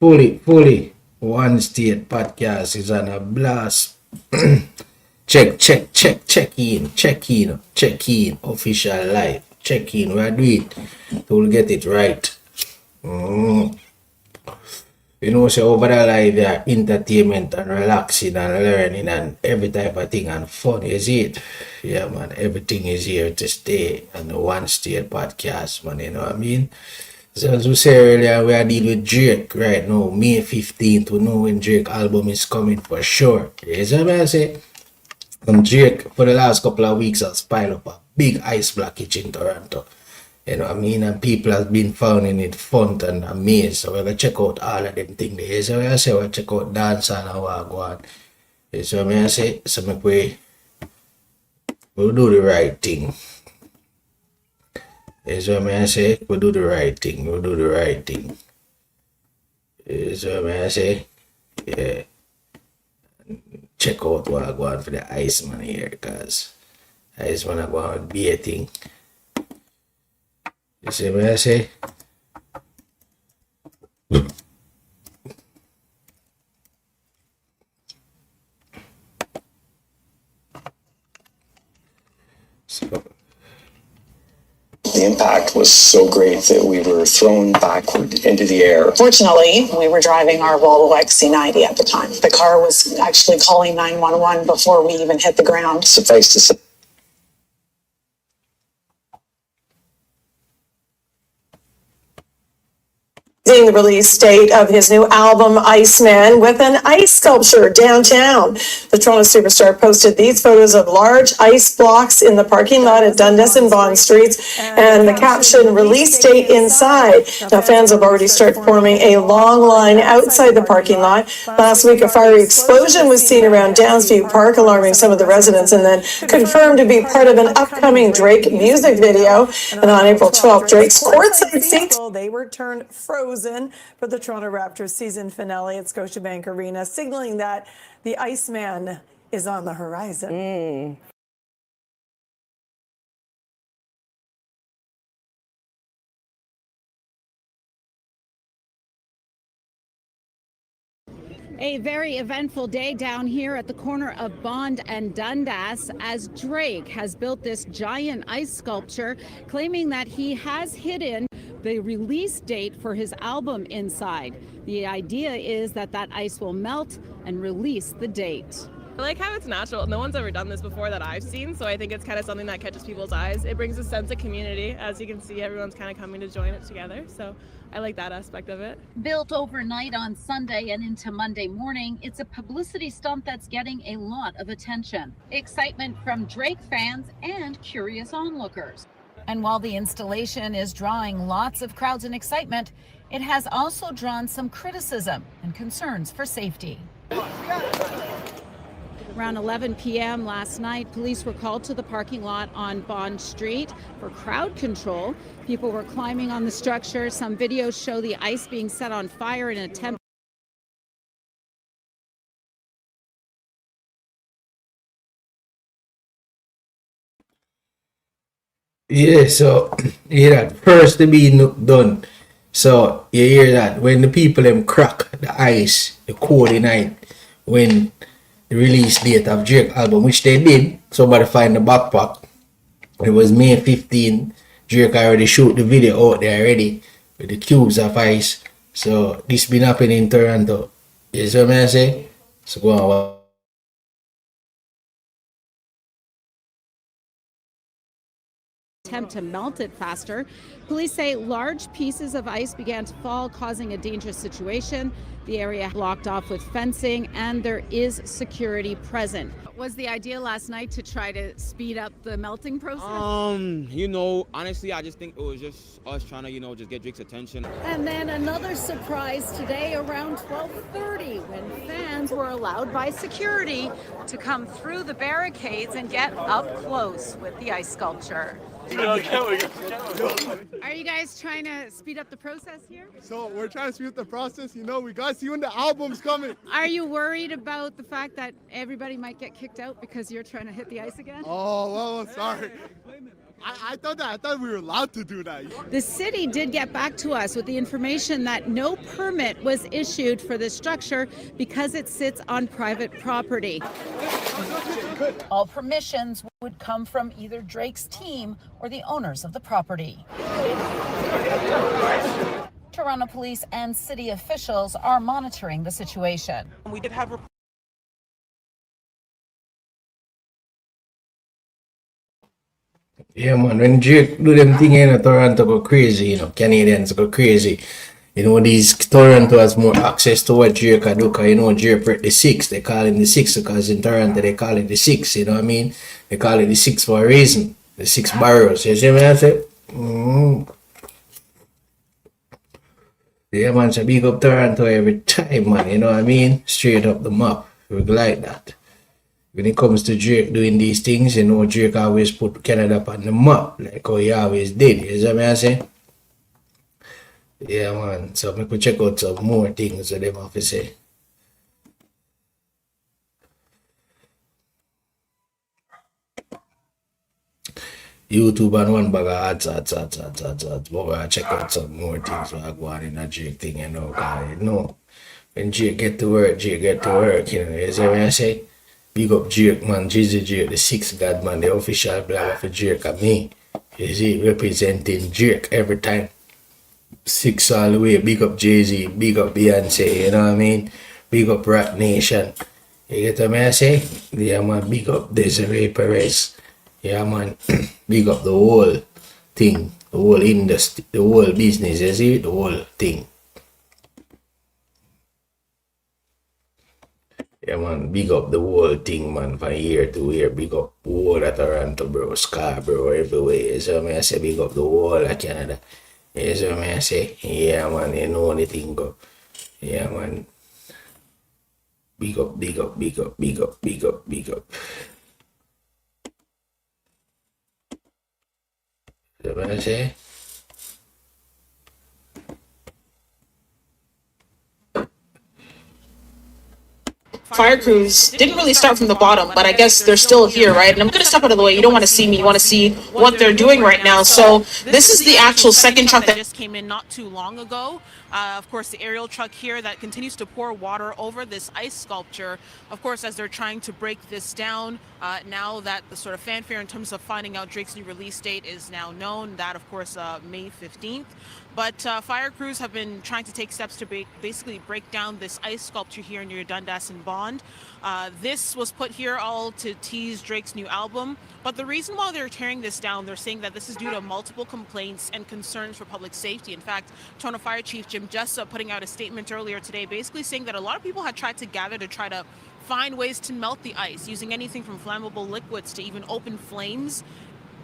Fully. One State podcast is on a blast. check in. Official live. Check in. We'll do it. We'll get it right. You know, so over the live, yeah, entertainment and relaxing and learning and every type of thing and fun, is it? Yeah, man, everything is here to stay on the One State podcast, man, you know what I mean? So as we said earlier, we are dealing with Drake right now, May 15th. We know when Drake album is coming for sure. You see what I say? And Drake, for the last couple of weeks, has piled up a big ice blockage in Toronto. You know what I mean? And people have been finding it fun and amazed. So we're going to check out all of them things there. So I say we'll check out dancehall and what go on. You see what I say? So we'll do the right thing. Is what I say? We'll do the right thing. Is what I say? Yeah. Check out what I go on for the Iceman here, because Iceman I go on be a thing. You see what I say? So. The impact was so great that we were thrown backward into the air. Fortunately, we were driving our Volvo XC90 at the time. The car was actually calling 911 before we even hit the ground. Suffice to say, The release date of his new album, Iceman, with an ice sculpture downtown. The Toronto superstar posted these photos of large ice blocks in the parking lot at Dundas and Bond Streets, and the caption, release date inside. Now, fans have already started forming a long line outside the parking lot. Last week, a fiery explosion was seen around Downsview Park, alarming some of the residents, and then confirmed to be part of an upcoming Drake music video. And on April 12th, Drake's courtside seats. They were turned frozen for the Toronto Raptors season finale at Scotiabank Arena, signaling that the Iceman is on the horizon. A very eventful day down here at the corner of Bond and Dundas as Drake has built this giant ice sculpture claiming that he has hidden the release date for his album inside. The idea is that that ice will melt and release the date. I like how it's natural. No one's ever done this before that I've seen, so I think it's kind of something that catches people's eyes. It brings a sense of community. As you can see, everyone's kind of coming to join it together, so I like that aspect of it. Built overnight on Sunday and into Monday morning, it's a publicity stunt that's getting a lot of attention. Excitement from Drake fans and curious onlookers. And while the installation is drawing lots of crowds and excitement, it has also drawn some criticism and concerns for safety. Around 11 p.m. last night, police were called to the parking lot on Bond Street for crowd control. People were climbing on the structure. Some videos show the ice being set on fire in an attempt. Yeah, so you hear that first to be done. So you hear that when the people them crack the ice, the cold night, when the release date of Drake album, which they did, somebody find the backpack. It was May 15. Drake already shoot the video out there already with the cubes of ice. So this been happening in Toronto. You see what I say? So go on. attempt to melt it faster. Police say large pieces of ice began to fall, causing a dangerous situation. The area blocked off with fencing, and there is security present. Was the idea last night to try to speed up the melting process? Honestly, I just think it was just us trying to, just get Drake's attention. And then another surprise today around 12:30 when fans were allowed by security to come through the barricades and get up close with the ice sculpture. Are you guys trying to speed up the process here? So we're trying to speed up the process. We got to see when the album's coming. Are you worried about the fact that everybody might get kicked out because you're trying to hit the ice again? Oh, well, sorry. I thought we were allowed to do that. The city did get back to us with the information that no permit was issued for this structure because it sits on private property. All permissions would come from either Drake's team or the owners of the property. Toronto police and city officials are monitoring the situation. We did have Yeah, man, when Drake do them thing, Toronto go crazy, Canadians go crazy. These Toronto has more access to what Drake can do, because, Drake break the six. They call him the six because in Toronto they call it the six, you know what I mean? They call it the six for a reason. The six boroughs, you see what I say? Yeah, man, so big up Toronto every time, man, you know what I mean? Straight up the map. We like that. When it comes to Drake doing these things, Drake always put Canada on the map, like how he always did. You see what I say? Yeah, man. So we could check out some more things that they have to say. YouTube and one bag of ads. But we'll check out some more things while going in a Drake thing, because, when Drake get to work, you see what I say? Big up Drake, man. Jizzy Drake, the sixth god, man. The official blogger for Drake and me. You see, representing Drake every time. Six all the way. Big up Jay-Z, big up Beyonce, you know what I mean? Big up Rap Nation. You get what I say? Yeah, man. Big up Desiree Perez. Yeah, man. Big up the whole thing, the whole industry, the whole business, you see? The whole thing. Yeah, man, big up the whole thing, man, from year to year. Big up the whole of Toronto, bro, Scarborough, everywhere. So I say, big up the whole of Canada. Yeah, so I say, yeah, man, you know the thing go. Yeah, man. Big up, big up, big up, big up, big up, big up. So I say, fire crews didn't really start from the bottom, but I guess they're still here, right? And I'm going to step out of the way. You don't want to see me. You want to see what they're doing right now. So this is the actual second truck that just came in not too long ago. Of course, the aerial truck here that continues to pour water over this ice sculpture. Of course, as they're trying to break this down, now that the sort of fanfare in terms of finding out Drake's new release date is now known, that of course May 15th. But fire crews have been trying to take steps to basically break down this ice sculpture here near Dundas and Bond. This was put here all to tease Drake's new album. But the reason why they're tearing this down, they're saying that this is due to multiple complaints and concerns for public safety. In fact, Toronto Fire Chief Jim Jessup putting out a statement earlier today, basically saying that a lot of people had tried to gather to try to find ways to melt the ice, using anything from flammable liquids to even open flames,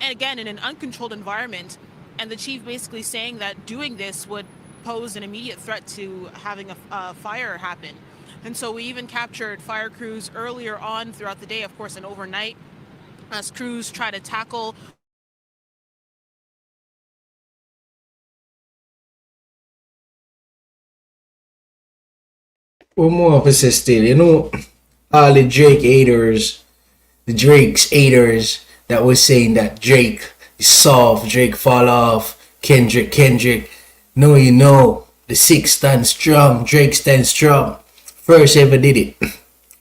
and again, in an uncontrolled environment. And the chief basically saying that doing this would pose an immediate threat to having a fire happen. And so we even captured fire crews earlier on throughout the day, of course, and overnight, as crews try to tackle one more officer still, all the Drake haters, the Drake's haters that was saying that Drake is soft, Drake fall off, Kendrick. No, the six stand strong, Drake stands strong. First ever did it.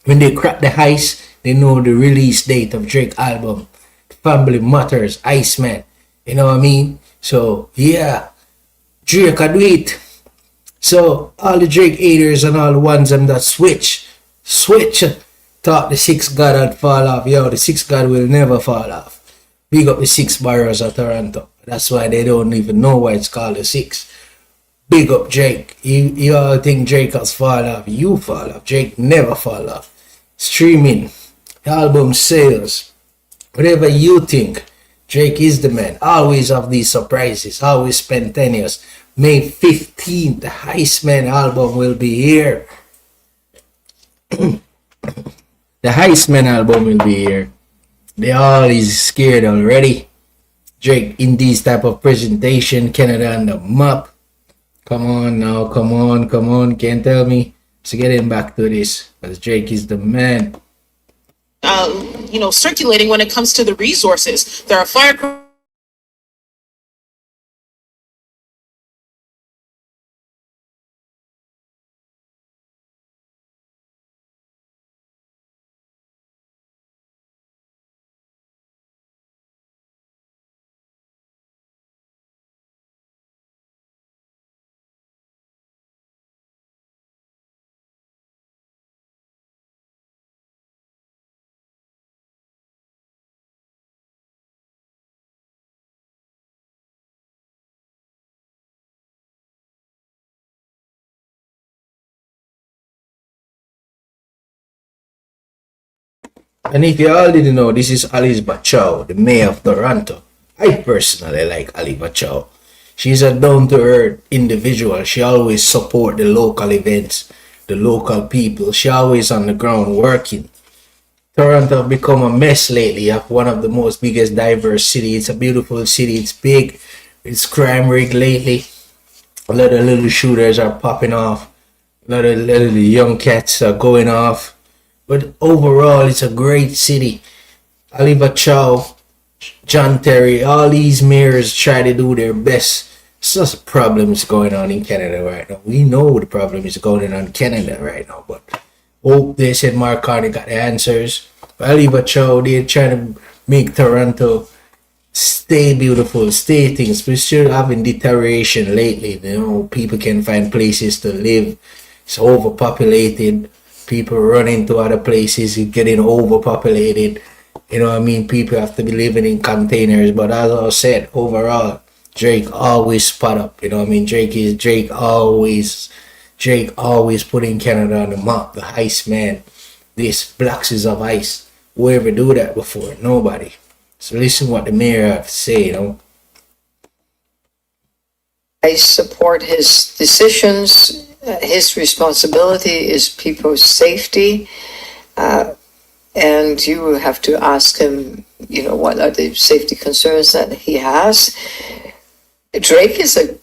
When they crack the ice, they know the release date of Drake album. Family Matters, Iceman. You know what I mean? So yeah, Drake can do it. So all the Drake haters and all the ones that switch, thought the six god had fall off. Yo, the six god will never fall off. Big up the 6 boroughs of Toronto. That's why they don't even know why it's called the 6. Big up Drake. You all think Drake has fall off. You fall off. Drake never fall off. Streaming, album sales, whatever you think. Drake is the man. Always have these surprises. Always spontaneous. May 15th, the Heistman album will be here. The Heistman album will be here. They all is scared already. Drake in these type of presentation, Canada on the map. Come on now, come on. Can't tell me. So getting back to this, because Drake is the man. Circulating when it comes to the resources. There are fire. And if you all didn't know, this is Alice Bachow, the mayor of Toronto. I personally like Ali Bachow. She's a down-to-earth individual. She always support the local events, the local people. She always on the ground working. Toronto have become a mess lately. One of the most biggest diverse city. It's a beautiful city. It's big. It's crime rig lately. A lot of little shooters are popping off. A lot of little young cats are going off. But overall, it's a great city. Ali Bachow, John Terry, all these mayors try to do their best. It's just problems going on in Canada right now. We know the problem is going on in Canada right now, but hope they said Mark Carney got the answers. But Ali Bachow, they're trying to make Toronto stay beautiful, stay things. We're still having deterioration lately. People can find places to live. It's overpopulated. People run into other places, getting overpopulated. People have to be living in containers. But as I said, overall, Drake always spot up. Drake always putting Canada on the map. The ice man. This Blacks of Ice. Who ever do that before? Nobody. So listen what the mayor have to say, I support his decisions. His responsibility is people's safety. And you have to ask him, what are the safety concerns that he has. Drake is a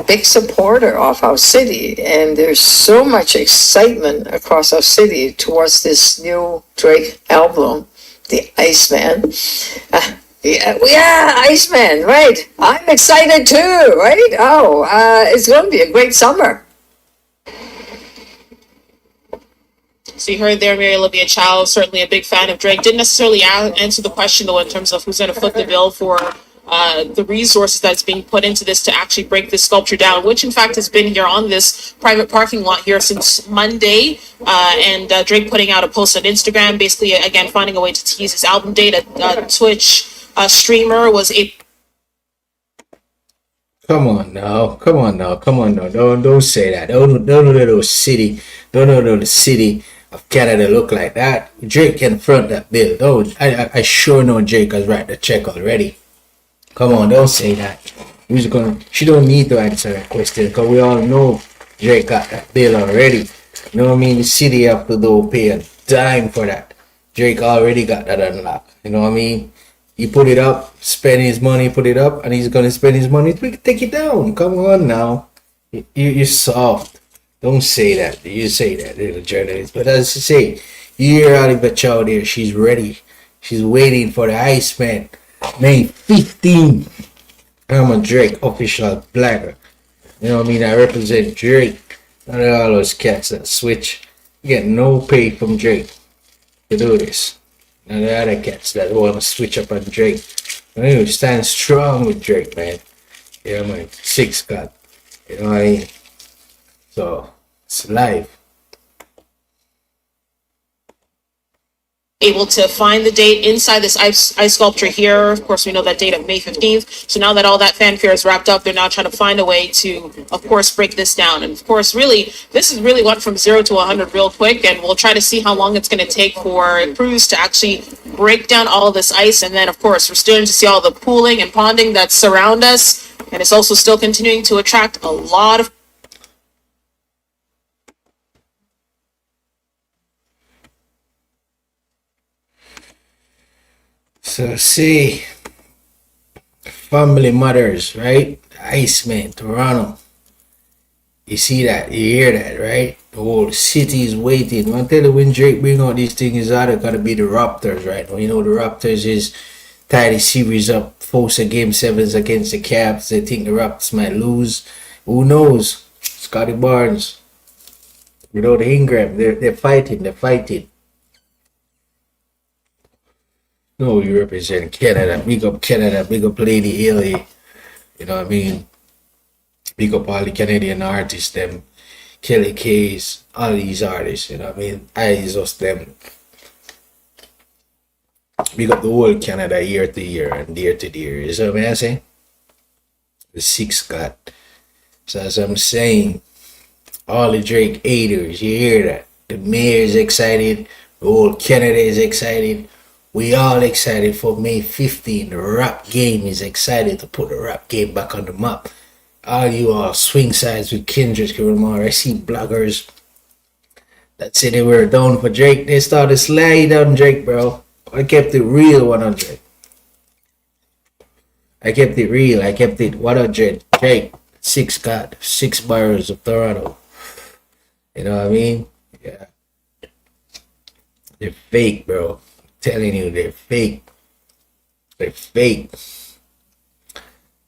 big supporter of our city, and there's so much excitement across our city towards this new Drake album, The Iceman. Yeah, Iceman, right. I'm excited too, right? Oh, it's going to be a great summer. So you heard there, Mary Olivia Chow, certainly a big fan of Drake. Didn't necessarily answer the question, though, in terms of who's going to foot the bill for the resources that's being put into this to actually break this sculpture down, which in fact has been here on this private parking lot here since Monday. And Drake putting out a post on Instagram, basically, again, finding a way to tease his album date. A Twitch streamer was a... Come on now. Don't say that. Don't let the city of Canada look like that. Drake can front that bill. I sure know Drake has write the check already. Come on, don't say that. She don't need to answer that question, because we all know Drake got that bill already. The city have to pay a dime for that. Drake already got that unlocked. He put it up, spend his money, put it up, and he's gonna spend his money to take it down. Come on now. You're soft. Don't say that. You say that, little journalist. But as I say, you hear Ali Bachow there. She's ready. She's waiting for the Iceman. May 15. I'm a Drake official blagger. I represent Drake. Not all those cats that switch. You get no pay from Drake to do this. And the other cats that want to switch up on Drake. Stand strong with Drake, man. Man. 6 cut. You know what I mean? So, it's live. able to find the date inside this ice sculpture here. Of course, we know that date of May 15th. So now that all that fanfare is wrapped up, they're now trying to find a way to, of course, break this down. And of course, really, this is really went from 0 to 100 real quick. And we'll try to see how long it's going to take for crews to actually break down all of this ice. And then, of course, we're starting to see all the pooling and ponding that surround us. And it's also still continuing to attract a lot of. So see, family matters, right? Iceman, Toronto. You see that, you hear that, right? The whole city is waiting. I tell you, when Drake bring out these things, it's either gonna be the Raptors, right? Well, you know the Raptors is tie the series up, force a game sevens against the Caps. They think the Raptors might lose. Who knows? Scotty Barnes, you know the Ingram, they're fighting, they're fighting. No, you represent Canada. Big up Canada, big up Lady Haley. You know what I mean? Big up all the Canadian artists, them Kelly K's, all these artists, you know what I mean? I just them. Big up the whole Canada year to year and year to year. You see what I'm saying? The six got. So as I'm saying, all the Drake haters, you hear that? The mayor is excited, the whole Canada is excited. We all excited for May 15. The rap game is excited to put the rap game back on the map. All you all swing sides with Kendrick Lamar. I see bloggers that say they were down for Drake. They started sliding on Drake, bro. I kept it real 100. I kept it real. I kept it 100. Drake, six got 6 bars of Toronto. You know what I mean? Yeah. They're fake, bro. I'm telling you, they're fake. They're fake.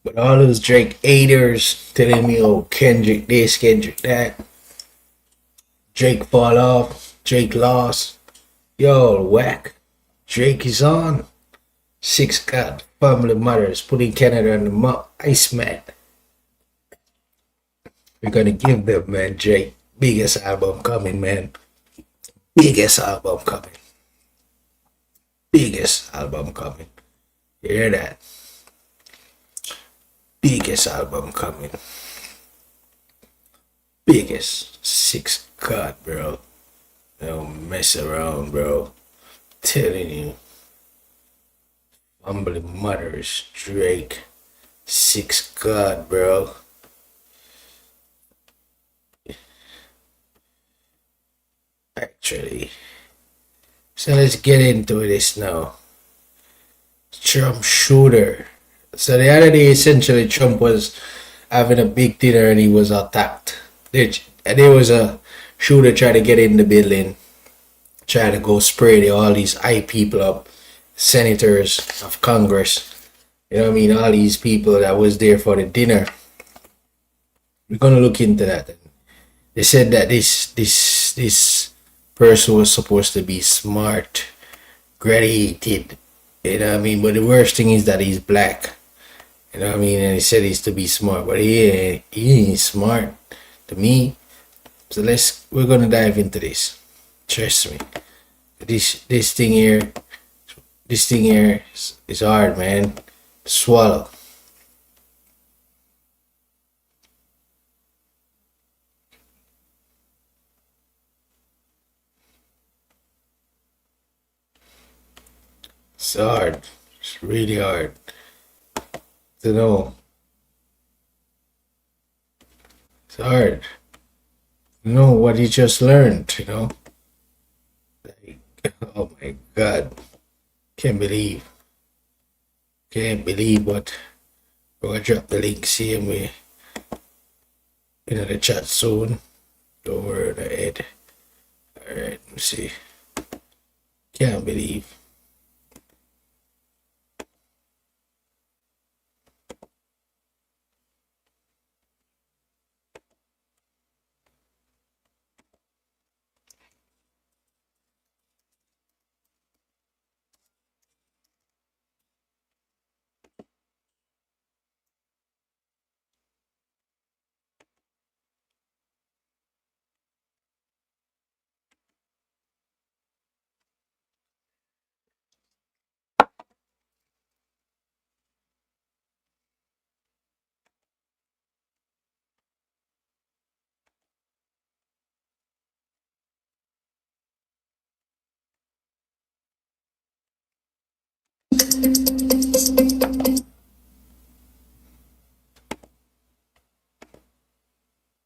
But all those Drake haters telling me, oh, Kendrick this, Kendrick that. Drake fall off. Drake lost. Yo, whack. Drake is on. Six got family matters, putting Canada on the map. Iceman. We're gonna give them, man, Drake. Biggest album coming, man. Biggest album coming. Biggest album coming. You hear that? Biggest album coming. Biggest. Six God, bro. Don't mess around, bro. Telling you. Family matters. Drake. Six God, bro. Actually. So let's get into this now. Trump shooter. So the other day, essentially, Trump was having a big dinner and he was attacked. There was a shooter trying to get in the building, trying to go spray all these high people up, senators of Congress. You know what I mean? All these people that was there for the dinner. We're gonna look into that. They said that this person was supposed to be smart, graduated. You know what I mean? But the worst thing is that he's black. You know what I mean? And he said he's to be smart, but he ain't smart to me. So we're gonna dive into this. Trust me. This thing here is hard, man. To swallow. It's hard. It's really hard to know. It's hard to know what he just learned, you know? Like, oh my God. Can't believe what. We're gonna drop the link, see him in the chat soon. Don't worry about it. Alright, let me see. Can't believe.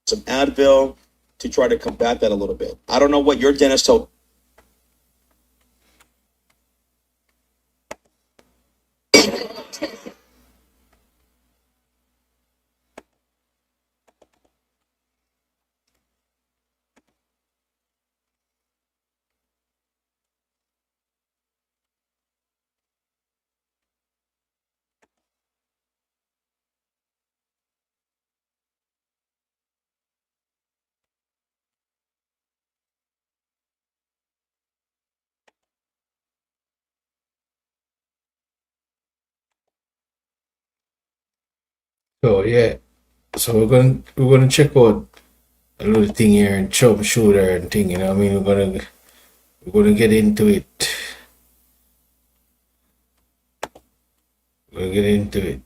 some Advil to try to combat that a little bit. I don't know what your dentist told. So yeah, so we're gonna check out a little thing here and chum shooter and thing. You know, what I mean, we're gonna get into it. We'll get into it.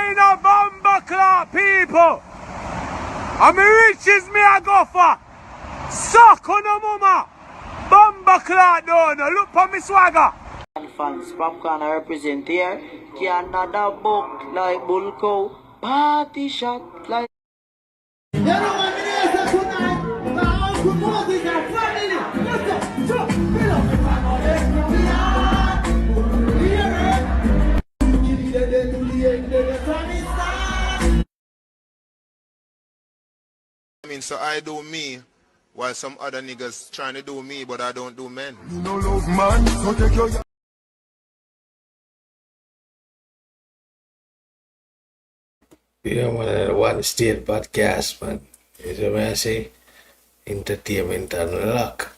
In a bomber clock, people. I'm riches me I go for. Suck on the mama. Bomber clock down. Look for me swagger. Fans, popcorn I represent here. Canada book like Bulco. Party shot like. You know what it is tonight? My Uncle Moses and family. Let's go. I mean, so I do me, while some other niggas trying to do me, but I don't do men. You know love man, so take your... Yeah, man, one state podcast, man. Is what I say, entertainment and luck.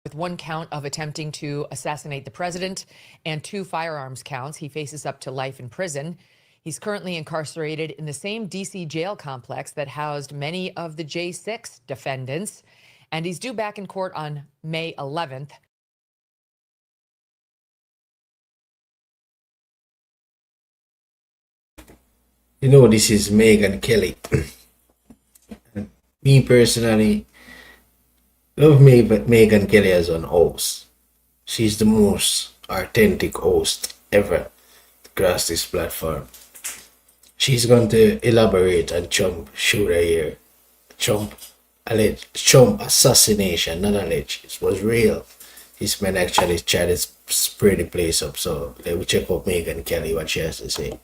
With one count of attempting to assassinate the president and 2 firearms counts, he faces up to life in prison. He's currently incarcerated in the same D.C. jail complex that housed many of the J6 defendants, and he's due back in court on May 11th. You know, this is Megyn Kelly. Me personally, love Megyn Kelly as an host. She's the most authentic host ever across this platform. She's going to elaborate on Trump shooter here. Trump assassination, not alleged. It was real. This man actually tried to spray the place up. So let me check out Megyn Kelly, what she has to say.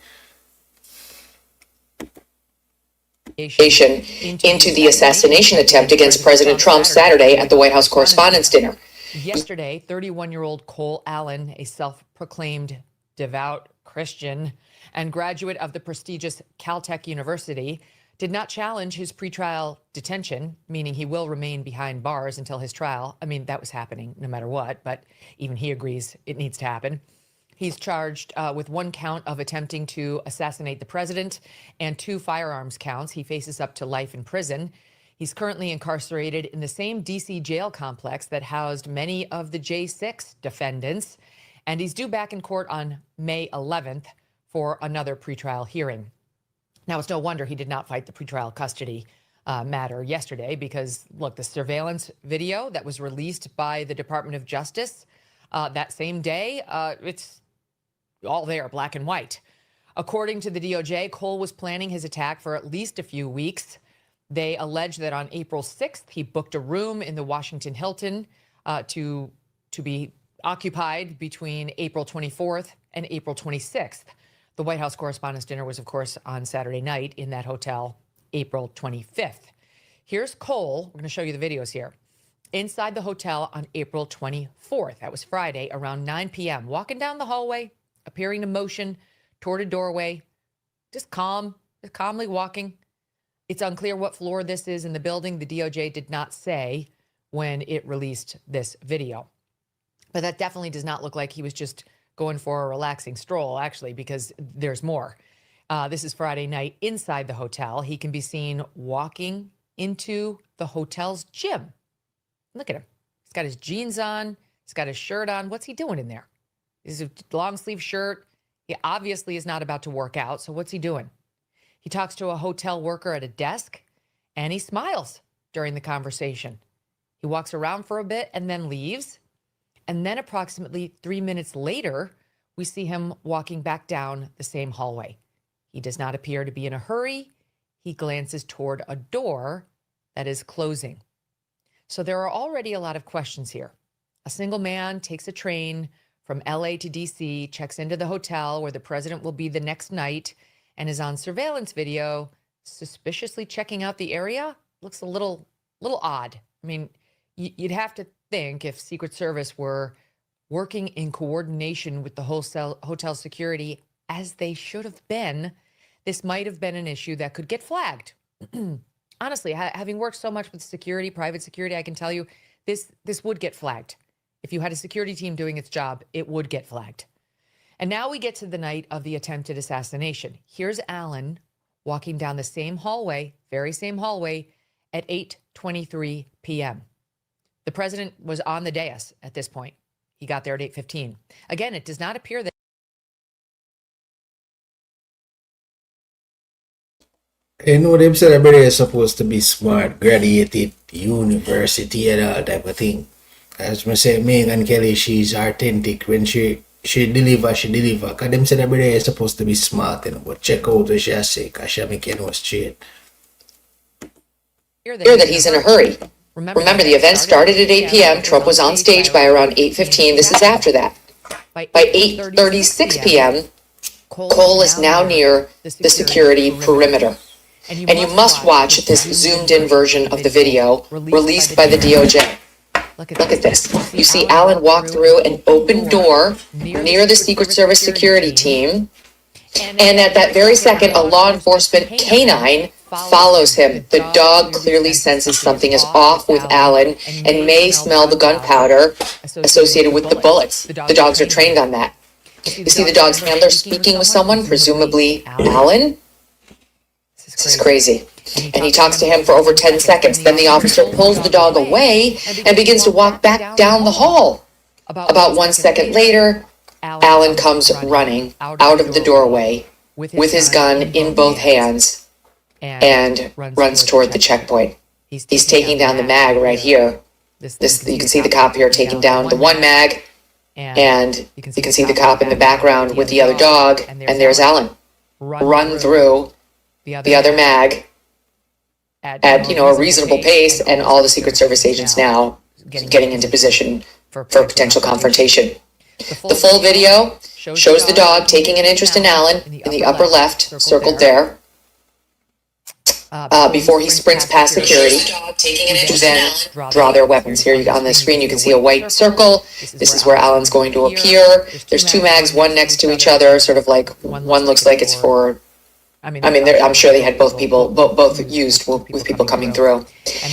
Into the assassination attempt against President Trump Saturday at the White House Correspondents' Dinner. Yesterday, 31-year-old Cole Allen, a self-proclaimed devout Christian and graduate of the prestigious Caltech University, did not challenge his pretrial detention, meaning he will remain behind bars until his trial. I mean, that was happening no matter what, but even he agrees it needs to happen. He's charged with one count of attempting to assassinate the president and 2 firearms counts. He faces up to life in prison. He's currently incarcerated in the same D.C. jail complex that housed many of the J6 defendants, and he's due back in court on May 11th for another pretrial hearing. Now, it's no wonder he did not fight the pretrial custody matter yesterday because, look, the surveillance video that was released by the Department of Justice that same day, it's all there, black and white. According to the DOJ, Cole was planning his attack for at least a few weeks. They allege that on April 6th, he booked a room in the Washington Hilton to be occupied between April 24th and April 26th. The White House Correspondents' Dinner was, of course, on Saturday night in that hotel, April 25th. Here's Cole. We're going to show you the videos here. Inside the hotel on April 24th. That was Friday, around 9 p.m. Walking down the hallway, appearing to motion toward a doorway, just calmly walking. It's unclear what floor this is in the building. The DOJ did not say when it released this video. But that definitely does not look like he was just going for a relaxing stroll, actually, because there's more. This is Friday night inside the hotel. He can be seen walking into the hotel's gym. Look at him. He's got his jeans on. He's got his shirt on. What's he doing in there? He's a long sleeve shirt. He obviously is not about to work out. So what's he doing? He talks to a hotel worker at a desk and he smiles during the conversation. He walks around for a bit and then leaves. And then approximately 3 minutes later, we see him walking back down the same hallway. He does not appear to be in a hurry. He glances toward a door that is closing. So there are already a lot of questions here. A single man takes a train from LA to DC, checks into the hotel where the president will be the next night, and is on surveillance video, suspiciously checking out the area. Looks a little odd. I mean, you'd have to think if Secret Service were working in coordination with the hotel security, as they should have been, this might have been an issue that could get flagged. Honestly, having worked so much with security, private security, I can tell you this would get flagged. If you had a security team doing its job, it would get flagged. And now we get to the night of the attempted assassination. Here's Allen walking down the same hallway, very same hallway, at 8:23 p.m. The president was on the dais at this point. He got there at 8:15. Again, it does not appear that. You know, them said everybody is supposed to be smart, graduated, university and all type of thing. As I say, Megyn Kelly, she's authentic. When she deliver. Because them said everybody is supposed to be smart, you know, but check out what she has say, because she make it straight. Hear that he's in a hurry. Remember, the event started at 8 p.m. Trump was on stage by around 8:15. This is after that. By 8:36 p.m., Cole is now near the security perimeter. And you must watch this zoomed-in version of the video released by the DOJ. Look at this. You see Allen walk through an open door near the Secret Service security team. And at that very second, a law enforcement canine follows him. The dog clearly senses something is off with Allen and may smell the gunpowder associated with the bullets. The dogs are trained on that. You see the dog's handler speaking with someone, presumably Allen. This is crazy. And he talks to him for over 10 seconds. Then the officer pulls the dog away and begins to walk back down the hall. About 1 second later, Allen comes running out of the doorway with his gun in both hands and runs toward the checkpoint. He's taking down the mag right here. You can see the cop here taking down the one mag, and you can see the cop in the background with the other dog, and there's Allen. Run through the other mag at a reasonable pace, and all the Secret Service agents now getting into position for potential confrontation. The full video shows the dog taking an interest in Allen in the upper left, circled there, before he sprints past security, to then draw their weapons. Here on the screen you can see a white circle. This is where Allen's going to appear. There's two mags, one next to each other, sort of like one looks like it's for, I'm sure they had both used with people coming through.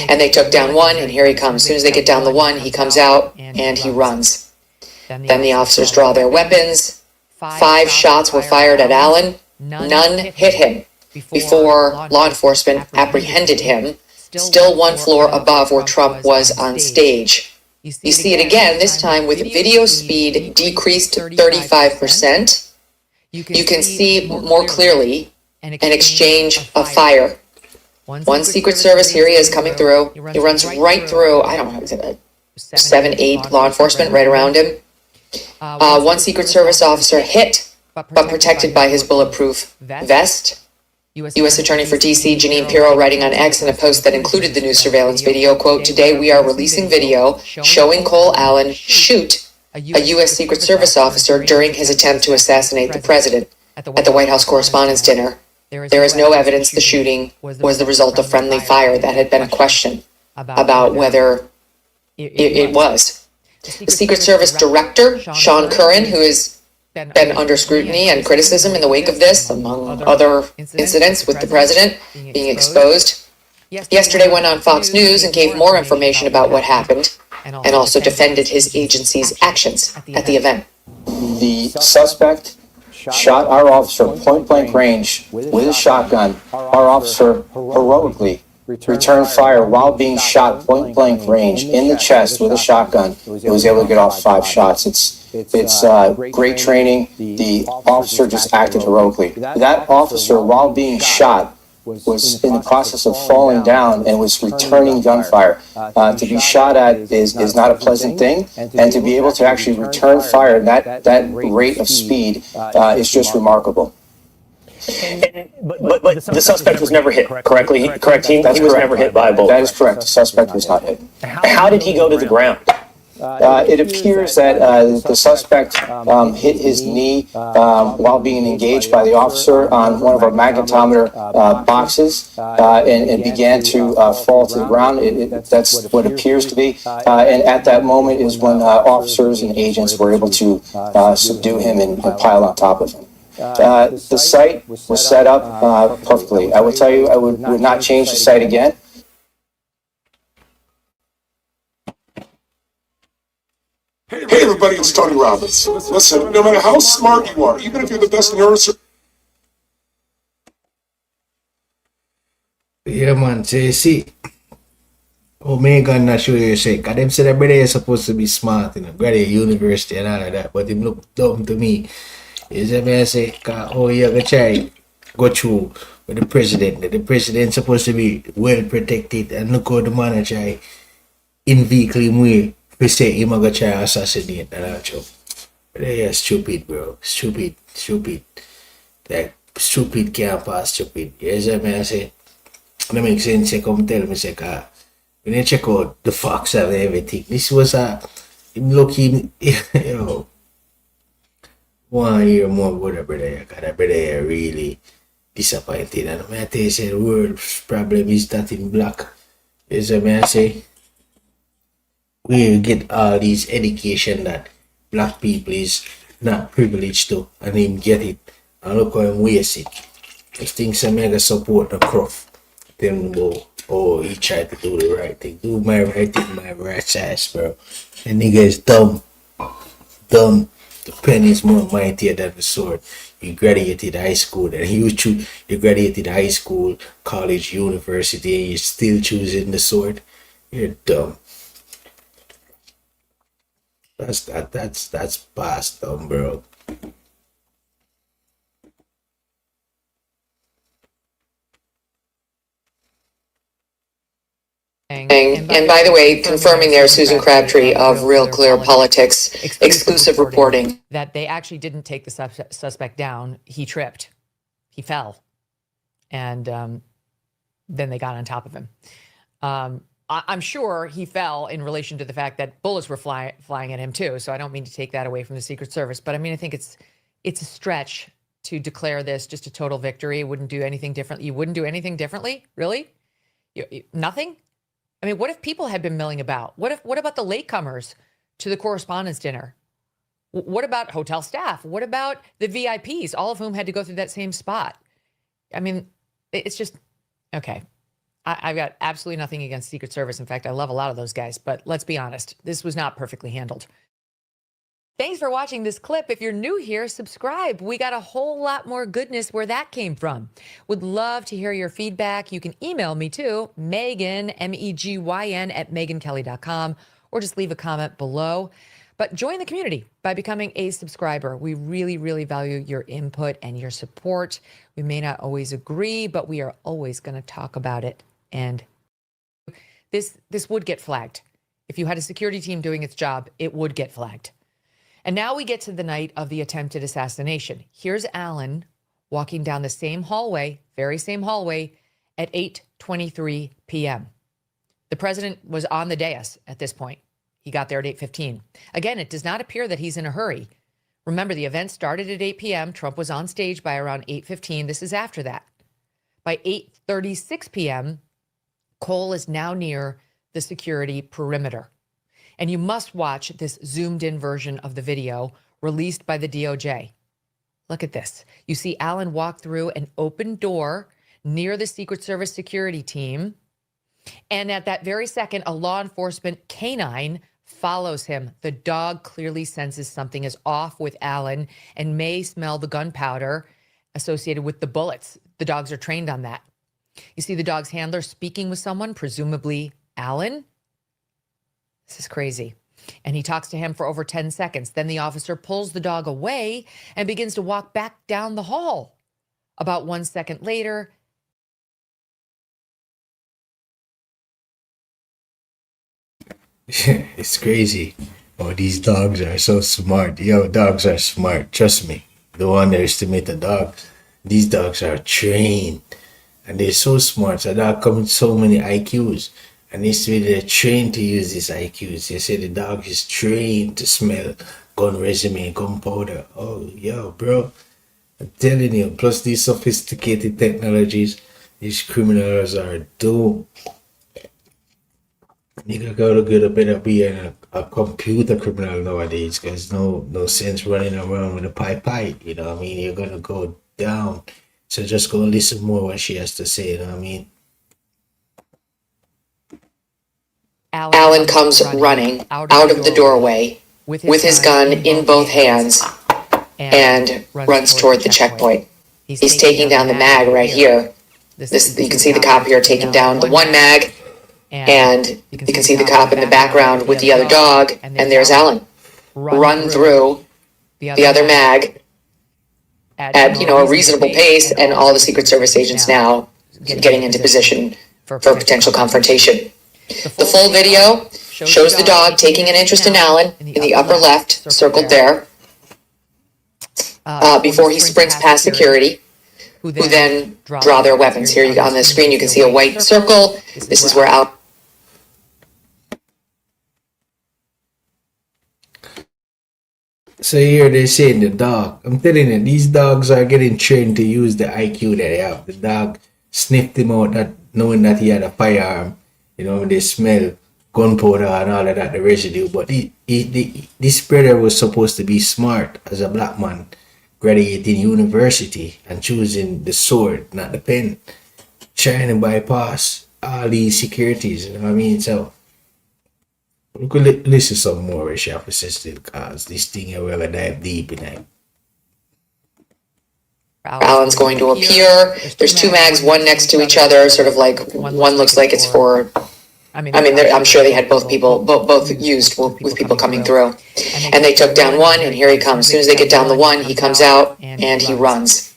And they took down one, and here he comes. As soon as they get down the one, he comes out and he runs. Then the officers draw their weapons. 5 shots were fired at Allen. None hit him before law enforcement apprehended him, still 1 floor above where Trump was on stage. You see it again, this time with video speed decreased to 35%. You can see more clearly an exchange of fire. One Secret Service, here he is coming through. He runs right through, I don't know, 7, 8 law enforcement right around him. One Secret Service officer hit, but protected by his bulletproof vest. U.S. Attorney for D.C. Jeanine Pirro writing on X in a post that included the new surveillance video, quote, "Today we are releasing video showing Cole Allen shoot a U.S. Secret Service officer during his attempt to assassinate the president at the White House Correspondents' Dinner. There is no evidence the shooting was the result of friendly fire. That had been a question about whether it was." The Secret Service Director, Sean Curran, who has been under scrutiny and criticism in the wake of this, among other incidents with the president being exposed, yesterday went on Fox News and gave more information about what happened and also defended his agency's actions at the event. The suspect shot our officer point blank range with a shotgun. Our officer heroically returned fire while being shot point blank range in the chest with a shotgun. He was able to get off 5 shots. It's great training. The officer just acted heroically. That officer, while being shot, was in the process of falling down and was returning gunfire. To be shot at is not a pleasant thing, and to be able to actually return fire at that rate of speed is just remarkable. But the suspect was never hit, correctly? Correct? He was never hit by a bullet. That is correct. The suspect was not hit. How did he go to the ground? It appears that the suspect hit his knee while being engaged by the officer on one of our magnetometer boxes and began to fall to the ground. That's what it appears to be. And at that moment is when officers and agents were able to subdue him and pile on top of him. The site was set up perfectly. I would tell you, I would not change the site again. Hey everybody, it's Tony Robbins. Listen, no matter how smart you are, even if you're the best in your Yeah, man. So you see, Omega not sure you say, because them said everybody is supposed to be smart, graduate university and all of that, but him look dumb to me. You see me, I say, you're going to try go through with the president. The president's supposed to be well protected, and look how the man try in vehicle way. We say him going to try assassinate and all that. They are stupid, bro. Stupid. Like, stupid can't pass stupid. You see me, I say, that makes sense. You come tell me, say, when you check out the facts and everything, this was looking, 1 year more about the brother, because the brother really disappointed. And I tell you, say, the world's problem is that in black. You see me, I say, we get all these education that black people is not privileged to, and him get it. And look how him waste it. Those things are mega support the cruff. Then go, oh, he tried to do the right thing. Do my right thing, my right ass, bro. And nigga is dumb. Dumb. The pen is more mightier than the sword. You graduated high school and you graduated high school, college, university, and you're still choosing the sword. You're dumb. That's past dumb, bro. And by the way, confirming there, Susan Crabtree of Real Clear Politics, exclusive reporting. That they actually didn't take the suspect down. He tripped. He fell. And then they got on top of him. I'm sure he fell in relation to the fact that bullets were flying at him too. So I don't mean to take that away from the Secret Service. But I mean, I think it's a stretch to declare this just a total victory. Wouldn't do anything different. You wouldn't do anything differently? Really? Nothing? I mean, what if people had been milling about? What about the latecomers to the correspondence dinner? What about hotel staff? What about the VIPs, all of whom had to go through that same spot? I mean, it's just, okay. I've got absolutely nothing against Secret Service. In fact, I love a lot of those guys, but let's be honest, this was not perfectly handled. Thanks for watching this clip. If you're new here, subscribe. We got a whole lot more goodness where that came from. Would love to hear your feedback. You can email me too, Megan, MEGYN @megankelly.com, or just leave a comment below. But join the community by becoming a subscriber. We really, really value your input and your support. We may not always agree, but we are always going to talk about it. And this would get flagged. If you had a security team doing its job, it would get flagged. And now we get to the night of the attempted assassination. Here's Alan walking down the same hallway, very same hallway, at 8:23 p.m. The president was on the dais at this point. He got there at 8:15. Again, it does not appear that he's in a hurry. Remember, the event started at 8 p.m. Trump was on stage by around 8:15. This is after that. By 8:36 p.m., Cole is now near the security perimeter. And you must watch this zoomed-in version of the video released by the DOJ. Look at this. You see Alan walk through an open door near the Secret Service security team. And at that very second, a law enforcement canine follows him. The dog clearly senses something is off with Alan and may smell the gunpowder associated with the bullets. The dogs are trained on that. You see the dog's handler speaking with someone, presumably Alan. This is crazy. And he talks to him for over 10 seconds. Then the officer pulls the dog away and begins to walk back down the hall. About 1 second later, It's crazy. Oh, these dogs are so smart. Yo, dogs are smart. Trust me. Don't underestimate the dogs. These dogs are trained. And they're so smart. So that come with so many IQs. And this way they're trained to use these IQs. They say the dog is trained to smell gun resume, gunpowder. Oh, yo, bro. I'm telling you. Plus these sophisticated technologies, these criminals are doomed. Nigga gotta get a better being a computer criminal nowadays, because no sense running around with a pipe. You know what I mean? You're gonna go down. So just go listen more what she has to say, you know what I mean? Alan comes running out of the doorway with his gun in both hands and runs toward the checkpoint. He's taking down the mag right here. You can see the cop here taking down the one mag, and you can see the cop in the background with the other dog, and there's Alan. Run through the other mag at a reasonable pace, and all the Secret Service agents now getting into position for potential confrontation. The full video shows the dog taking an interest in Alan in the upper left, circled there, before he sprints past security, who then draw their weapons. Here on the screen you can see a white circle. This is where Alan... So here they're saying the dog. I'm telling you, these dogs are getting trained to use the IQ that they have. The dog sniffed him out, not knowing that he had a firearm. You know, they smell gunpowder and all of that, the residue. But this predator was supposed to be smart as a black man, graduating university and choosing the sword, not the pen. trying to bypass all these securities, you know what I mean? So we could listen some more what she have to say still, cause this thing here we're gonna dive deep in it. Alan's going to appear. There's two mags, one next to each other, sort of like one looks like it's for. I mean, I'm sure they had both used with people coming through, and they took down one, and here he comes. As soon as they get down the one, he comes out and he runs.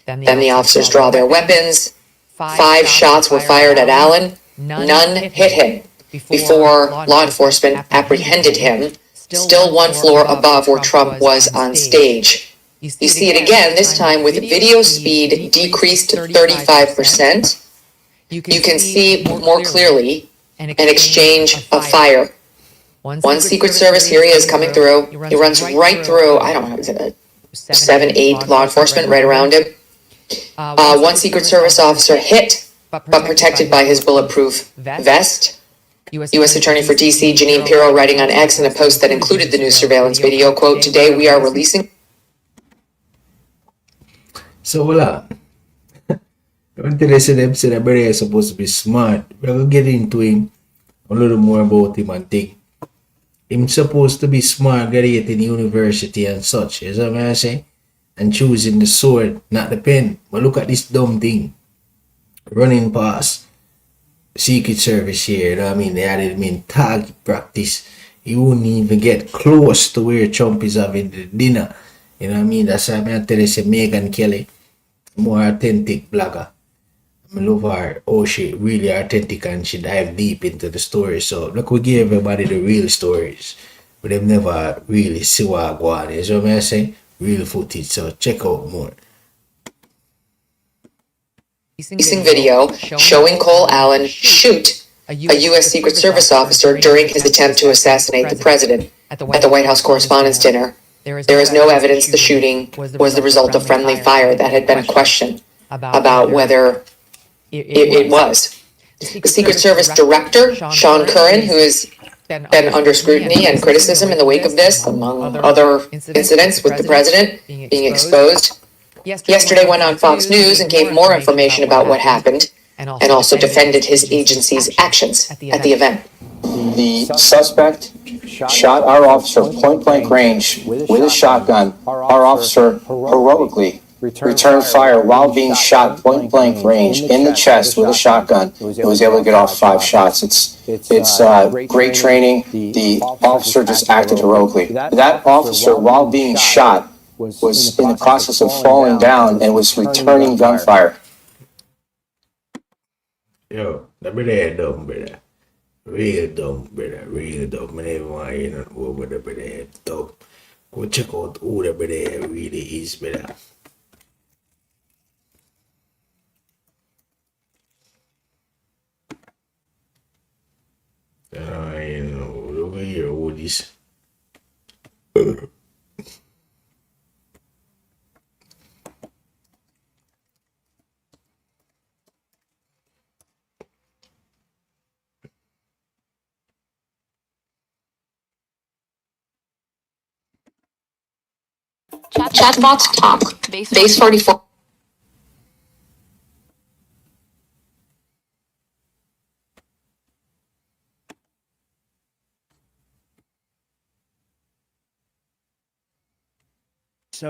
Then the officers draw their weapons. 5 shots were fired at Allen. None hit him before law enforcement apprehended him. Still one floor above where Trump was on stage. You see it again, this time with video speed decreased to 35%. You can see more clearly an exchange of fire. One Secret Service, here he is coming through. He runs right through, I don't know, is it 7, 8 law enforcement right around him. One Secret Service officer hit, but protected by his bulletproof vest. U.S. Attorney for D.C. Jeanine Pirro writing on X in a post that included the new surveillance video, quote, "Today we are releasing..." So voila. Until they say them say that brother is supposed to be smart. We're gonna get into him a little more about him and think. Him supposed to be smart, graduating university and such. You know what I'm saying? And choosing the sword, not the pen. But look at this dumb thing. Running past Secret Service here, you know what I mean? They had him in target practice. He wouldn't even get close to where Trump is having the dinner. You know what I mean? That's why I'm telling you, Megyn Kelly, more authentic blogger. I love her. Oh, she really authentic and she dive deep into the story. So look, we give everybody the real stories, but they've never really see what go on. You know what I'm saying? Real footage. So check out more. Releasing video showing Cole Allen shoot a U.S. Secret Service officer during his attempt to assassinate the president at the White House Correspondents' Dinner. There is no evidence the shooting was the result of friendly fire. That had been a question about whether it was. The Secret Service Director, Sean Curran, who has been under scrutiny and criticism in the wake of this, among other incidents with the president being exposed, yesterday went on Fox News and gave more information about what happened and also defended his agency's actions at the event. The suspect shot our officer point blank range with a shotgun. Our officer heroically returned fire while being shot point blank range in the chest with a shotgun. He was able to get off 5 shots. It's great training. The officer just acted heroically. That officer, while being shot, was in the process of falling down and was returning gunfire. Yo, that brother dumb, brother. Real dumb, brother. Real dumb. I never want to hear nothing about the brother dumb. Go check out who the brother really is, brother. You know, over here, who this? Chatbots talk. Base 44.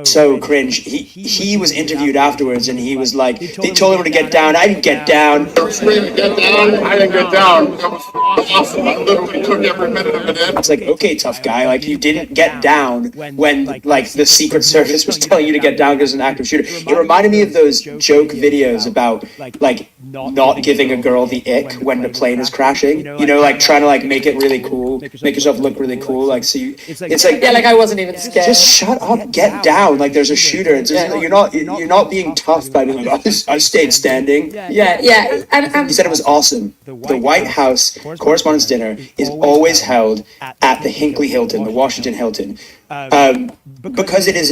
So cringe. He was interviewed afterwards and he was like, they told him to get down. I didn't get down. Get down. I didn't get down. That was awesome. I literally took every minute of it in. It's like, okay, tough guy, like you didn't get down when like the Secret Service was telling you to get down because an active shooter. It reminded me of those joke videos about like not giving a girl the ick when the plane is crashing. You know, like trying to like make it really cool, make yourself look really cool. Like so it's like yeah, like I wasn't even scared. Just shut up, get down. Like there's a shooter. It's just, you're not being tough by being like, I stayed standing. Yeah. He said it was awesome. The White House Correspondents' Dinner is always held at the Hinckley Hilton, the Washington Hilton, because it is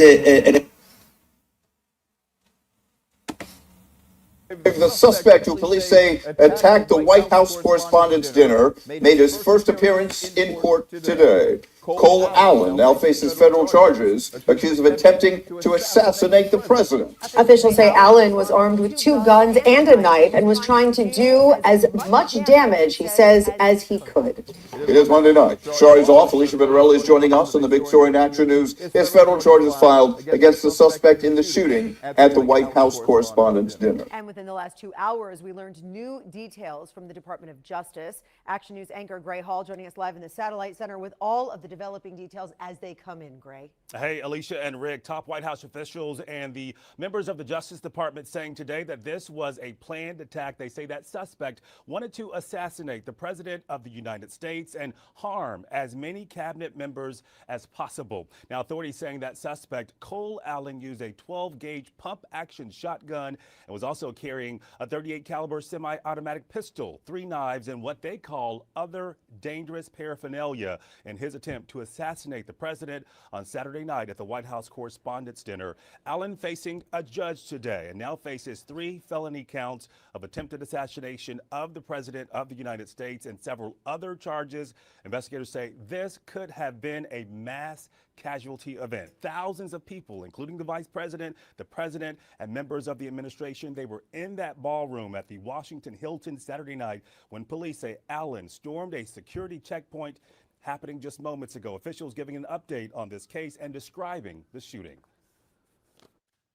The suspect, who police say attacked the White House Correspondents' Dinner, made his first appearance in court today. Cole Allen now faces federal charges accused of attempting to assassinate the president. Officials say Allen was armed with 2 guns and a knife and was trying to do as much damage, he says, as he could. It is Monday night. Shari's off. Alicia Vittorelli is joining us on the Big Story in Action News. His federal charges filed against the suspect in the shooting at the White House Correspondents' Dinner. And within the last 2 hours, we learned new details from the Department of Justice. Action News anchor Gray Hall joining us live in the Satellite Center with all of the developing details as they come in. Gray. Hey, Alicia and Rick, top White House officials and the members of the Justice Department saying today that this was a planned attack. They say that suspect wanted to assassinate the President of the United States and harm as many cabinet members as possible. Now, authorities saying that suspect, Cole Allen, used a 12-gauge pump-action shotgun and was also carrying a .38 caliber semi-automatic pistol, 3 knives, and what they call other dangerous paraphernalia in his attempt to assassinate the president on Saturday night at the White House Correspondents' Dinner. Allen facing a judge today and now faces 3 felony counts of attempted assassination of the president of the United States and several other charges. Investigators say this could have been a mass casualty event. Thousands of people, including the vice president, the president, and members of the administration, they were in that ballroom at the Washington Hilton Saturday night when police say Allen stormed a security checkpoint happening just moments ago. Officials giving an update on this case and describing the shooting.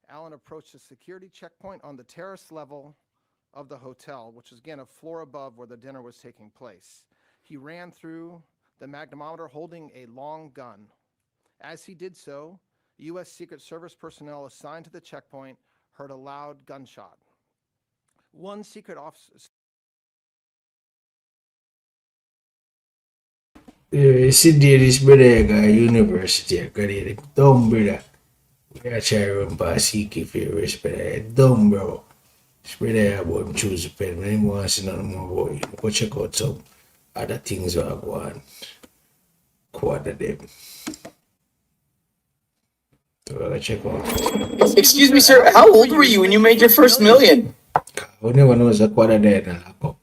Allen approached a security checkpoint on the terrace level of the hotel, which is again a floor above where the dinner was taking place. He ran through the magnetometer holding a long gun. As he did so, U.S. Secret Service personnel assigned to the checkpoint heard a loud gunshot. One secret officer. Sidney, this brother got university, I got it. Dumb brother. We are trying to pass CK for your respect. Dumb bro. This brother about choose a pen. When he wants to know more about you, go check out some other things that are going on. Quarter them. So check out. Excuse me, sir. How old were you when you made your first million? We never know a quarter there in a laptop.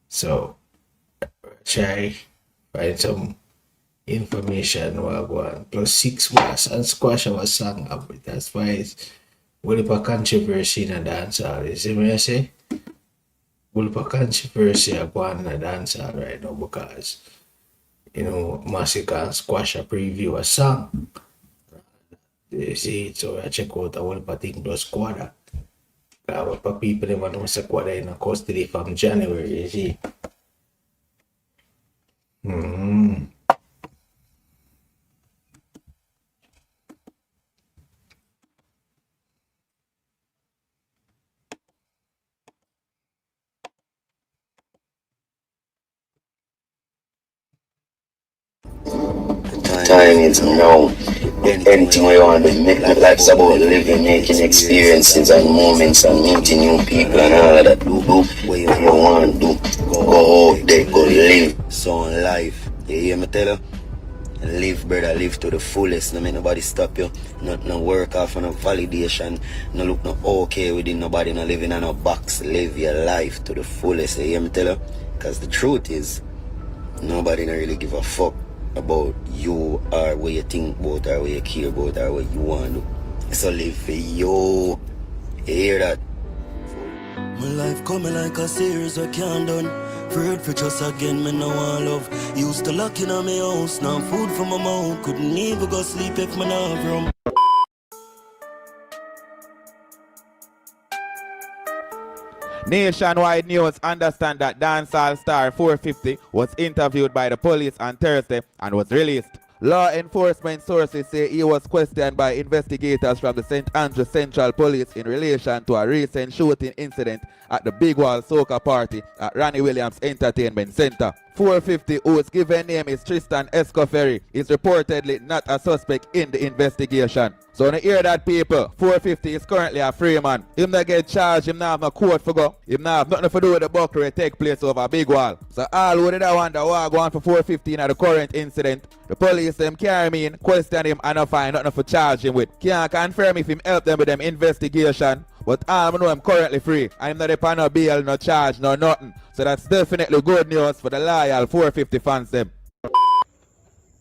So try find some information what go on. Plus 6 was and squash our song up with. That's why it's well a controversy in a dancehall. You see what I say? Well a controversy go on in a dancehall right now because you know Massacre and Squash a preview a song. You see, so I check out a whole thing plus quarter. But people never know what's a quarter in a custody from January, you see. Time is now. Anything we want to make life's about living, making experiences and moments and meeting new people and all of that. Do what you want to do. Go out there, go live. So in life, you hear me tell you? Live, brother, live to the fullest. No make nobody stop you. No work off on no validation. No look no okay within nobody. No living in a box. Live your life to the fullest. You hear me tell you? Because the truth is, nobody don't really give a fuck about you or what you think about or what you care about or what you want to do. So live for you. You hear that? My life coming like a series I can't done. Afraid for just again, me no want love. Used to lock in on my house, now food for my mouth. Couldn't even go sleep if me not have room. Nationwide News understand that dancehall star 450 was interviewed by the police on Thursday and was released. Law enforcement sources say he was questioned by investigators from the St. Andrew Central Police in relation to a recent shooting incident at the Big Wall Soca Party at Ronnie Williams Entertainment Center. 450, whose given name is Tristan Escoffery, is reportedly not a suspect in the investigation. So when you hear that, people, 450 is currently a free man. Him not get charged, him not have no court for go. Him not have nothing to do with the buckery take place over Big Wall. So all who did I wonder what go on for 450 at the current incident, the police them carry him in, question him and not find nothing for charge him with. Can't confirm if him help them with them investigation. But all I know I'm currently free. I'm not upon no bail, no charge, no nothing. So that's definitely good news for the loyal 450 fans them.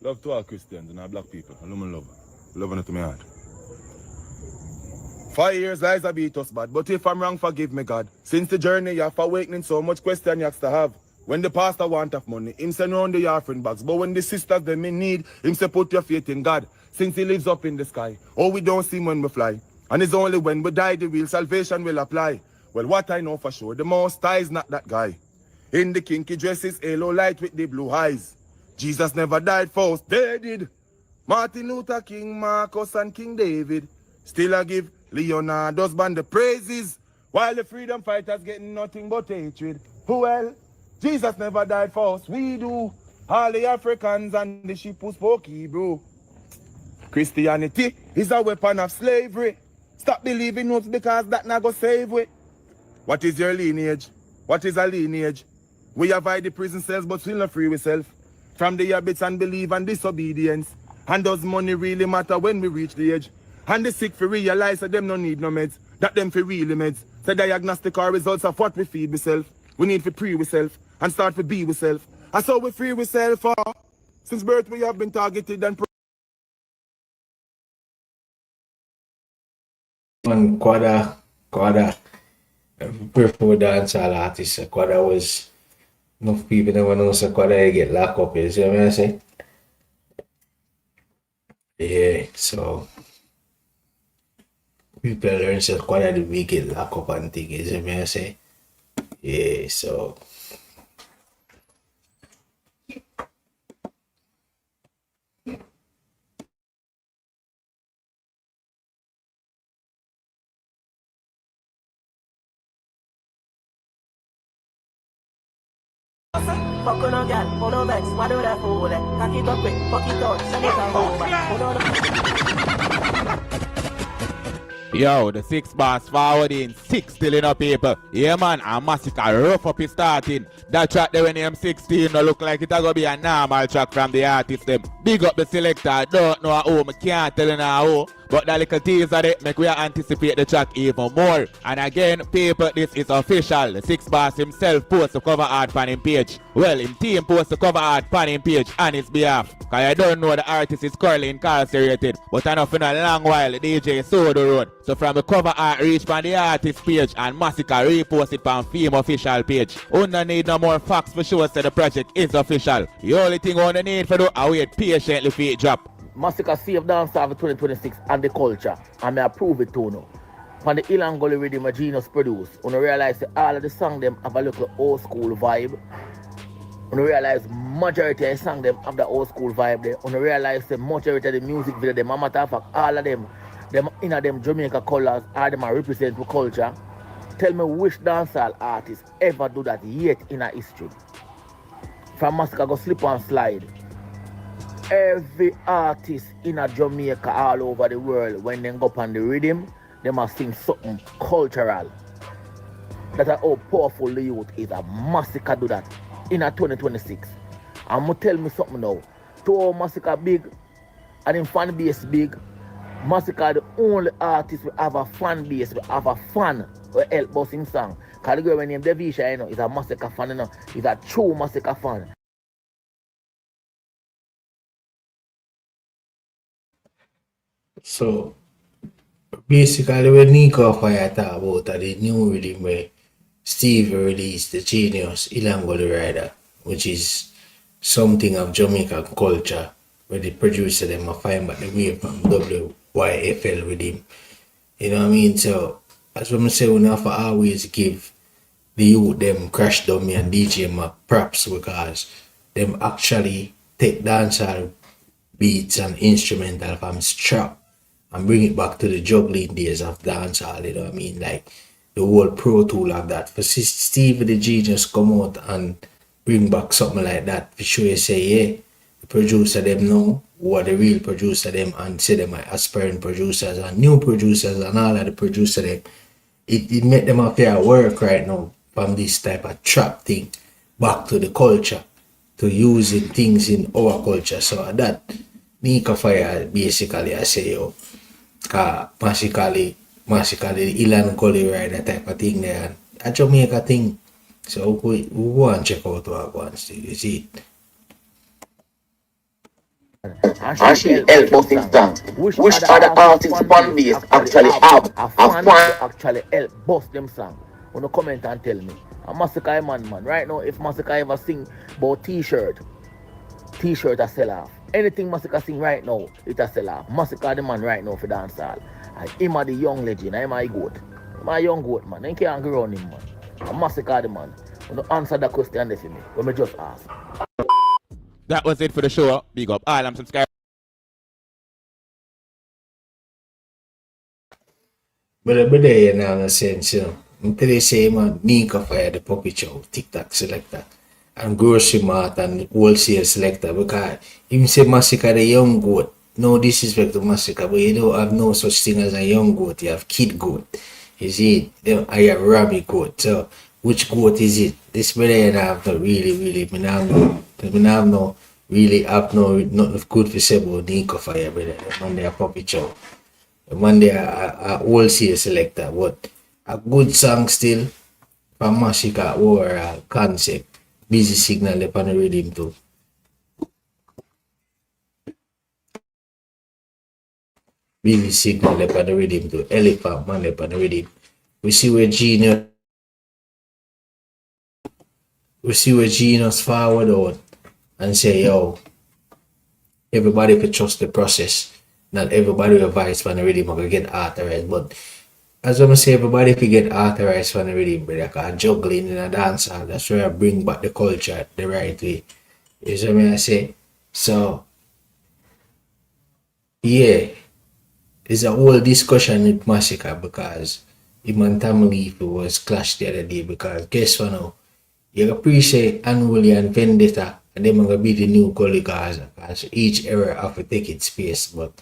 Love to all Christians and all black people. I love. Loving it to my heart. 5 years lies I beat us bad, but if I'm wrong, forgive me, God. Since the journey, you have awakening so much question you have to have. When the pastor want of money, him send round the offering bags. But when the sisters them in need, him say put your faith in God. Since he lives up in the sky, oh, we don't see him when we fly. And it's only when we die the real salvation will apply. Well, what I know for sure, the Most High is not that guy. In the kinky dresses, halo light with the blue eyes. Jesus never died first, they did. Martin Luther King, Marcus and King David. Still I give Leonardo's band the praises. While the freedom fighters getting nothing but hatred. Well, Jesus never died for us, we do. All the Africans and the sheep who spoke Hebrew. Christianity is a weapon of slavery. Stop believing us because that not go save we. What is your lineage? What is a lineage? We avoid the prison cells but still not free ourselves. From the habits and belief and disobedience. And does money really matter when we reach the age? And the sick for realize that them no need no meds. That them for really meds. The diagnostic or results of what we feed ourselves. We need to pre ourselves and start to be ourselves. And so we free ourselves for. Since birth we have been targeted and One Quada prefer dancehall artist. Quada was enough people never know so Quada get locked up, you see what I say? Yeah, so people learn so Quada the we get locked up and things, you see what I say? Yeah, so Fuck on a gal, hold on vex, why do that fool? Cock it up quick, fuck it out, send it out. Yo, the 6 bars forwarding, 6 still in up people. Yeah man, a massacre rough up is starting. That track there when I'm 16 no look like it a gonna be a normal track from the artist them. Big up the selector, don't know how, I can't tell you now how. But that little teaser there make we anticipate the track even more. And again, people, this is official. The 6 bars himself posts the cover art on him page. Well, him team posts the cover art on him page on his behalf. Cause I don't know the artist is currently incarcerated. But enough in a long while, the DJ sold the road. So from the cover art reach on the artist page and Massacre repost it on Fame official page. Don't need no more facts for sure say the project is official. The only thing on the need for do is wait patiently for it drop. Massacre save dancehall for 2026 and the culture, and I approve it too now. From the Ilan Gully rhythm a Genius produced, you realize that all of the songs them have a little old school vibe. You realize majority of the songs them have the old school vibe there. You realize the majority of the music video them, a matter of fact, all of them in them Jamaica colors, all them are represent the culture. Tell me which dancehall artist ever do that yet in our history. From Massacre go slip and slide. Every artist in a Jamaica all over the world, when they go up on the rhythm, they must sing something cultural. That's how powerful the youth is. A Massacre do that in a 2026. I'm going to tell me something now. To our Massacre big and in fan base big, Massacre the only artist will have a fan base, will have a fan will help us sing song. Because the girl when named Devisha, you know, is a Massacre fan, you know. He's a true Massacre fan. so basically when Nico Fire talk about the new rhythm where Steve released the Genius Ilangoli Rider, which is something of Jamaican culture where the producer them are find back the way from WYFL with him. You know what I mean? So as we say, we have to always give the youth them Crash Dummy and DJ Mac props because them actually take dancehall beats and instrumental from strap and bring it back to the juggling days of dancehall, you know what I mean? Like the whole pro tool of that. For Steve the Genius come out and bring back something like that, for sure you say, yeah, the producer them know who are the real producer them and say them are aspiring producers and new producers and all of the producer them. It make them a fair work right now from this type of trap thing back to the culture, to using things in our culture. So that Nika Fire basically I say yo, basically Ilan Gully Rider type of thing there, a Jamaica thing. So we go and check out what I want to see it. and she helped us in song. Which other artists fan base actually have a fan to actually help bust them song? Wanna comment and tell me. A Massacre man. Right now, if Massacre ever sing about t-shirt a sell off. Anything Massacre sing right now, it a sell off. Massacre the man right now for dancehall. And him a the young legend, I'm my goat. My young goat man. They can't go around him man. A Massacre the man. Wanna answer that question there for me. When me just ask. That was it for the show. Big up all I'm subscribed. But there now in a sense, you know. Until they say man, Nika fire the puppy show, TikTok selector, and grocery mart and wholesale selector because him say massacre the young goat. No disrespect to massacre, but you don't have no such thing as a young goat, you have kid goat. You see, I have rabbit goat. So which goat is it? This brother and I have not really nothing good for say about Nika fire, brother. The man they a puppy show. The man they a wholesale selector, but a good song still from Massacre or concept. Busy signal upon the rhythm too. Busy signal upon the rhythm too. Elephant man upon the rhythm. We see where Genius forward out and say, yo, everybody could trust the process. Not everybody will vice from the rhythm or get authorized, but as I say, everybody could get authorized from the rhythm, brother, because juggling in a dancehall, that's where I bring back the culture the right way. You see what I say? So, yeah, it's a whole discussion with Massacre because him and Tamale was clashed the other day because guess what now? You appreciate Unruly and Vendetta and them are going to be the new Gully Gaza because each era have to take its space, but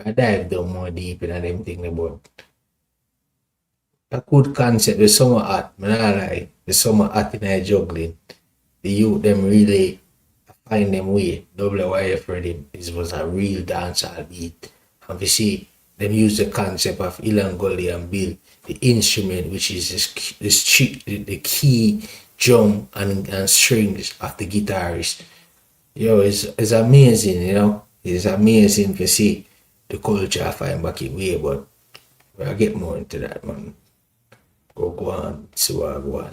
I dive down more deep in them thing about a good concept. The summer art, man, I like the summer art in a juggling. The youth them really find them way. WYF for them. This was a real dancehall beat. And we see them use the concept of Ilan Gully and build the instrument, which is the key drum and strings of the guitarist. Yo, it's amazing, you know. It's amazing to see the culture find back in way, but I'll get more into that, man. Go on, see what I go on.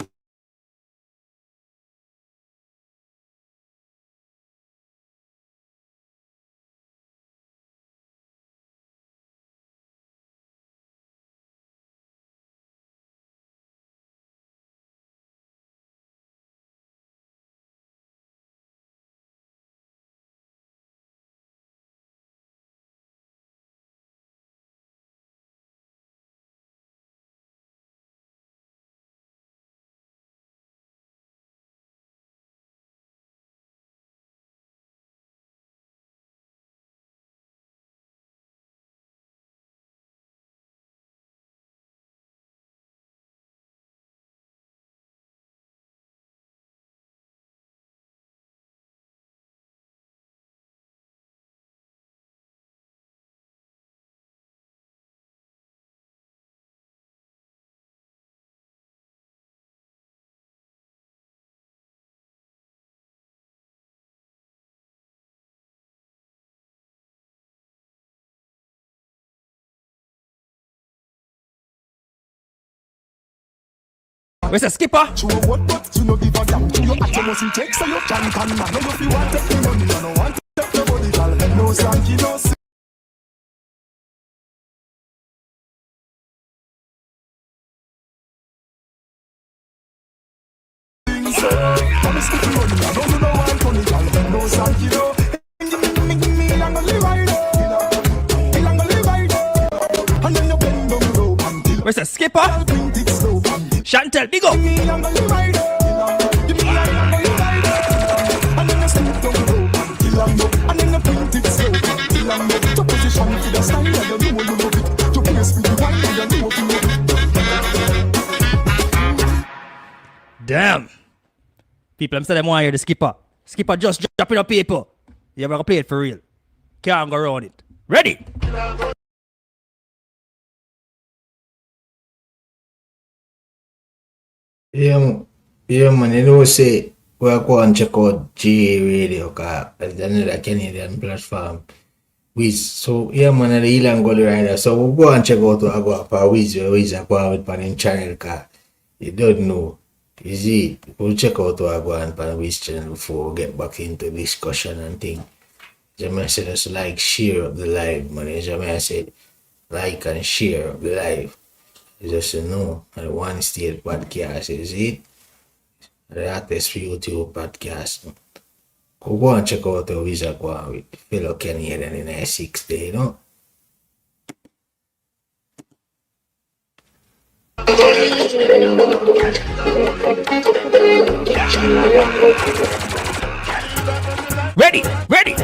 Where's the skipper? Where's the skipper? Chantel, big up. Damn. People, I'm saying them want to hear the skipper. Skipper just dropping up paper. You ever play it for real? Can't go around it. Ready? Yeah, man, you know say We'll go and check out G Radio, it's another Canadian platform. So, yeah, man, the Ilan Gully Rider. So, we'll go and check out I go up a Wiz I go out with him channel, car. You don't know. Is it? We'll check out I go on Wiz channel before we get back into discussion and thing. I said, just like, share up the live, man. I said, like and share up the live. Just know, and one state podcast, is it? The artist for YouTube podcast. Go and check out the Wizard go on with fellow Canadian in the 6th day, you know? Ready, ready.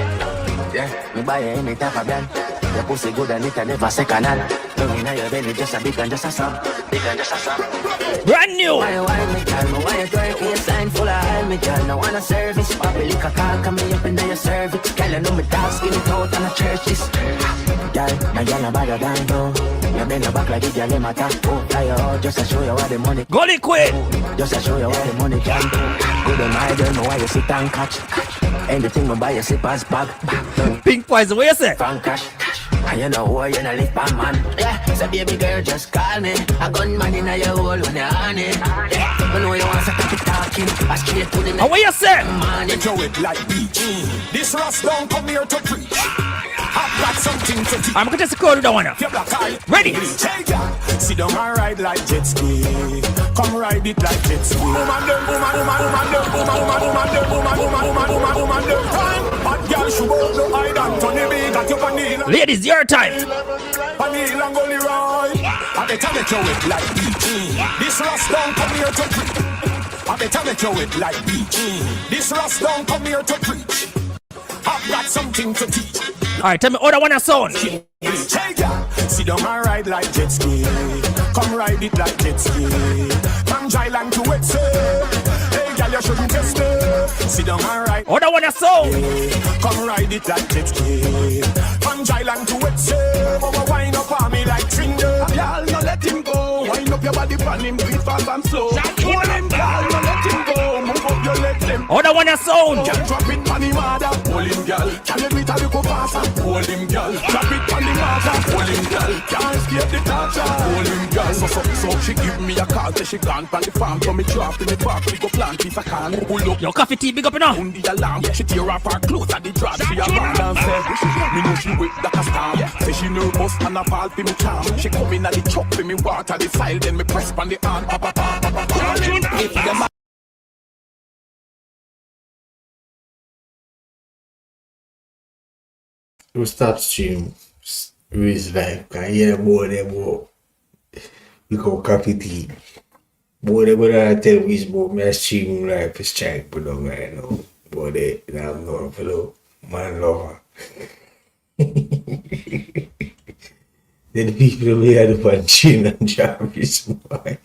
Yeah, me buy any type of brand. Your pussy good and it never second hand. Don't in your belly just a big and just a sum. Big and just a sum. Brand new. Why me girl? Why you twerk in sign full of oil? Me girl, no wanna service. Papi lick a car, come me up in your cervix. Girl, you know me dark skin it out and a church this. Girl, my girl a bigger than though. You bend your back like it, girl, them attack. Oh, fly you out just to show you what the money. Go liquid. Just to show you what the money can do. Good on my girl, know why you sit and catch. Anything we buy you slippers bag. Pink poison, what you say? Frank cash. And you know why you not live by man. Yeah, so baby girl just call me. A gunman in your hole when you're on it. Yeah, I know you want to keep talking. I straight to the next. And what you say? Man, You throw it like beach. This Ross don't come here to preach. I've got something to teach. I'm going to score that one. Ready? Hey, girl, sit down and ride like jet ski. Come ride it like jet ski. Woman, them, woman, woman, woman, them, woman, woman, woman, them, woman, woman, woman, woman, woman, them. Time, hot girl, she won't no hide and turn the big at your panel. Ladies, your time. Panel and gully ride. I better make you wet like beach. This Ross don't come here to preach. I better make you wet like beach. This Ross don't come here to preach. I've got something to teach. Alright, tell me how that one a sound. Hey, girl, sit down and ride like jet ski. Come ride it like jet ski. From Thailand to Wetse. Hey, girl, you shouldn't test it. Sit down and ride. How that one a sound. Come ride it like jet ski. From Thailand to Wetse. Mama wind up on me like Trinidad. Girl, no let him go. Wind up your body on him, do it fast and slow. Hold him, girl, no let him go. Move up your legs, them. How that one a sound. Girl, drop it on the mother. Hold him, girl. Can you do it a little faster? Hold him, girl. Drop it on the mother. Hold him, girl. Can't escape the torture. Hold him, girl. So she give me a call. Say she gone from the farm. So me drop in the park. We go plant if I can. Pull up. Your coffee tea, big up enough. On the alarm. She tear off her clothes at the drop. She a run and say, me know she wet like a storm. Say she nervous and a fall for me charm. She come in at the truck for me water the side. Then me press on the arm. Pa, pa, pa, pa, pa, pa. If them We stop stream Wiz live, cause yeah, boy, they go. We go coffee tea. Boy, they go tell Wiz boy, me a stream live for strike, but no, right now. Boy, they have no fellow man lover. Then the people we had fun chin and Jarvis, boy.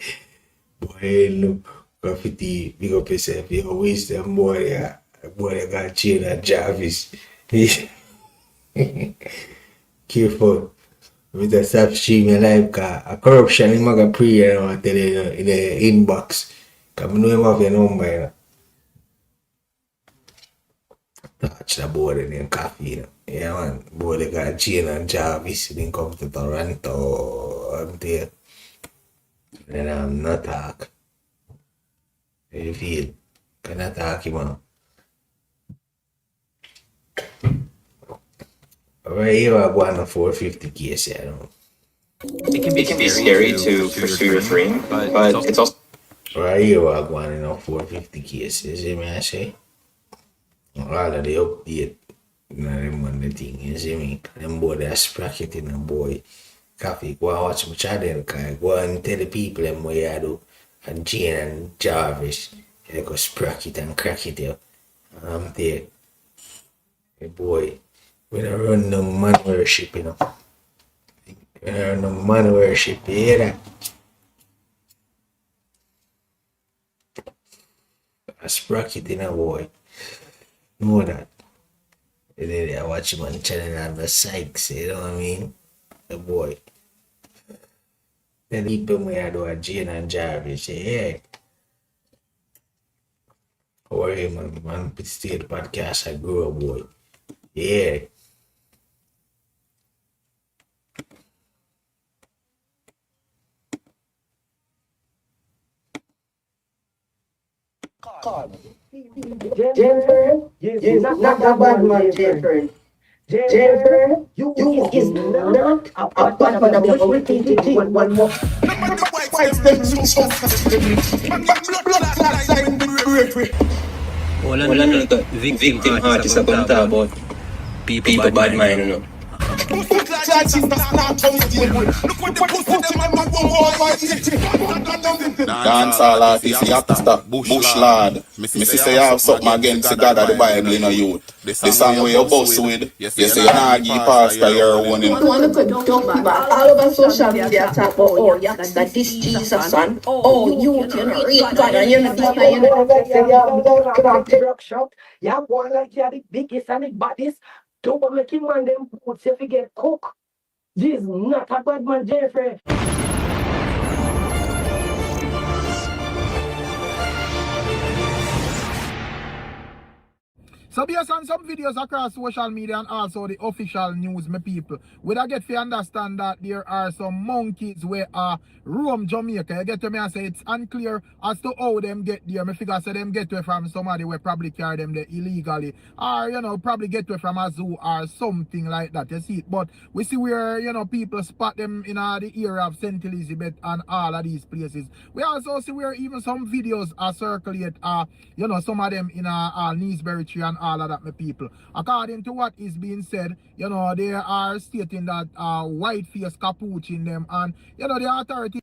Boy, look, coffee tea, big up yourself, you always them boy, yeah. Boy, they got chin and Jarvis. Careful with the stop streaming live, cause a corruption in my pre and I tell you in the inbox. Cause I know you have your number, you know. Touch the board and then coffee, you know. Yeah, man. Boy, they got Jane and Jarvis didn't come to Toronto and there. Then I'm not talk. You feel? Can I talk, man? Right here, I go on a 450 case, you know. It can be scary to pursue your dream, but it's also right here, I go on a 450 case, you see me, I say? All of the update, you know, them on the thing, you see me? Them boy, they're spracketing, and boy, coffee, go and watch my channel, go and tell the people them what you do, and Jane and Jarvis, they go spracket and crack it, yo. I'm there. Hey, boy. We don't run no man worship, you know. We don't run no man worship, you hear that? I sprocket in a boy. Know that. And then I watch him on the channel and the Sykes, you know what I mean? The boy. Then people when I do a Jane and Jarvis, say, yeah. How are you, man? State podcast, I grew up with. Yeah. Jennifer, you're not a bad man, Jennifer. Jennifer, you is not a bad man. I'm going to repeat it one more. White them so blood clots like bravery. All I know that victim artists are going to talk about people bad mind, you know. Dancehall artists, you have to stop. Bush lad. Me say you have something against the God of the Bible in a youth. The song where you bust with, you say you're not give pastor your own. I want to put dope back all over social media talk about, oh, yeah, that this Jesus son, oh, you know, real God, and you're not behind yeah, boy, like you're the biggest and the baddest. Don't make him man them boots if you get cook. This is not a bad man, Jeffrey. So based on some videos across social media and also the official news, my people, we da get to understand that there are some monkeys where roam Jamaica. You get to me and say it's unclear as to how them get there. Me figure say them get away from somebody where probably carry them there illegally. Or, you know, probably get away from a zoo or something like that. You see it. But we see where, you know, people spot them in the area of St. Elizabeth and all of these places. We also see where even some videos are circulate, you know, some of them in Neesbury Tree and all of that, my people. According to what is being said, you know, they are stating that white face capuch in them, and you know the authority.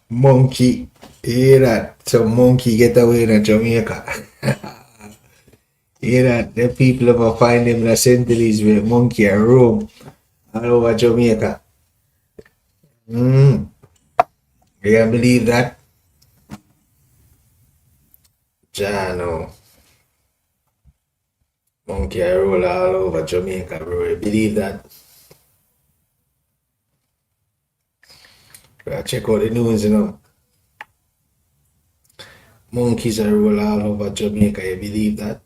Monkey. Hear that? Some monkey get away in Jamaica. Hear that? The people ever find them in the St. Elizabeth monkey and roam all over Jamaica. You can believe that? Jano. Monkey I roll all over Jamaica, bro. You believe that? Check out the news, you know. Monkeys are roll all over Jamaica, you believe that?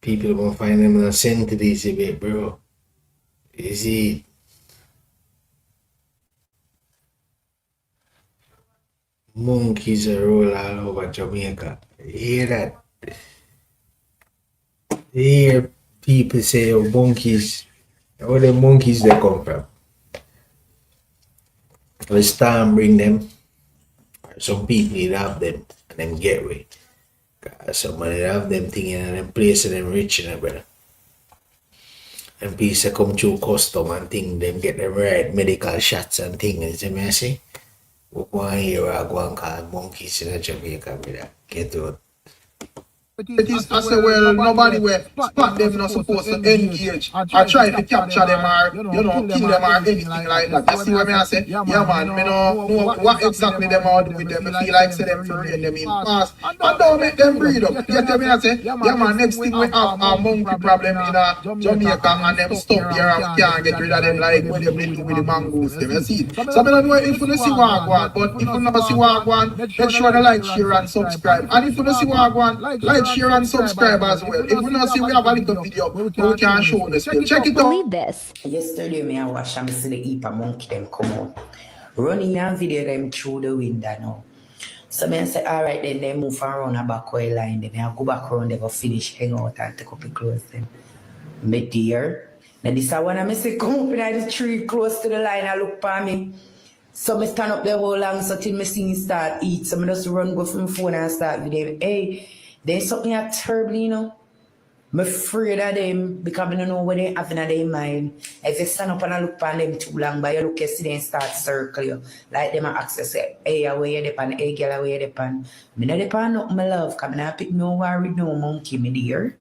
People gonna find them in a St. Elizabeth, bro. You see? Monkeys are roll all over Jamaica. You hear that? You hear people say, oh, monkeys. Where the monkeys they come from? The storm bring them. Some people need have them and them get away. Somebody have them thing and them place and them rich in it, brother. And people come through custom and thing, them get them right medical shots and things. You know what I say? We go on here, I go and call monkeys in Jamaica, brother. Get out. It is, I say, well, nobody will spot them not supposed to engage or try to capture them or, you know, kill them or anything like that. You see what I say? Yeah, man, me know what exactly them are do with them. I feel like say them to rein them in fast and don't make them breed up. You get me? I say, yeah, man, next thing we have a monkey problem in Jamaica and them stuff here and we can't get rid of them like when them little with the mongoose. Them, you see? So I don't know if you see what I want, but if you never see what I want, make sure to like, share and subscribe. And if you don't see what I want, like, share and subscribe as well. If we not see we have a little video where we can show this. Check it out. Believe this. Yesterday me I watch and see the heap of monkey them come out. Running and video them through the window now. So me I say, alright then they move around a back way line. Then I go back around, they go finish, hang out and take up the clothes them. Me dear. Now this is when I say come up in the tree close to the line and look for me. So me stand up there whole long so till me see start eat. So me just run go from phone and start video. Hey, there's something that terrible, you know. I'm afraid of them because I don't know what they have in their mind. If you stand up and I look at them too long, but you look at them and start circle you. Like them access say, hey, where you depend, hey, girl, where you depend. I don't depend on my love because I don't pick no worry, no monkey, me dear.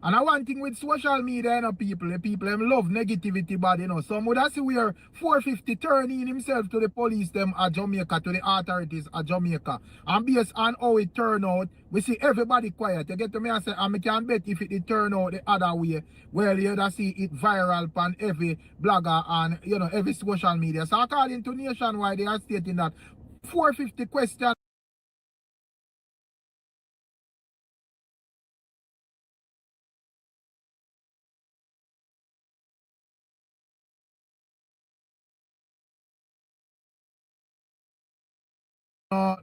And one thing with social media, you know, people them love negativity, but you know, some would see where 450 turning himself to the police them at Jamaica, to the authorities at Jamaica. And based on how it turn out, we see everybody quiet. You get to me and say, and I can bet if it turn out the other way, well, you see it viral on every blogger and, you know, every social media. So according to Nationwide, they are stating that 450 question.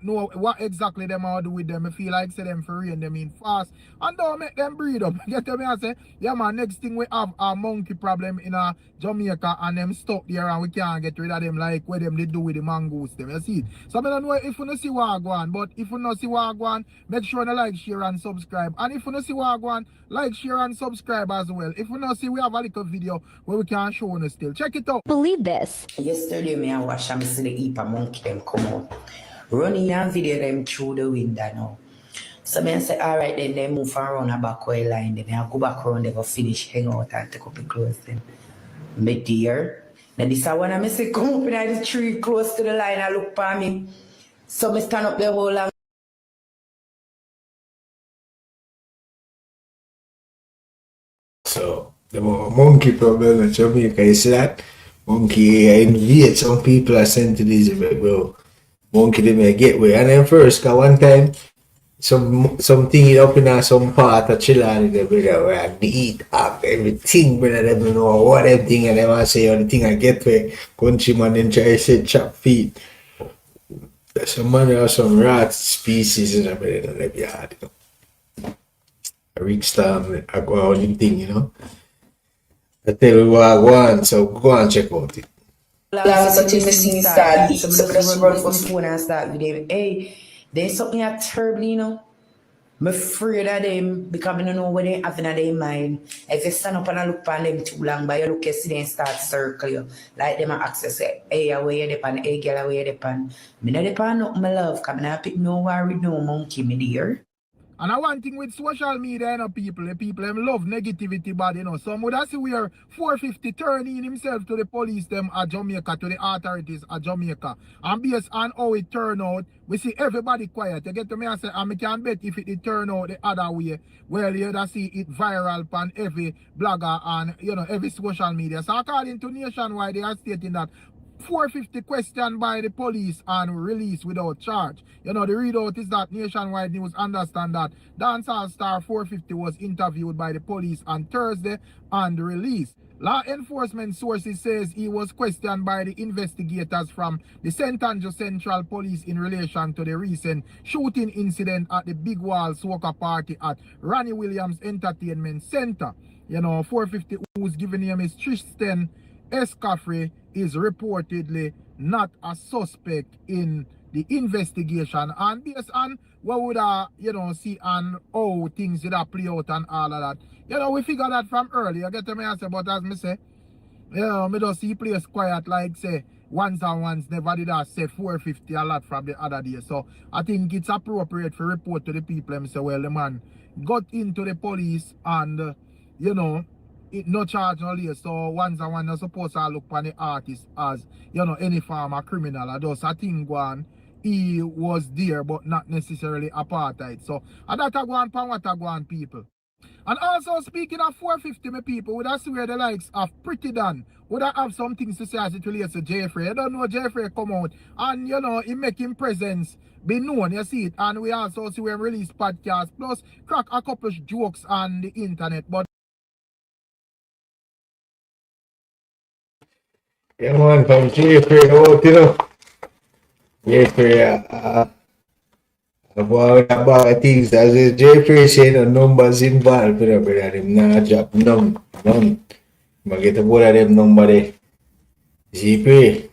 Know what exactly them are do with them. I feel like say them for rain them in fast and don't make them breed up. Get me I say, yeah man, next thing we have a monkey problem in Jamaica and them stuck there and we can't get rid of them like what them they do with the mongoose them. You see it? So I don't know if you don't see what go on, but if you don't see what go on, make sure you like, share and subscribe. And if you don't see what go on, like, share and subscribe as well. If you don't see, we have a little video where we can show you still. Check it out. Believe this. Yesterday me I watch and see the heap of monkey them come out. Running and video them through the window now. So I say, alright then they move around a back way line. Then I go back around, they go finish hang out and take up the clothes then. Me dear. Now this is when I say come up in the tree close to the line and look for me. So I stand up the whole long. So the monkey problem in Jamaica is that monkey invade some people are sent to this bro. Monkey they may get way. And then first cause one time something up in some part of Chile they brother where they eat up everything brother they don't know what everything and they want to say the thing I get where countryman then try to say chop feet. Some man have some rat species in the yard, you know. A Rick Storm, I go on the thing, you know. I tell you what I want, so go and check out it. Last until the scene start, so just run for phone and start with them. Hey, there's something that terrible, you know. I'm afraid of them because I don't know what they have in their mind. If you stand up and look on them too long, but you look at see them start circle you. Like them access say, hey, where you depend, hey girl, where you depend. Me not depend nothing, my love, because I not pick no worry, no monkey, me dear. And one thing with social media, you know, people them love negativity bad, you know. Some would see where 450 turning himself to the police them at Jamaica, to the authorities at Jamaica. And based on how it turn out, we see everybody quiet. You get to me and say, and I can bet if it turn out the other way, well, you see it viral on every blogger and, you know, every social media. So according to Nationwide, they are stating that 450 questioned by the police and released without charge. You know, the readout is that Nationwide News understand that dancehall star 450 was interviewed by the police on Thursday and released. Law enforcement sources says he was questioned by the investigators from the St. Andrew Central Police in relation to the recent shooting incident at the Big Wall Soca Party at Ronnie Williams Entertainment Center. You know, 450, whose given name is Tristan Escafrey, is reportedly not a suspect in the investigation, and based on what would you know, see and how things did play out and all of that, you know, we figure that from early. You get to me and say, but as me say, you know, me just see place quiet like say once and once never did I say 450 a lot from the other day. So I think it's appropriate for report to the people and say, well, the man got into the police and you know, it no charge no late. So once and one you're supposed to look on the artist as, you know, any form of criminal. I just a thing go on. He was there but not necessarily apartheid. So and that go on pan what go on people. And also speaking of 450 me people, would I swear the likes of Pretty Dan would I have some things to say as it relates to Jeffrey. I don't know Jeffrey come out and you know he make him presence be known, you see it. And we also see him release podcasts plus crack a couple jokes on the internet. But Yeah, man, from Jeffrey out, you know. Jeffrey, about things as Jeffrey saying the numbers involved, you know, brother, them not drop none. But get a board of them number there. Jeffrey.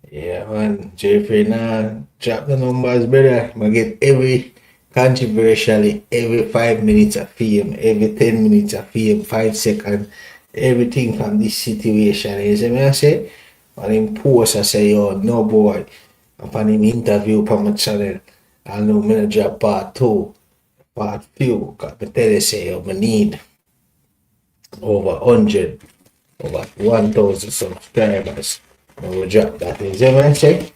Yeah, man, Jeffrey nah drop the numbers, brother. But get every controversially, every 5 minutes of fame, every 10 minutes of fame, 5 seconds, everything from this situation. You see me I say? And him post I say, yo, no boy. Upon him interview on my channel, I know me not drop part 2, part few. Cause me tell you say, yo, me need over 100, over 1,000 subscribers. I will drop that. You see me I say?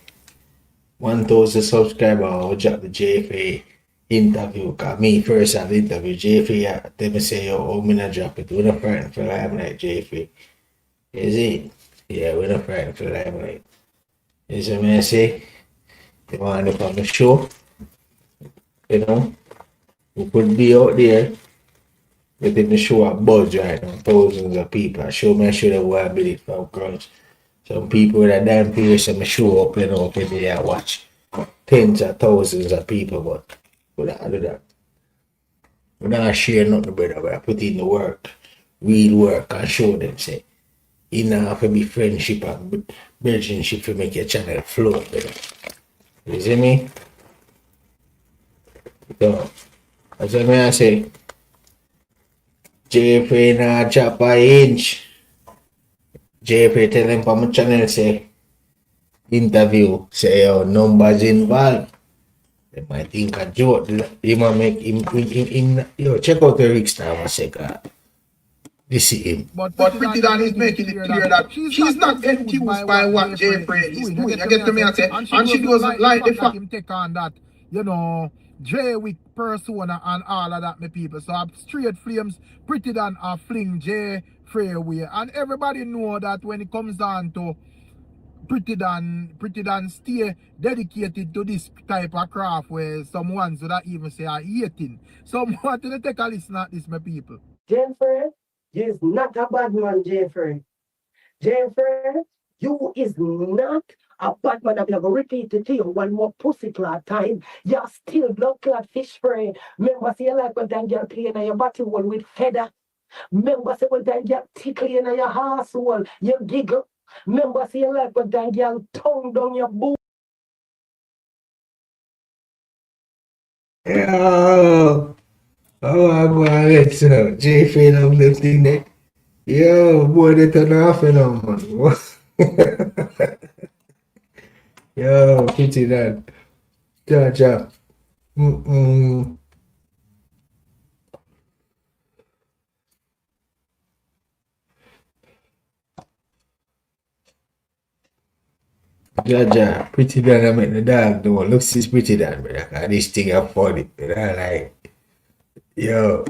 1,000 subscribers, I will drop the JFA interview. Cause me first have interview JFA. They me say, yo, oh, me not drop it. We're not frightened for limelight, JFA. You see? Yeah, we're not frightened for limelight. You see me I say? You want to come on the show, you know, we could be out there within the show a buzz right now, thousands of people. I show me sure that we have it from crunch. Some people that damn place and show up, you know, up in there watch. Tens of thousands of people, but we don't do that. We don't share nothing, brother. We put in the work, real work, and show them, say, you know, have to be friendship and relationship to make your channel float, brother. You see me? So, as I say, JF na chop a inch. JF tell him on my channel, say, interview, say, your numbers involved. They might think a joke. They might make him yo, check out the Rick Star, say, God. This is him. But Pretty Dan is making it clear that she's not enthused by what Jeffrey is doing. You get to me and say, and she doesn't like the fact him take on that, you know, Jay with persona and all of that, my people. So straight flames, Pretty Dan are fling Jay Freeway. And everybody know that when it comes down to Pretty Dan stay dedicated to this type of craft where some ones would not even say are hating. So I want to take a listen at this, my people. Jeffrey is not a bad man, Jeffrey. Jeffrey, you is not a bad man. I'm going to repeat it to you one more pussy clad time. You're still blood clad fish fry. Remember, see, you like when that girl playing in your body hole with feather. Remember, see, when that girl tickling in your asshole, you giggle. Remember, see, you like when that girl tongue down your boot. Yo, oh, I'm going to let JF of them thing there. Yo, boy, they turn off and on, man. Yo, pity that. Ja. Ja. Pretty that I make the dog do. Look, this pretty that, brother. This thing I funny, brother. Like, yo.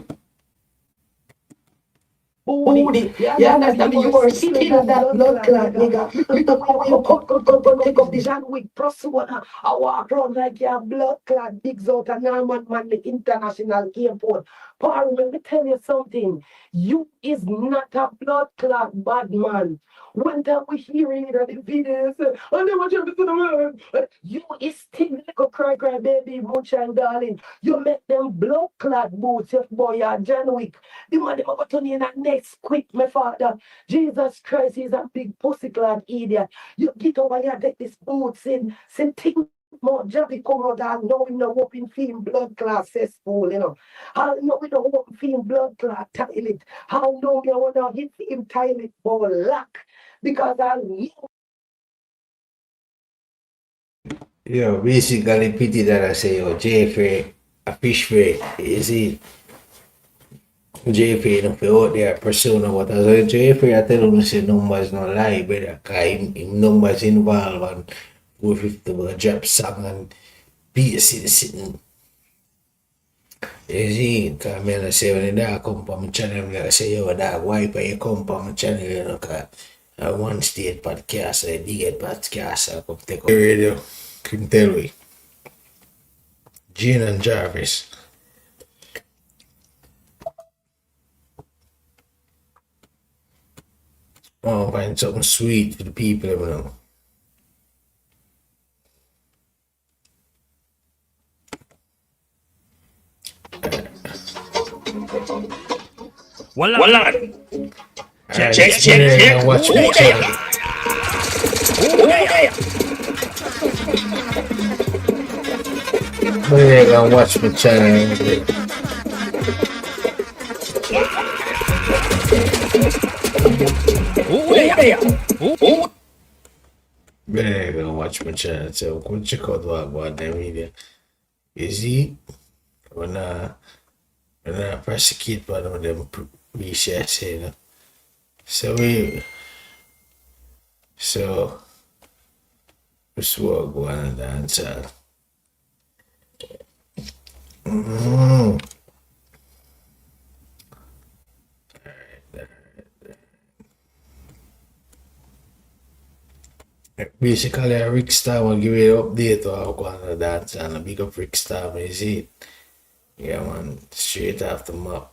Booty. You understand me? You are still that blood clot, nigga. You know when you come take off the John Wick persona. I walk around like you're blood clot, digs out a Norman man, the international airport. Paul, let me tell you something. You is not a blood clot bad man. One time we hearing it on the videos, I never jumped to the man. You is still like a cry baby, moonshine darling. You make them blood clot boots, if boy, you're John Wick. The man them over turn in that next quick, my father. Jesus Christ is a big pussy clad idiot. You get over here, take this boots in, send thing more jabby come out and know we no open film blood class cesspool, you know. How know we no open film blood clot toilet. How know we wanna hit film toilet for luck. Because I Yo, basically pity that I say, yo, JF a fish fry, you see. JF no for out there persona, but as a JF I tell him say numbers no lie, brother, cause him numbers involved and 450 will drop song and BC sitting. You see, cause I say when the dog come from my channel, I say, yo, dog, why you come from my channel, you know, cause I one state podcast, I did podcast, I come take up radio, couldn't tell me. Gene and Jarvis. I want to find something sweet for the people, you know. Wallah. Check. Watch my channel. Gonna watch my channel. Gonna watch my channel. So go check out what about them media. You see, when I persecute one of them research, you know. So this work go on and dance. Basically, Rick Star will give you an update on how to dance and a big up Rick Star, man, you see it. Yeah, man, straight off the map.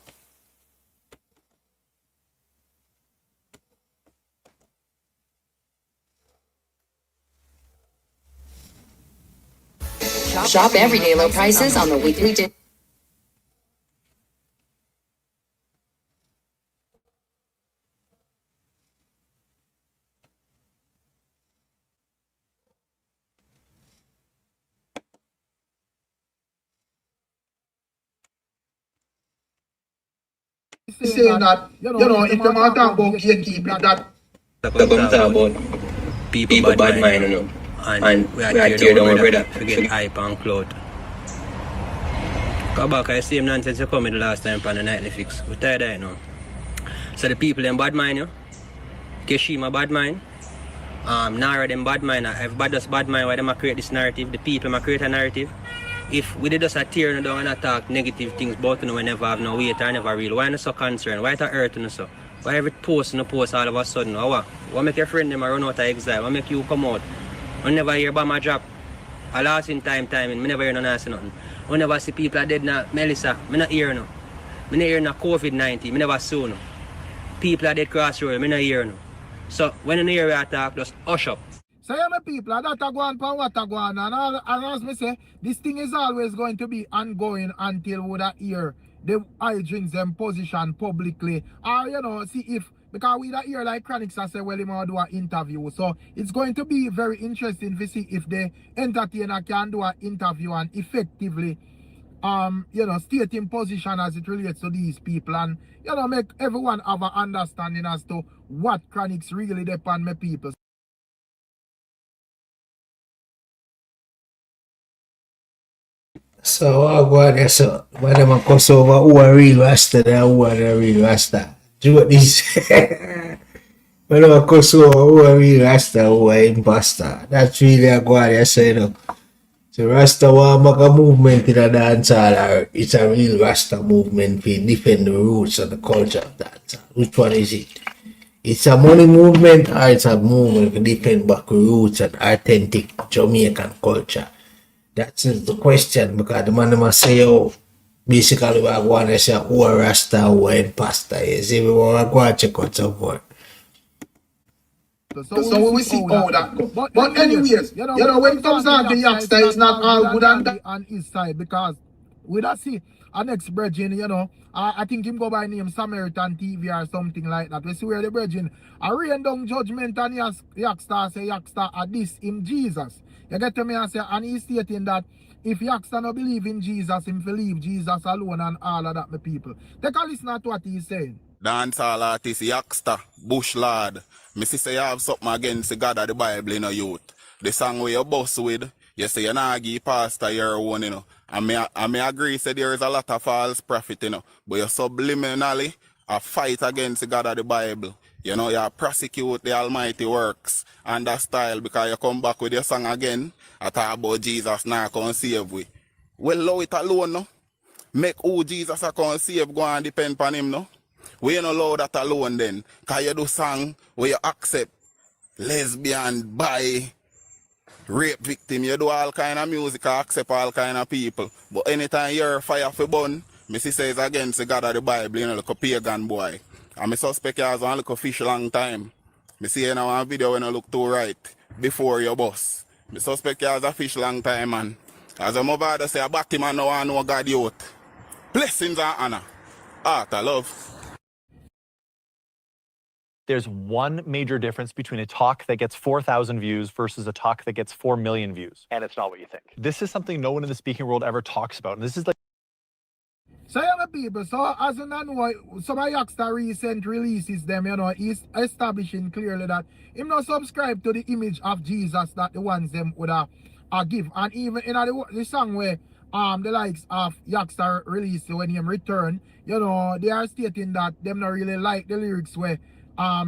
Shop everyday low prices on the weekly. Saying that, if them are talking about gatekeeping, that So come talk about people bad mind, you know. And we are tear down our brother to get hype and clout. Come back, I see him nonsense you come in the last time on the nightly fix. We tired of it now. So the people them bad mind, you. Keshima bad mind. Nara them bad mind. Everybody does bad mind why them create this narrative. The people them create a narrative. If we did just a tear down and attack negative things about you know, we never have no weight or never real, why not so concerned? Why to hurt you so? Why every post no post all of a sudden? What make your friend them run out of exile? What make you come out? I never hear about my drop. I lost in time and I never hear no nothing. I never see people are dead now. Melissa, I not hear no. I not hear no COVID-19, I never saw no. People are dead crossroad, I not hear no. So when you hear we attack, just hush up. So yeah, my people, that a go on pan what a go on. And as me say, this thing is always going to be ongoing until we hear the eye drinks them position publicly. Or, see if, because we hear like Chronics and say, well, he might do an interview. So it's going to be very interesting to see if the entertainer can do an interview and effectively state in position as it relates to these people and, make everyone have an understanding as to what Chronics really depend my people. So I go there, so when them a cross over who a real Rasta and who are the real Rasta. Do what this when them a cross over who a real Rasta, who a imposter. That's really a go there, so So Rasta want make a movement in a dancehall, or it's a real Rasta movement to defend the roots and the culture of dancehall. Which one is it? It's a money movement or it's a movement to defend back roots and authentic Jamaican culture? That's the question, because the man must say, basically we are going to say who a Rasta, who a pastor is. If we want to go and check out some more. So we see how that go. But anyways, when it comes down to youngster, it's not all good and that on his side, because we don't see our next brethren, I think him go by name Samaritan TV or something like that. We see where the brethren are rain down judgment and youngster say youngster at this in Jesus. You get to me and say, and he's stating that if youngster no believe in Jesus, him believe Jesus alone and all of that, my people. Take a listen to what he's saying. Dancehall artist, Yaksta, Bush Lord. Me see say you have something against the God of the Bible in a youth. The song where you boss with, you say you not give pastor your own, And me agree say there is a lot of false prophet, But you subliminally a fight against the God of the Bible. You prosecute the almighty works and that style, because you come back with your song again. I talk about Jesus now come save we. Well, allow it alone, no? Make who Jesus a come save go and depend on him, no? We don't allow that alone then. Because you do song where you accept lesbian, bi, rape victim. You do all kind of music, accept all kind of people. But anytime you're fire for burn, me see says against the God of the Bible, like a pagan boy. And me suspect you as one look a fish long time. Me see you in one video when you look too right before your boss. Me suspect you as a fish long time, man. As a mother say, a batty man no one know God youth. Blessings and honor. Art of love. There's one major difference between a talk that gets 4,000 views versus a talk that gets 4 million views. And it's not what you think. This is something no one in the speaking world ever talks about. And this is like... So people, so as you know, some of youngster recent releases them, he's establishing clearly that him not subscribe to the image of Jesus that the ones them would give. And even in the song where the likes of youngster release when him return, they are stating that them not really like the lyrics where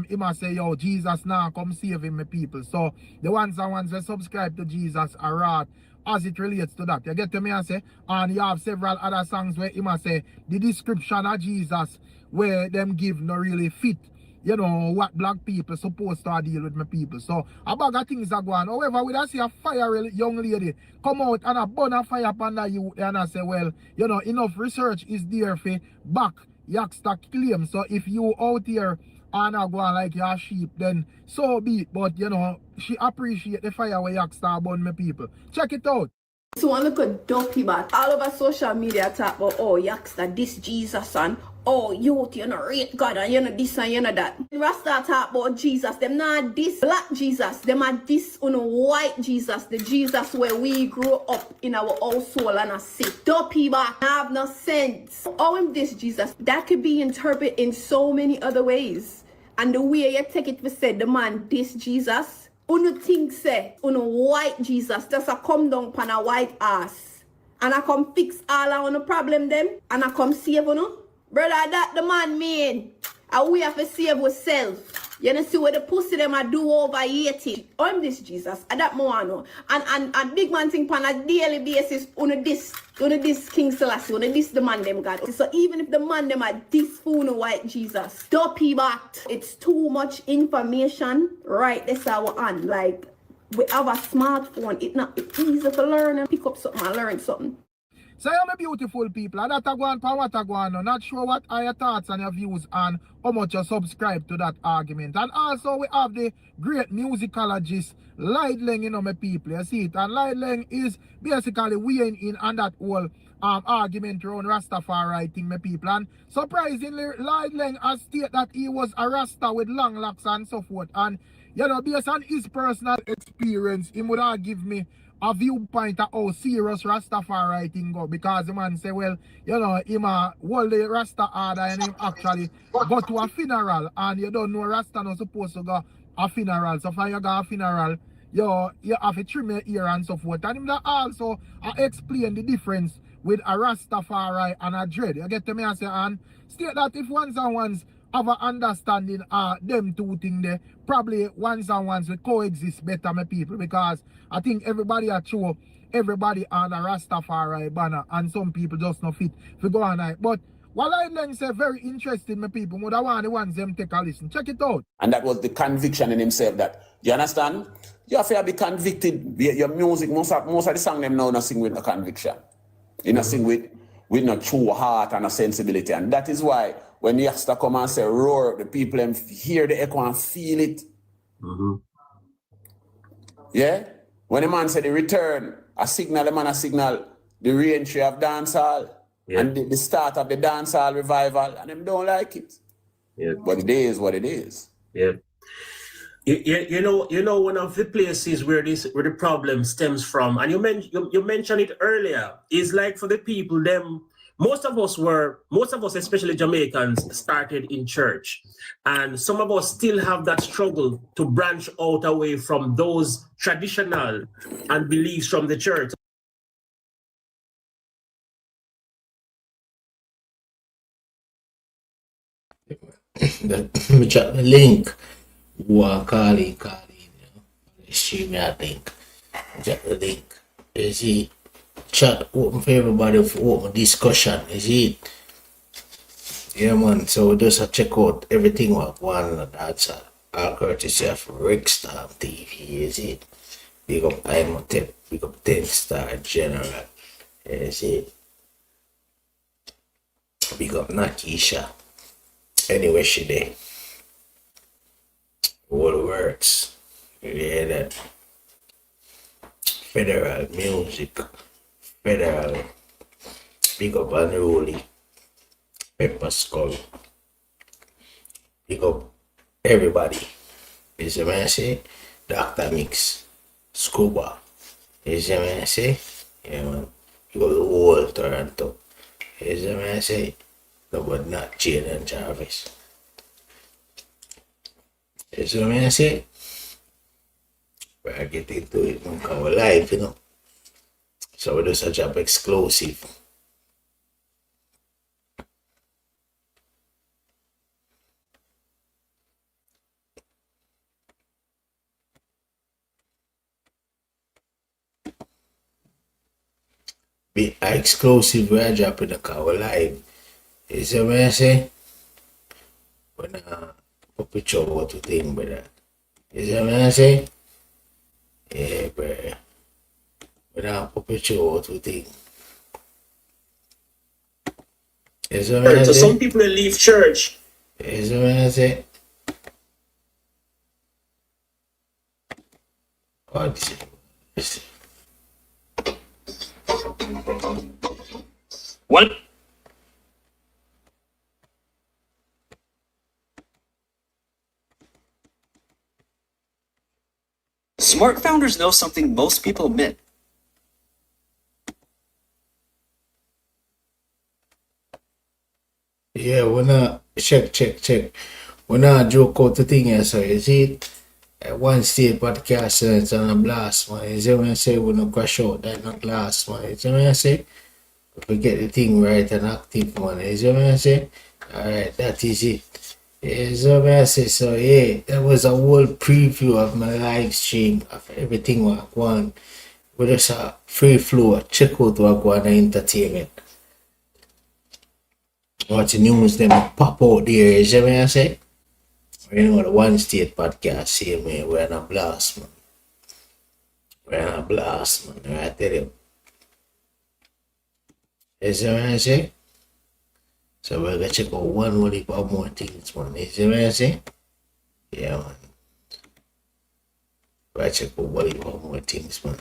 he must say, yo, Jesus now come save him, my people. So the ones that subscribe to Jesus are right as it relates to that. You get to me and say, and you have several other songs where he must say the description of Jesus where them give no really fit you know, what black people supposed to deal with my people. So a bag of things are going. However, we don't see a fiery young lady come out and a burn a fire upon the youth and I say, well, you know, enough research is there for back Youngster claim. So if you out here and not going like your sheep, then so be it. But you know, she appreciate the fire where Youngster burn my people. Check it out. So one look at dopey bat. All over social media talk about, oh, Youngster, this Jesus and oh, youth, you know, rate God and you know this and you know that. Rasta talk about Jesus. Them not this black Jesus. Them are this white Jesus. The Jesus where we grew up in our household and I see. Dopey bat have no sense. Oh, him this Jesus. That could be interpreted in so many other ways. And the way you take it for said the man this Jesus. Uno think say, uno white Jesus just a come down pan a white ass. And I come fix all of the problem them. And I come save uno. Brother, that the man mean. And we have to save ourselves. You know see what the pussy them a do over 80. I'm this Jesus. And that more know. And big man think pan a daily basis, uno this King Selassie, uno this the man them God. So even if the man them are this uno white Jesus, dopey back. It's too much information. Right, that's our hand. Like we have a smartphone. It's easy to learn and pick up something and learn something. So you're beautiful people, and that I go on for what I go on. Not sure what are your thoughts and your views on how much you subscribe to that argument. And also we have the great musicologist Lydling, you know, my people. You see it. And Lydling is basically weighing in on that whole argument around Rastafari thing, my people. And surprisingly, Lydling has stated that he was a Rasta with long locks and so forth. And you know, based on his personal experience, he would have give me a viewpoint of how serious Rastafari thing go, because the man say, well, you know, him hold the Rasta order and him actually go to a funeral, and you don't know Rasta not supposed to go a funeral. So for you go a funeral, you have to trim your ear and so forth. And him that also explain the difference with a Rastafari and a dread. You get to me and say, and state that if ones and ones have an understanding them two things there, probably ones and ones will coexist better, my people, because I think everybody are true, everybody on a Rastafari banner, and some people just not fit to go on it. But what I then say very interesting, my people, but I want the ones them take a listen. Check it out. And that was the conviction in himself that, you understand? You have to be convicted. Your music, most of the song them now not sing with no conviction. You not sing with no true heart and a sensibility. And that is why when the youngster come and say roar, the people them hear the echo and feel it. Yeah? When the man said the return, a signal, the man a signal the re-entry of dancehall and the start of the dancehall revival, and them don't like it. But it is what it is. You know one of the places where the problem stems from, and you mentioned it earlier, is like for the people them. Most of us, especially Jamaicans, started in church. And some of us still have that struggle to branch out away from those traditional and beliefs from the church. Me chat the link. Who are calling, you know. Stream that link. Chat the link. You see, chat open for everybody for open discussion. You see it? Yeah, man. So just check out everything what one that's all courtesy of Rickstar TV. You see it? Big up Imhotep, big up 10 Star General. You see it? Big up Nakisha. Anyway, she there. All works. You hear that? Federal music. Federal. Big up Unruly. Pepper Skull. Big up everybody. You see what I say? Dr. Mix. Scuba. You see what I say? Yeah, man. You got the whole Toronto. You see what I say? No, but not Jane and Jarvis. You see what I say? But I get into it because we're live, you know. So we do such a exclusive. Be exclusive we are dropping the car live. You see what I say? When picture what you think, brother. You see what I say? Yeah, brother. Without a picture what you think. You see what I So say? some people will leave church. You see what I say? What? Well, smart founders know something most people admit. Yeah, we're not check. We're not joke out the thing here, so you see it? One state podcast and it's on a blast, man. You see what I say? We don't crash out, that not last, man. You see what I say? If we get the thing right and active, man. You see what I say? Alright, that is it. You see what I say? So yeah, that was a whole preview of my live stream of everything what I want. With just a free flow, check out what I want entertainment. What the news them pop out there, you see what I say? You know, the One State podcast, see me, we're in a blast, man. We're in a blast, man. I tell you. You see what I say? So we're gonna check out one heap of more things, man. You see what I say? Yeah, man. We're check out one heap of more things, man.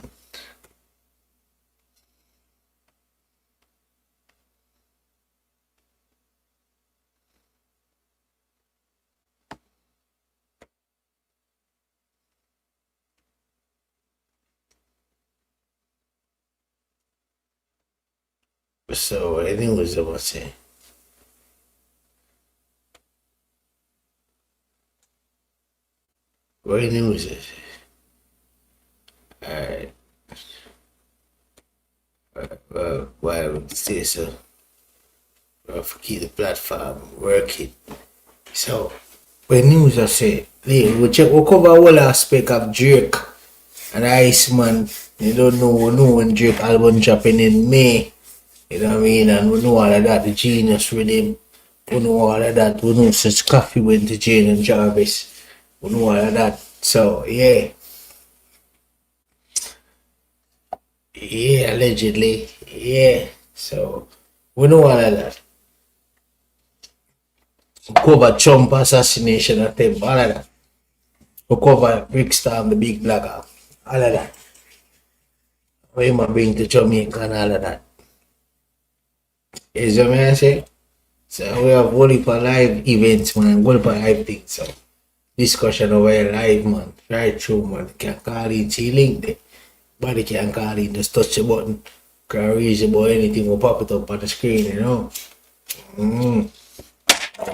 So what the news about say? What the news is? Alright. Why I would say so? We'll keep the platform working. So when news I say, we cover all aspect of Drake and Iceman. You don't know, we know when Drake album dropping in May. You know what I mean? And we know all of that, the genius with him. We know all of that. We know such coffee went to Jane and Jarvis. We know all of that. So yeah. Yeah, allegedly. Yeah. So we know all of that. We cover Trump assassination attempt, all of that. We cover Rick Storm, the big blogger. All of that. What you might bring to Jamaica and all of that. You see what I say? So we have one for live events, man, one for live things. So discussion over live, man. Right through, man. You can call in, see link there. Body can call in, just touch the button. Can reach about anything will pop it up on the screen, you know.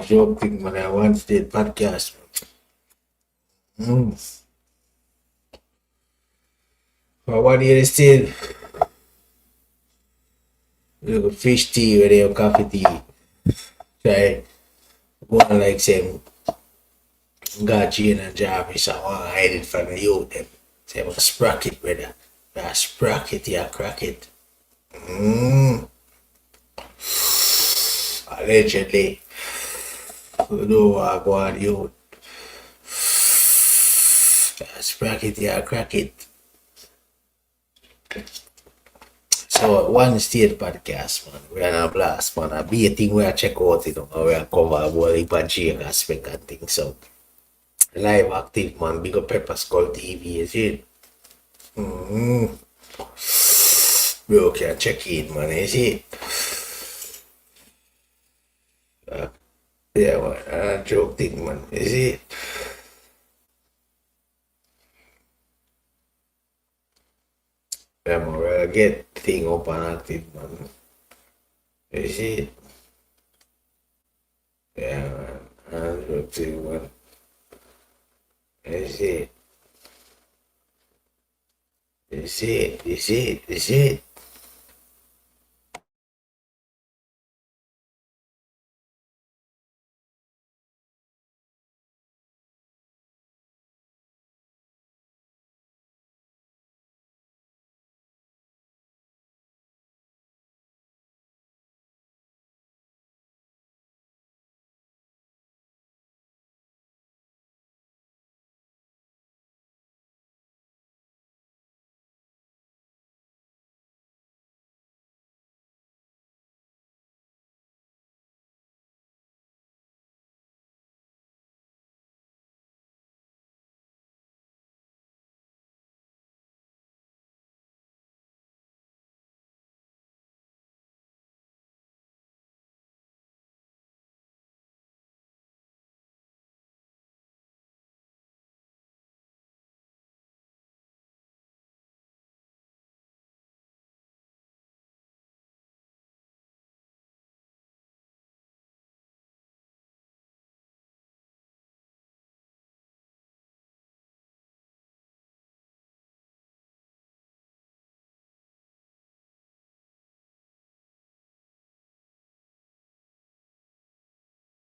Joke thing, man. I One State podcast. For 1 year still, you got fish tea, where they have coffee tea. Try go on like same got Jane and Jarvis. I want to hide it from the youth. Them. Say, I'm a sprocket, brother. That sprocket, yeah, crack it. Allegedly. You know what I go on youth. That sprocket, yeah, crack it. So One State podcast, man. We're on a blast, man. A be a thing where I check out, you know, where I cover about heap of Jane aspect and things. So live active, man. Big up Pepper Skull TV, is it? Bro, can check in, man. Is it? Yeah, man. Joke thing, man. Is it? Yeah, man. We'll get thing up and active, man. Is it? Yeah, man. Joke thing, man. Is it? Is it? Is it? Is it?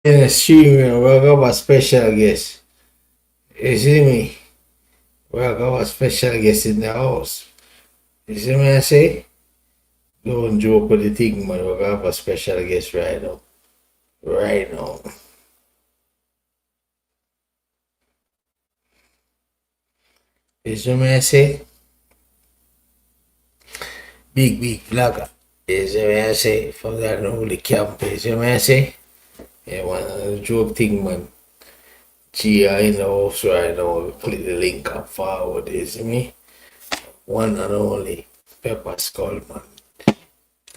in the stream, we're gonna have a special guest. You see me? We're gonna have a special guest in the house. You see me I say? Don't joke with the thing, man. We're gonna have a special guest right now. Right now. You see me I say? Big vlogger. You see me I say? From that holy camp. You see me I say? Yeah, man, joke thing, man. Gia in the house right now. Click the link up forward. You see me? One and only Pepper Skull, man.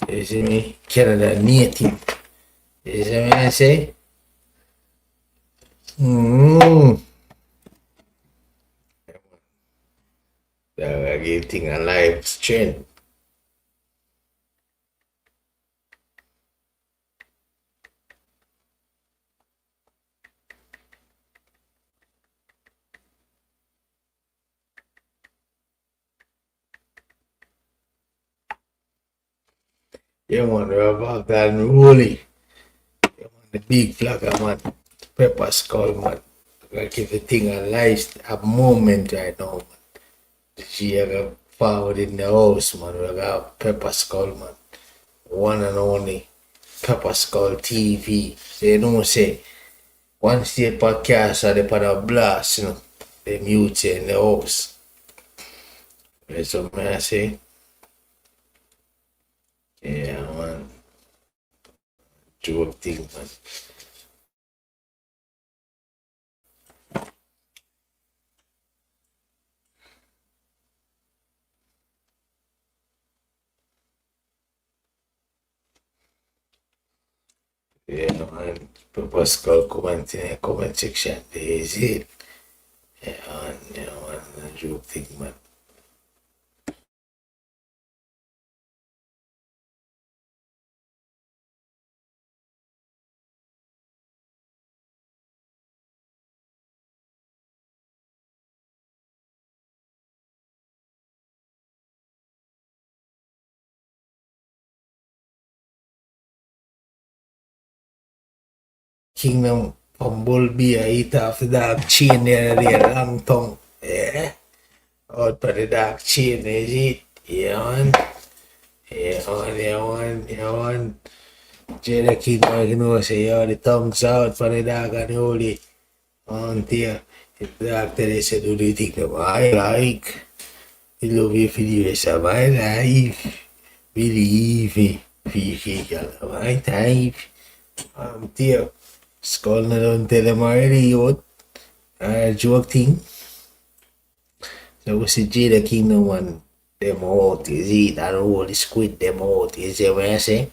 You see me? Canada native. You see me I say? I give thing a life strength. Yeah, man, we're back and rolling. Yeah, man, the big flagger, man. Pepper Skull, man. I give the thing a life, a moment right now, man. She got forward in the house, man. We got Pepper Skull, man. One and only Pepper Skull TV. So you know, say, one state podcast are the part of blast, you know. The mute in the house. That's what I say. Yeah, man. Joke thing, man. Yeah, man. Pepper Skull comment in the comment section. There is it. Yeah, man. Joke thing, man. Kingdom Bumblebee, I eat off the dark chain there, long tongue. Yeah. Out for the dark chain, is it? Yeah, man. Yeah, man. Jada King, you know, say, yeah, the tongues out for the dark and holy. On there. The doctor, they said, do you think of I like? You love you for the rest of my life. Believe me. Feel my type. There. Skull na doon tell them already yun. Joke thing. So si Jada King naman, them out is it, and all the squid them out, is it what I say?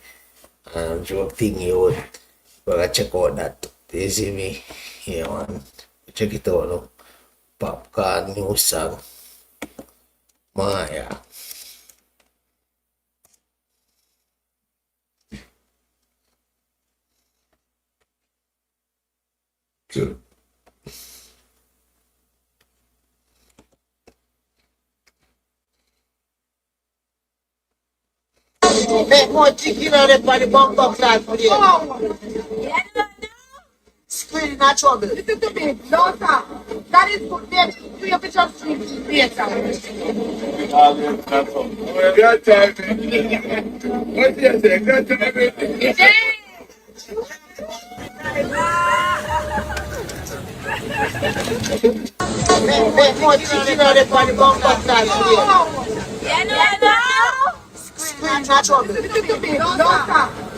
Joke thing yun. But check out that, you see me? Yeah, man. Check it out, no? Popcorn news song. Maya. Good. Make more chicken on the body bumper class for you. Screen not trouble. Listen to me. No, sir. That is good. Do your picture of screen. Yes, sir. Good timing. What do you say? Good timing. Make more chicken on the body bumper class for you. Screen not trouble. Listen to me. No, sir.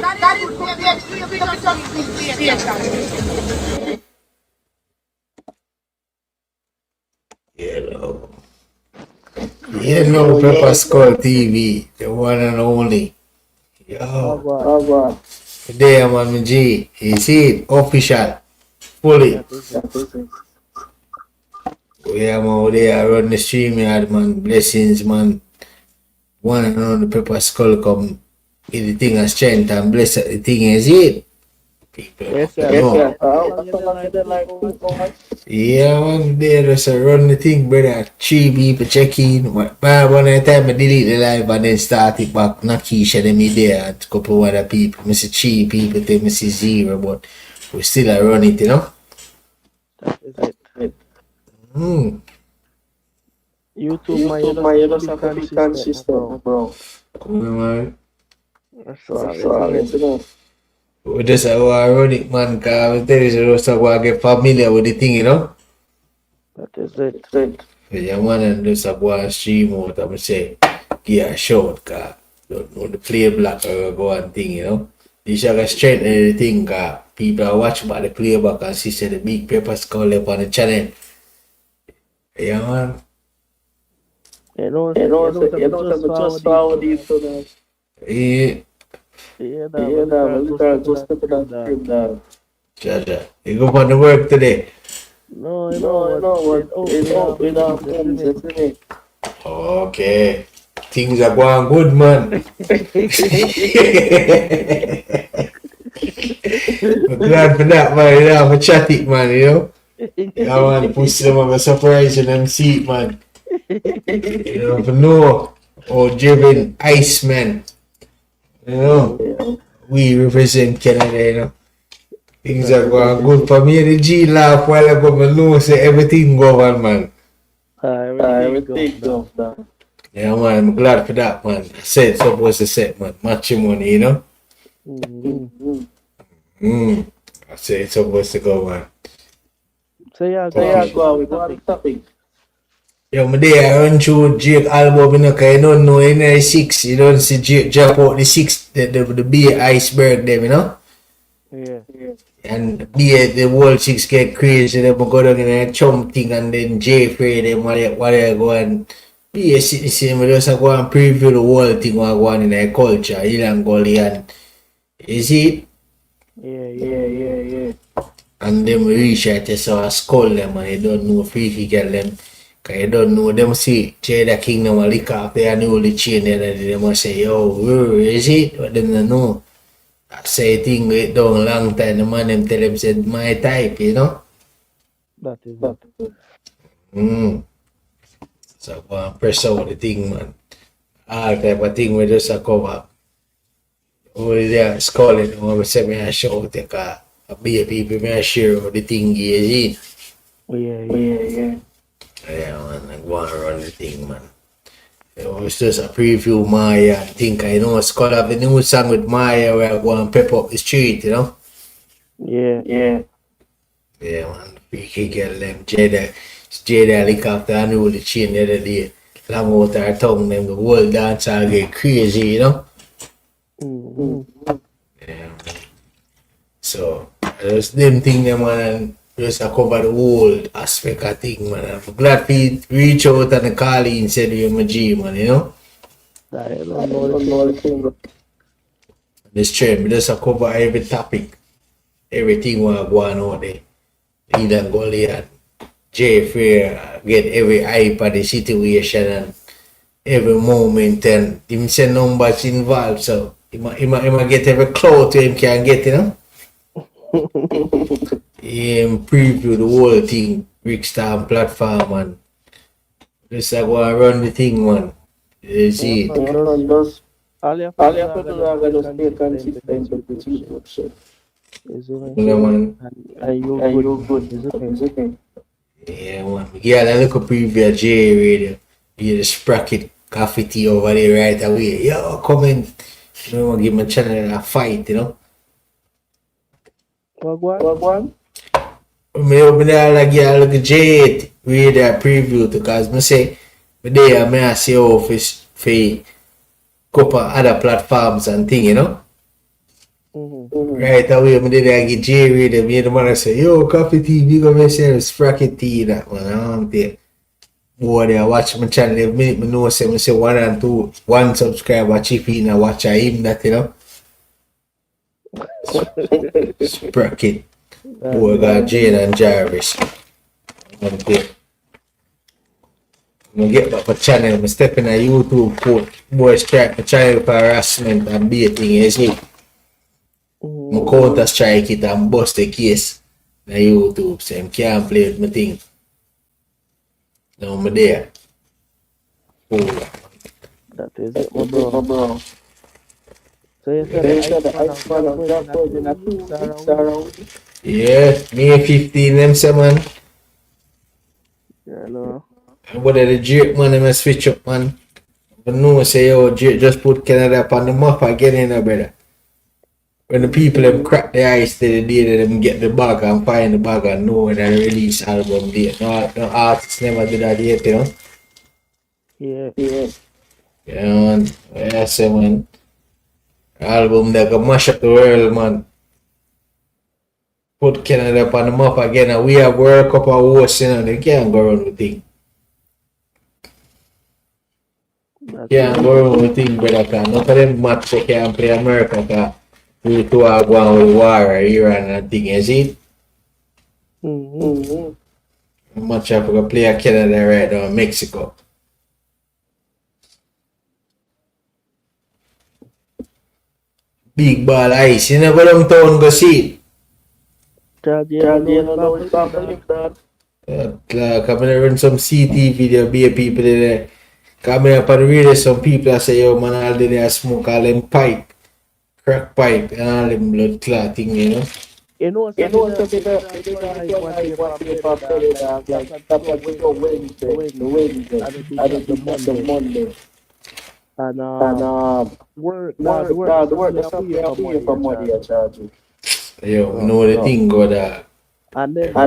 That is good. Do your picture of screen. Yes, sir. You know Pepper Skull TV, the one and only. Yo. There, man, G. You see it? Official. Fully. Yeah, man, there run the stream yard, man. Blessings, man. One and only Pepper Skull come in the thing of strength and bless the thing, is it? Yes, sir. No. Yeah, man, there just run the thing, brother. 3 people check in. But one at a time I delete the live and then start it back. Nakisha them in there and a couple other people. I see 3 people, then I see 0, but we still run it, you know. Is it? Mm. YouTube, man, you just have to be consistent, bro. Man. That's all, isn't it? We just run it, man, because there is just get familiar with the thing, you know. That is it. Yeah, man, and just go and stream out and say, give a shot, because don't know the play black or go and thing, you know. This is a strength and everything, because people are watching about the playback and see the big paper skull up on the channel. Yeah, man. You know, just forward it to that. Yeah. Yeah, that was step it up. Jaja. You go on the work today? No, without things, isn't it? Okay. Things are going good, man. I'm glad for that, man. You know, I'm a chatty, man, you know. Yeah, man, push them on a surprise and them see it, man. You know, for no or driven Iceman. You know, we represent Canada, you know. Things are going good for me. The G laugh while I go, I know say everything go on, man. Everything goes down. Yeah, man, I'm glad for that, man. I said supposed to say, man, matrimony, you know. I said it's supposed to go, man. So yeah, go with the topic. Yo, my day I run through Drake album, you know, cause you don't know in the 6, you don't see Drake drop out the 6, the big iceberg them, you know. Yeah. And the world 6 get crazy, they go down in a chum thing, and then J Frey them what they go and be a citizen, we just go and preview the whole thing what go on in their culture, Ilan Golian. You see? Yeah. And them reach out to so a skull them and you don't know freaky girl them. Cause you don't know them see Jada Kingdom will lick off their newly chain and they must say, yo, where is it? But them don't know. I say thing wait down long time, the man them tell them said my type, you know? That is it. So go and press out the thing, man. All type of thing we just a cover. Over there sculling, I say me a show take a be people me a share the thing is it. Yeah. Yeah, man, I go and run the thing, man. It was just a preview Maya. I think I know it's called the new song with Maya where I go and pep up the street, you know? Yeah. Yeah, man. Freaky girl them Jada lick after I knew the chain the other day. Long out her tongue them the whole dance all get crazy, you know? Yeah, man. So just them thing them, man, and just cover the whole aspect of thing, man. I'm glad we reach out and call in and said you're my G, man, you know? I don't know the thing. This trend, we just cover every topic, everything what go on out there. Leland Goliath, Jay Fair, get every hype of the situation and every moment, and him say numbers involved, so he might get every clout him can get, you know? Him preview the whole thing, Rickstar platform, and just go and run the thing, man. You see it. All you have to do is just stay consistent with the YouTube shit. Yeah, man. And you good, is it? Yeah, man. Yeah, that look a preview of J Radio. You just sprocket coffee tea over there right away. Yo, come in. You know, give my channel a fight, you know. What? Me open there like yeah, look at J read that preview because me say me there I see office for couple other platforms and thing, you know. Right away, I did I get J Radio. Me the man say, yo, coffee tea, big up yourself, sprocket tea, that one. I don't think. Boy, they watch my channel every minute. Me know say 1 and 2, 1 subscriber chip in and watch him that, you know. Sprocket. Boy, got Jane and Jarvis. I'm gonna get back my channel. I'm stepping on YouTube code. Boy, strike my channel for harassment and baiting, you see. I counter strike it and bust the case on YouTube. So I can't play with my thing. Now I'm there. That is it, my bro. So you said the ice man of that in a 2 weeks around? Yeah, May 15 them say man. Yeah, no. What are the Drake man them a switch up man. But no say yo Drake just put Canada up on the map again in a brother. When the people them crack the ice the day that them get the bag and find the bag and know when they release album date. No artists never do that yet, you know. Yeah. Yeah man. Yeah, I say man. Album that can mash up the world man. Put Canada up on the map again and we have World Cup of hosts, you know, they can't go around with thing. Can't go around with thing, brother, cause none of them match they can't play America cause we two are going with war or Iran and thing, you see? Much have to play Canada right now, Mexico. Big ball ice, you never downtown go see it. Come and run some CT video, be people there. Come here upon the radio, some people that say, yo man, all day they smoke all them pipe, crack pipe, and all them blood clot thing, you know. You know, like the Monday. And work, the work, the stuff they pay for money, I charge you. Yo, know the thing go that. And then by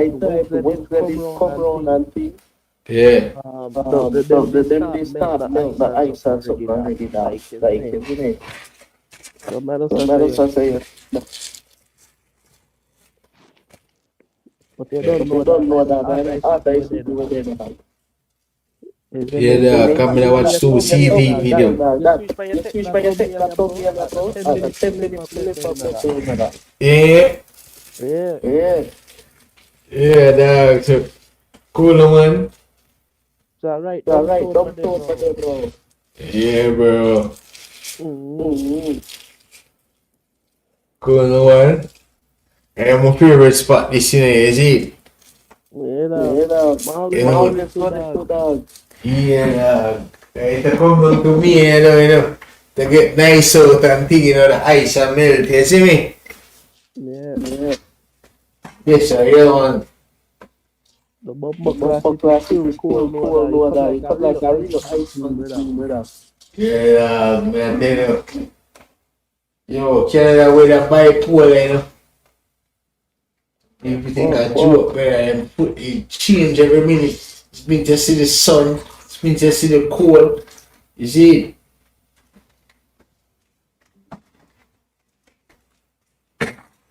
the Wednesday come around and things. Yeah. They start the ice and something like it, isn't it? No matter say. But they don't know that after I see what they do. Yeah, come and watch two CD video. Yeah, that's cool man. Right, don't for them, bro. Yeah, bro. Cool one. And my favorite spot this year is it? Yeah, it come down to me, you know, to get nice out and thing, you know, the ice and melt, you see me? Yeah. Yes, sir, you know, the bumper class is cool, it cut like a real ice brother. Yeah, man, you know. Yo, Canada with a bipolar, you know. If you think I joke, man, and put it change every minute. It's been to see the sun, it's been to see the cold. You see?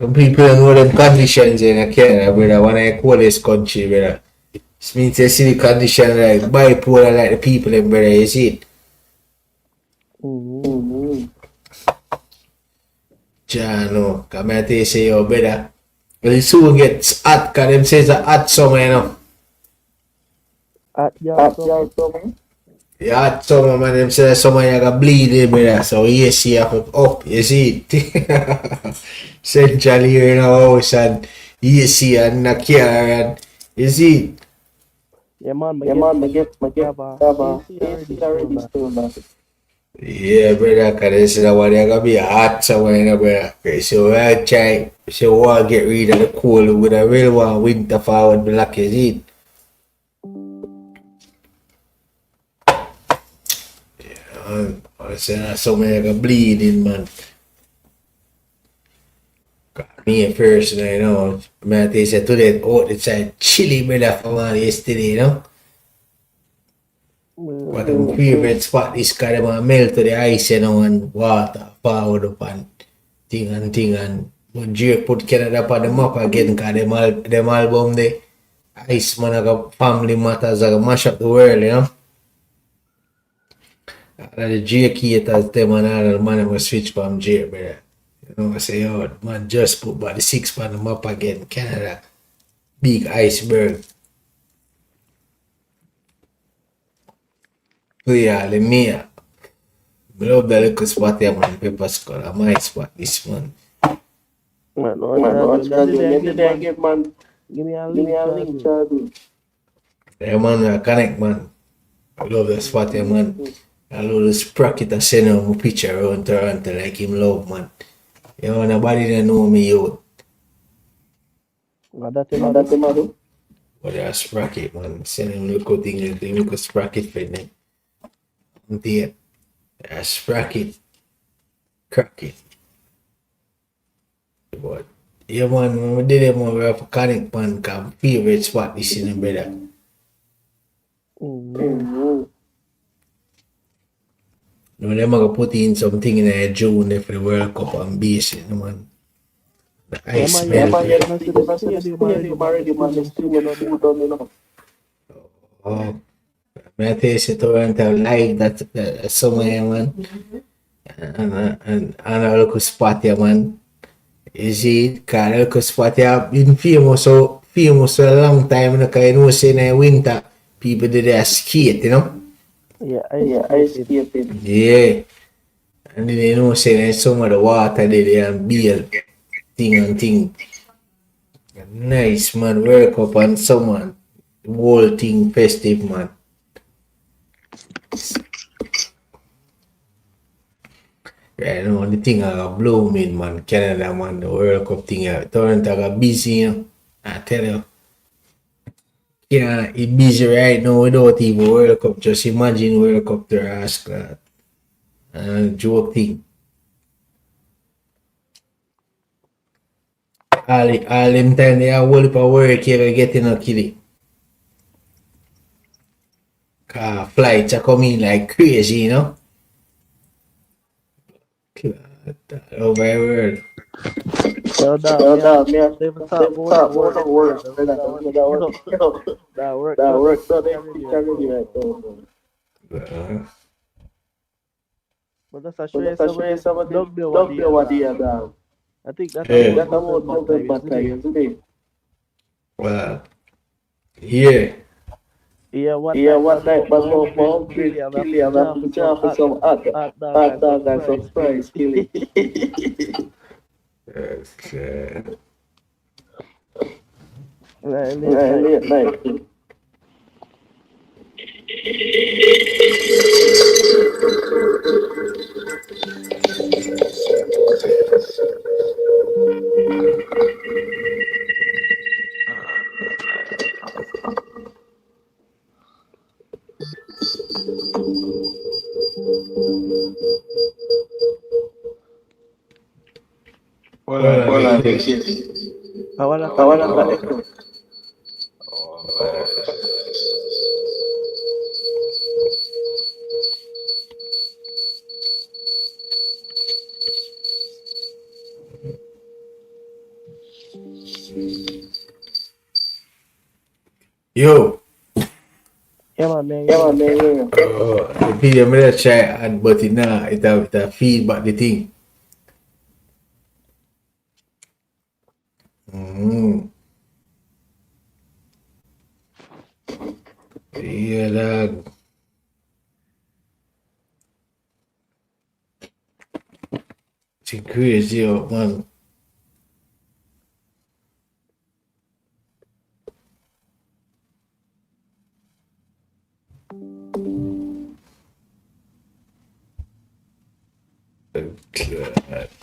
Some people don't know them conditions in Canada, brother. One of the coldest country, brother. It's been to see the condition like bipolar, like the people, them, brother. You see it? Jano, come here to say, yo, brother. But it soon gets hot, because them says a hot summer, you know. Hot summer? Yeah, hot summer, man. Them say summer you got bleed, brother. So yes, you have to up, you see it. Central here in our house, and AC and the car, and you see it. Yeah, man, I get my AC already still, man. Yeah, brother, because this is what they're going to be a hot summer, you know, brother. Okay, so we'll try, so we'll get rid of the cold with a real one winter forward black, you see it. Yeah, I say summer you got bleeding, man. Me personally, you know, man, they said today, oh, it's a chilly, brother, for man yesterday, you know. But my favorite spot is because they melt to the ice, you know, and water forward up and thing. And when Drake put Canada up on the map again, because them album, the Ice Man, got Family Matters, I mash up the world, you know. And the Drake haters, them and all the man will switch from Drake, brother. You know, I say, oh, man, just put about the 6 on the map again, Canada. Big iceberg. So yeah, let me love the little spot here, man. Pepper Skull, my spot this one. Man, give me a link, Charlie. Yeah, man, I connect, man. I love the spot here, man. I love the sprocket I send him a picture around Toronto like him love, man. You know, nobody don't know me, yo. What that him a do? But they are sprocket, man. Send him look thing, they look a sprocket for them. There. A sprocket. Crack it. But yeah, man, when we did it, man, we have a connect, man, cause favorite spot this in the brother. You know, them are gonna put in something in a June there for the World Cup and base, you know, man. The ice melt. Yeah, man, you know, see the stadium already, man, the stadium full done, you know. Oh, I tell you, Toronto live that somewhere, man. And a local spot here, man. You see, cause a local spot here been famous for a long time, you know, cause you know, say in the winter, people did their skate, you know. Yeah, ice skating. Yeah. And then you know, say there's some of the water there and beer thing and thing. Nice, man. World Cup and someone. Whole thing festive, man. Yeah, you know, the thing I got blooming, man. Canada, man. The World Cup thing. Toronto got busy, you know. I tell you. Yeah, it's busy right now without even World Cup. Just imagine World Cup to ask that. Joke thing. All them time they have whole heap of work here getting a killie. Flights are coming like crazy, you know. Over the world. So that, me and them talk about the work. That work done already right now. But that's a show some dog there what they are done. I think that's about November time, isn't it? Well, yeah. Yeah, what night back home for Billy and I'm put off for some hot dog and some fries, Billy. Okay. Late night. Well, I wanna echo. Yo. Yeah, man. The video me try and but it now it have feedback the thing. Yeah, dog. It's crazy, man.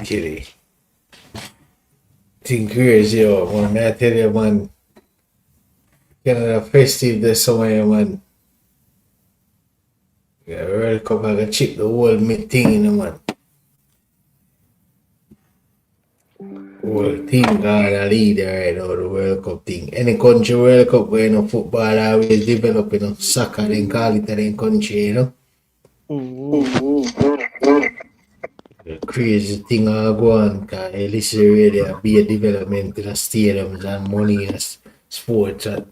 Kitty. It's crazy, man. I tell you, man. Canada festive this somewhere, man. Yeah, World Cup I got chip the whole thing in the man. Whole thing got a leader right now, the World Cup thing. Any country World Cup where you know football always develop, you know, soccer, then call it a country, you know. The crazy thing I go on, cause listen really be a development in the stadiums and money and sports and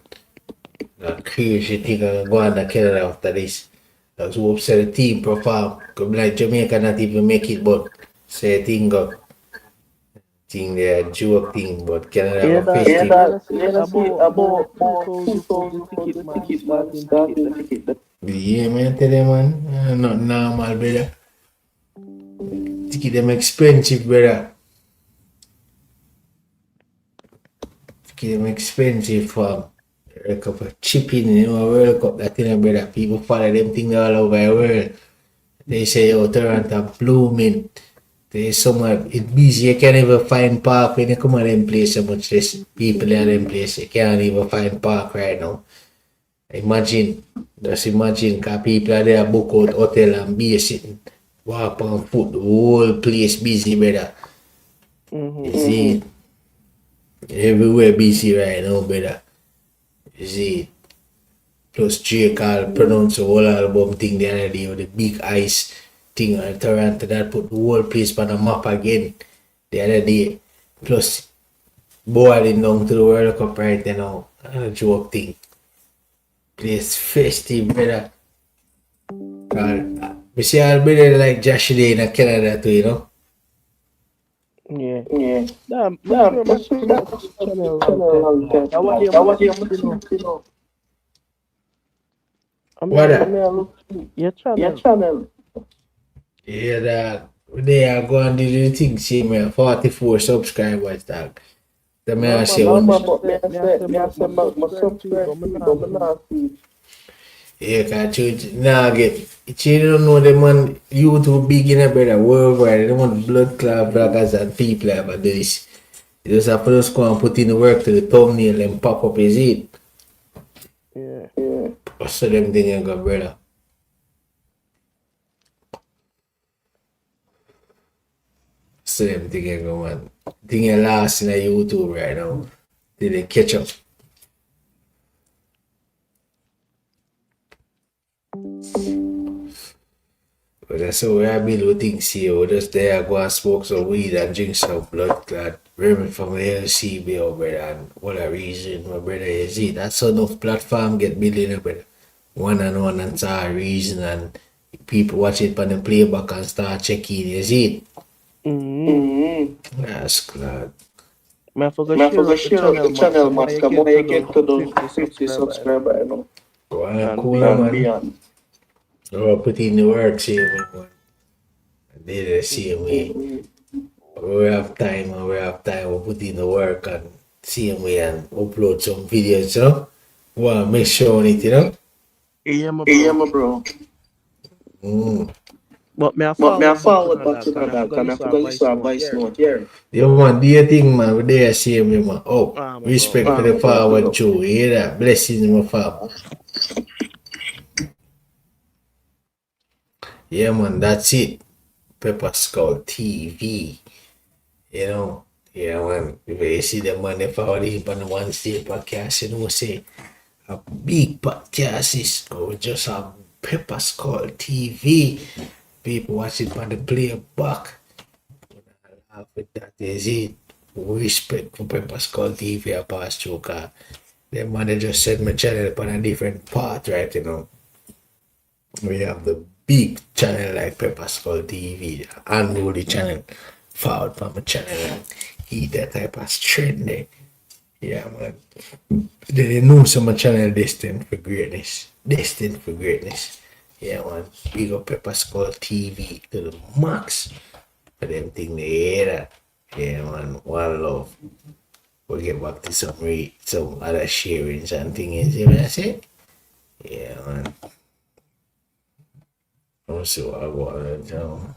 the crazy thing I go on in Canada after this. That's what upset the team perform. Come like Jamaica not even make it, but say thing go. Thing there joke thing, but Canada have a festive. About 2,000 ticket, man. Starting ticket. Yeah, man, tell them, man. Not normal, brother. Ticket them expensive, brother. Ticket them expensive for World Cup of chipping, you know, World Cup that thing, brother. People follow them thing all over the world. They say, oh, Toronto blooming. There's so much, it's busy, you can't even find park when you come on them place so much less people in them place. You can't even find park right now. Imagine, just imagine, because people are there book out hotel and be sitting, walk on foot, the whole place busy, brother. You see, everywhere busy right now, brother. You see, plus Drake all pronounce the whole album thing the other day with the big ice thing on Toronto that put the whole place on the map again the other day. Plus, boiling down to the World Cup right now. A joke thing. Place festive, brother. We see our brother like Josh Day in Canada too, you know? Yeah. Yeah. Damn, Damn, I'm sure my channel long time. That was the you know. I What mean, that? I look your Your channel. channel. Yeah, dog. They are going to do the thing, see me, 44 subscribers, dog. The No, man say, man, no, but man, but me I say my subscribe to you, subscribe but to me you, not but I'm see. not see. Yeah, cause nah get you don't know the man YouTube big in a brother worldwide. They want blood clot bloggers and people like but this. You just have to just go and put in the work to the thumbnail and pop up his it. Yeah. Yeah. So them thing you go brother. So them thing you go man. Thing you lost in a YouTube right now. Did they catch up? But that's how we are build things here. We just there go and smoke some weed and drink some blood clot. Remember from the LCB, oh brother, and what a reason, my brother, is it. That's enough platform get building, brother. One and one and a reason, and people watch it on the playback and start checking, is it? That's glad. Me I forgot I share forgot up the share up channel, the Max. channel, Come on, Max. you Come get on, to you the get to the 50 50 subscriber, you know. subscriber, you know. Well, And cool, beyond. man. Oh, put in the work, see me, man. They the same way. We have time and we have time. We put in the work and same way and upload some videos, you know. Well, make sure on it, you know. Yeah, my Yeah, bro. my bro. Mm. But me I But me I forward back to forward that back dog, to and that I dog, forgot and I listen to a forgot voice listen to a note, voice yeah. note, yeah. Yeah, man, do your thing, man. We there, same way, man. Oh, Ah, my respect bro. for the forward too. You hear that? Blessings, my fam. Yeah, man, that's it. Pepper Skull TV. You know, yeah, man. If you see the man, if I already on the one state podcast, you know, say a big podcast is or just a Pepper Skull TV. People watch it on the playback. Laugh with that is it. Respect for Pepper Skull TV, I pass through, cause the man they just set my channel on a different part, right? You know, we have the big channel like Pepper Skull TV, unruly channel, forward from my channel, and eat that type of trend there. Yeah, man. They know some channel destined for greatness. Destined for greatness. Yeah, man. Big up Pepper Skull TV to the max. For them thing they hear that. Yeah, man. One love. We'll get back to some other sharings and things. You know what I say? Yeah, man. Let's see what I got to tell.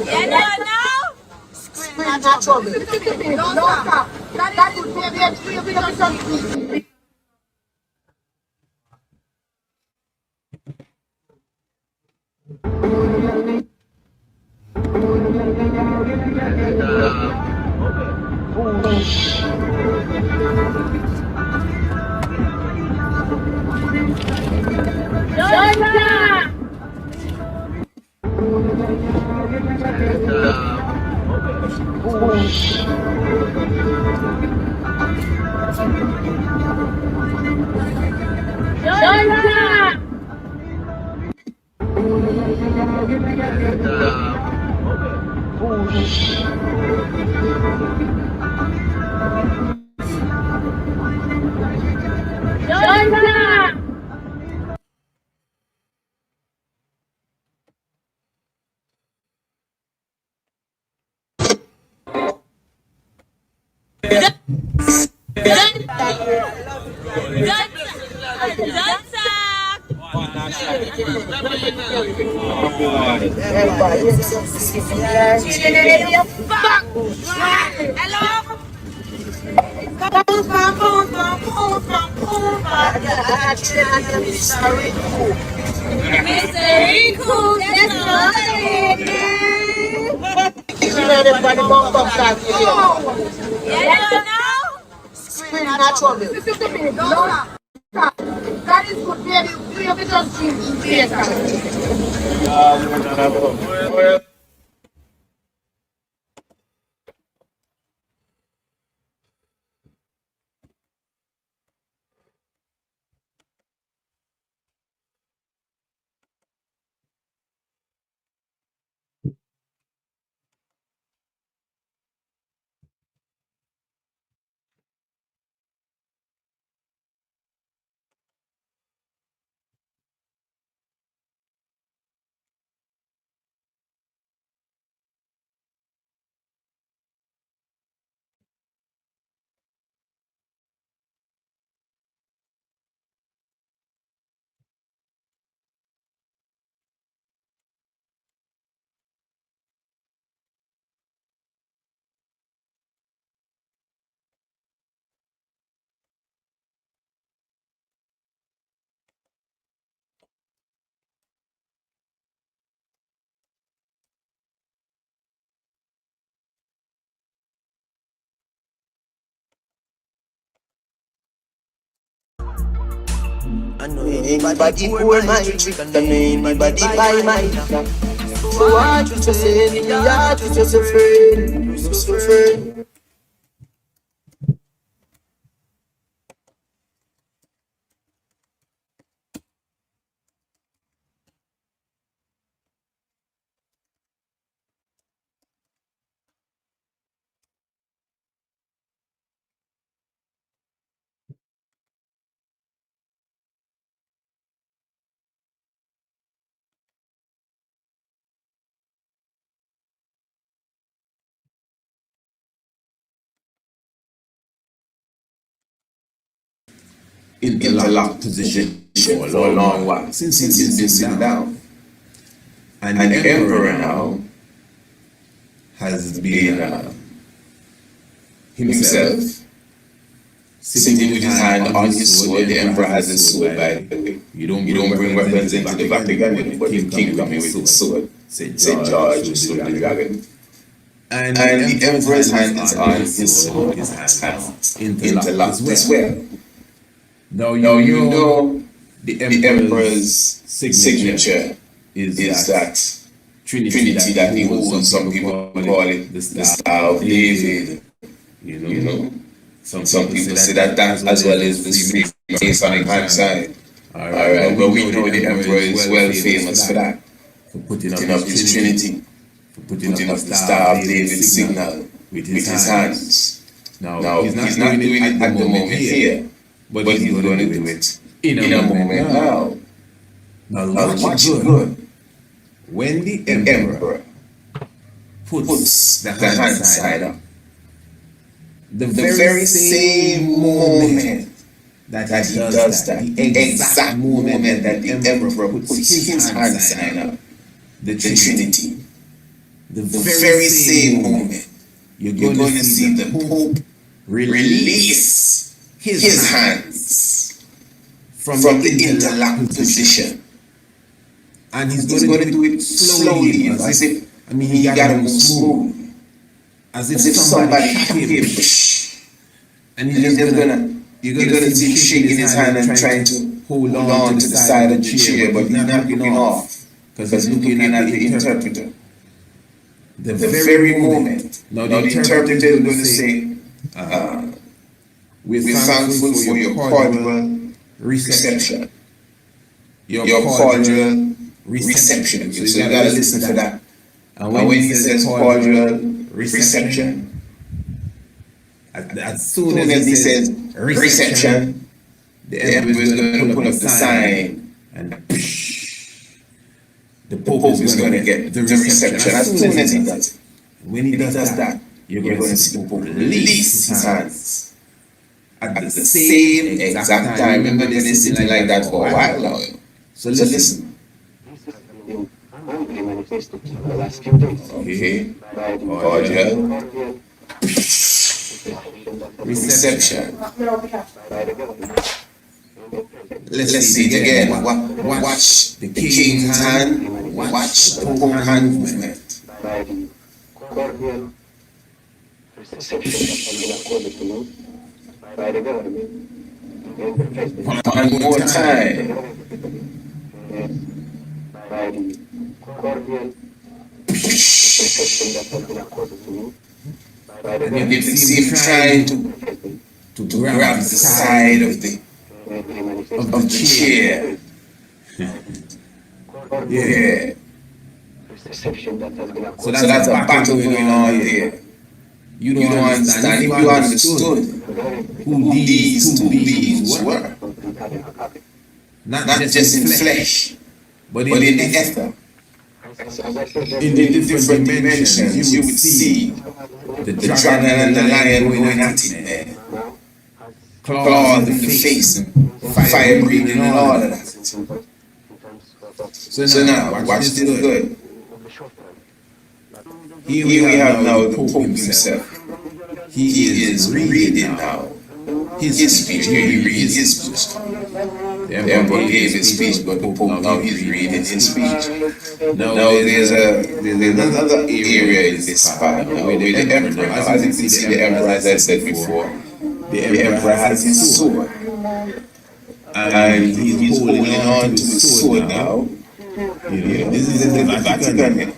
Yeah, no. Scream not trouble. Don't stop. That is good. Georgia! Georgia! Georgia! Mystery cool, that's right. Everybody bump up that video. Yeah, now? Screen natural. That is good, baby. We have to just drink in I know anybody pour my drink, I know anybody buy my drink. So what you say, me heart is just a friend, just a friend. interlocked position for a long while, since he's been sitting down. And the emperor now has been himself sitting with his hand on his sword. The emperor has his sword, by the way. You don't bring weapons into the Vatican, but the king coming with his sword. St. George is the dragon. And the emperor's hand is on his sword, his hands interlocked as well. Now you know the emperor's signature is that Trinity that he holds. Some people call it the Star of David. You know, some people say that as well as the Freemasonic hand side. Alright, but we know the emperor is well famous for that, for putting up his Trinity, for putting up the Star of David signal with his hands. Now he's not doing it at the moment here, but he's going to do it in a moment now. Now watch it good. When the emperor puts the hand side up, the very same moment that he does that, the exact moment that the emperor puts his hand side up, the Trinity, the very same moment, you're going to see the Pope release his hands from the interlocked position. And he's going to do it slowly, as if, he got to move smooth, as if somebody hit him. And he's just you're gonna see him shaking his hand and trying to hold on to the side of the chair, but he's not looking off, because he's looking at the interpreter. The very moment. Now the interpreter is going to say, we're thankful for your cordial reception. Your cordial reception. So you gotta listen to that. And when he says cordial reception, as soon as he says reception, the emperor is going to put up the sign, and the Pope is going to get the reception as soon as he does it. When he does that, you're going to see the Pope release his hands at the same exact time. Remember, they're sitting like that for a while now. So listen. Okay. Cordial. Reception. Let's see it again. Watch the king's hand. Watch the Pope hand movement. One more time. And you can see him trying to grab the side of the chair. Yeah. So that's a battle going on here. You don't understand. If you understood who these two beings were, not just in flesh, but in the ether, in the different dimensions, you would see the dragon and the lion going at it there. Claws in the face and fire breathing and all of that. So now, watch this good. Here we have now the Pope himself. He is reading now his speech. Here he reads his speech. The Emperor gave his speech, but the Pope now he's reading his speech. Now there's another area in this part now where the Emperor, as you can see the Emperor, as I said before, the Emperor has his sword. And he's holding on to his sword now. This is in the Vatican.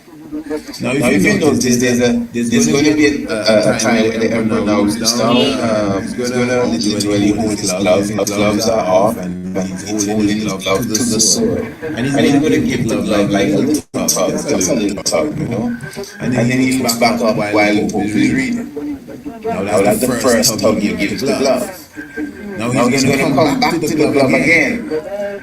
Now, if you notice, there's going to be a time where the Emperor now goes down. He's going to literally hold his gloves. His gloves are off, and he's holding his glove to the sword. And he's going to give the glove like a little tug, just a little tug, you know. And then he looks back up while the Pope is reading. Now that's the first tug you give to the glove. Now he's going to come back to the glove again,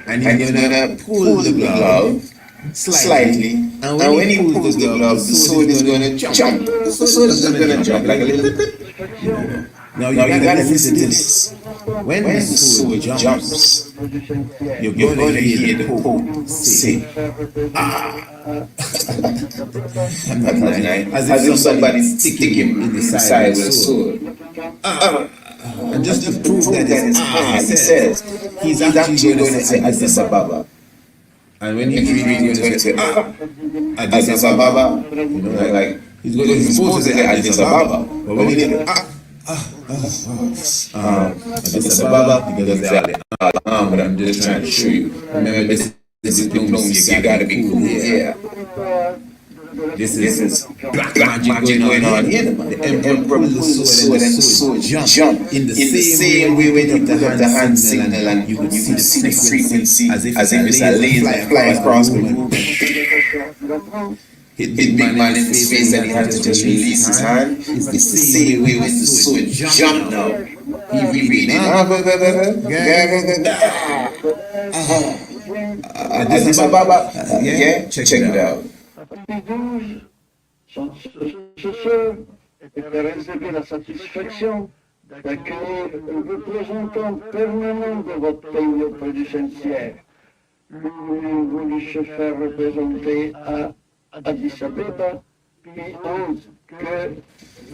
and he's going to pull the glove slightly, and when he pulls the glove, the sword is going to jump. The sword is going to jump like a little bit. Now you got to listen to this. When the sword jumps, you're going to hear the Pope say, "Ah." I'm not lying. As if somebody's sticking him in the side with a sword. "Ah." And just to prove that it's "ah," he says, he's actually going to say Addis Ababa. And when he's reading, he's going to say, Addis Ababa. You know, like, he's supposed to say Addis Ababa. But when he says, Addis Ababa, he doesn't say but I'm just trying to show you. Remember, this is diplomacy. You gotta be cool here. This is black magic going on here. The Emperor pulled the sword and the sword jump in the same way when you put up the hand signal and you could see the frequency as if it's a laser flying across the room. Hit big man in his face and he had to just release his hand. It's the same way when the sword jump now. He reading. Addis Ababa. Yeah, check it out. Sont ce soir et faire réserver la satisfaction d'accueillir le représentant permanent de votre pays auprès du Saint-Siège. Lui voulu se faire représenter à Addis Abeba, puis ose que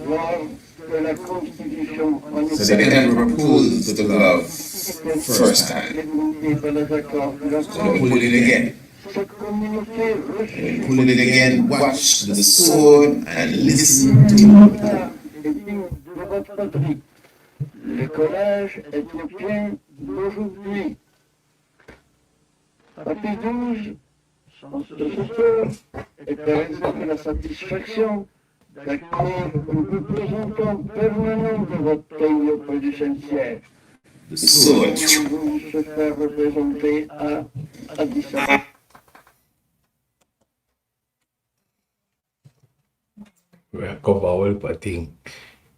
lors de la Constitution en So the Emperor pulls the glove first time. So pull it again. Pull it again, watch the sword and listen to it. Le collège est au pied d'aujourd'hui. Papi 12, sans ce soir, et réserver la satisfaction d'accueillir le représentant permanent de votre pays auprès du Saint-Siège. The sword. Se faire représenter à Addis Ababa. We cover all the thing.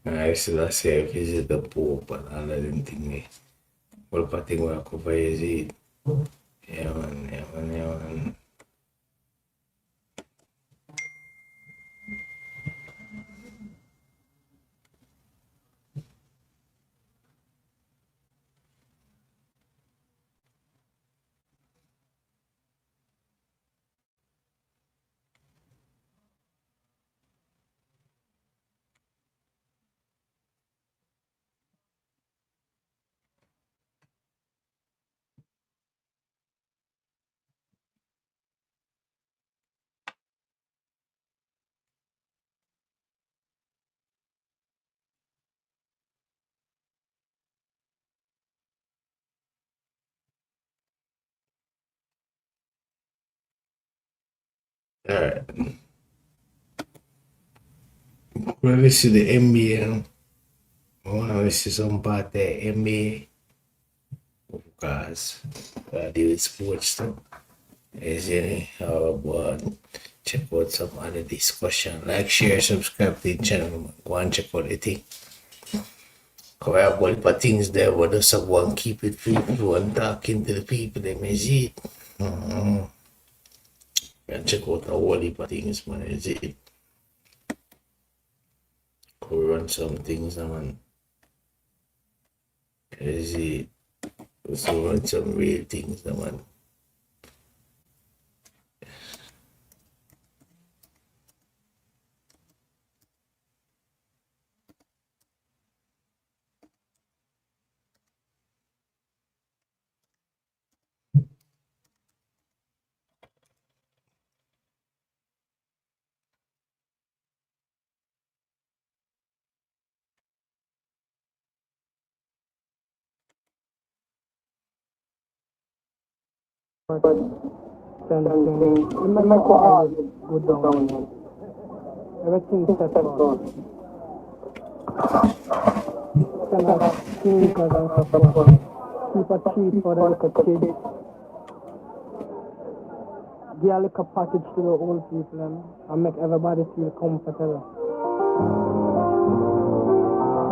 I still say visit the Pope and all of them thing. All the thing we cover is it. Yeah man. Alright. Well, this is the NBA. I want to see some part of the NBA because I deal with sports too. Is it? But check out some other discussion. Like, share, subscribe to the channel. Go and check out the thing. We have a lot of things there, but just want to keep it free and talking to the people. They may see it. And check out a whole heap of things, man. Is it? Go run some things, man. Is it? So run some real things, man. Everything set on. Cannot sneakers and stuff on. Keep a treat for the little kids. Give a little package to the old people and make everybody feel comfortable.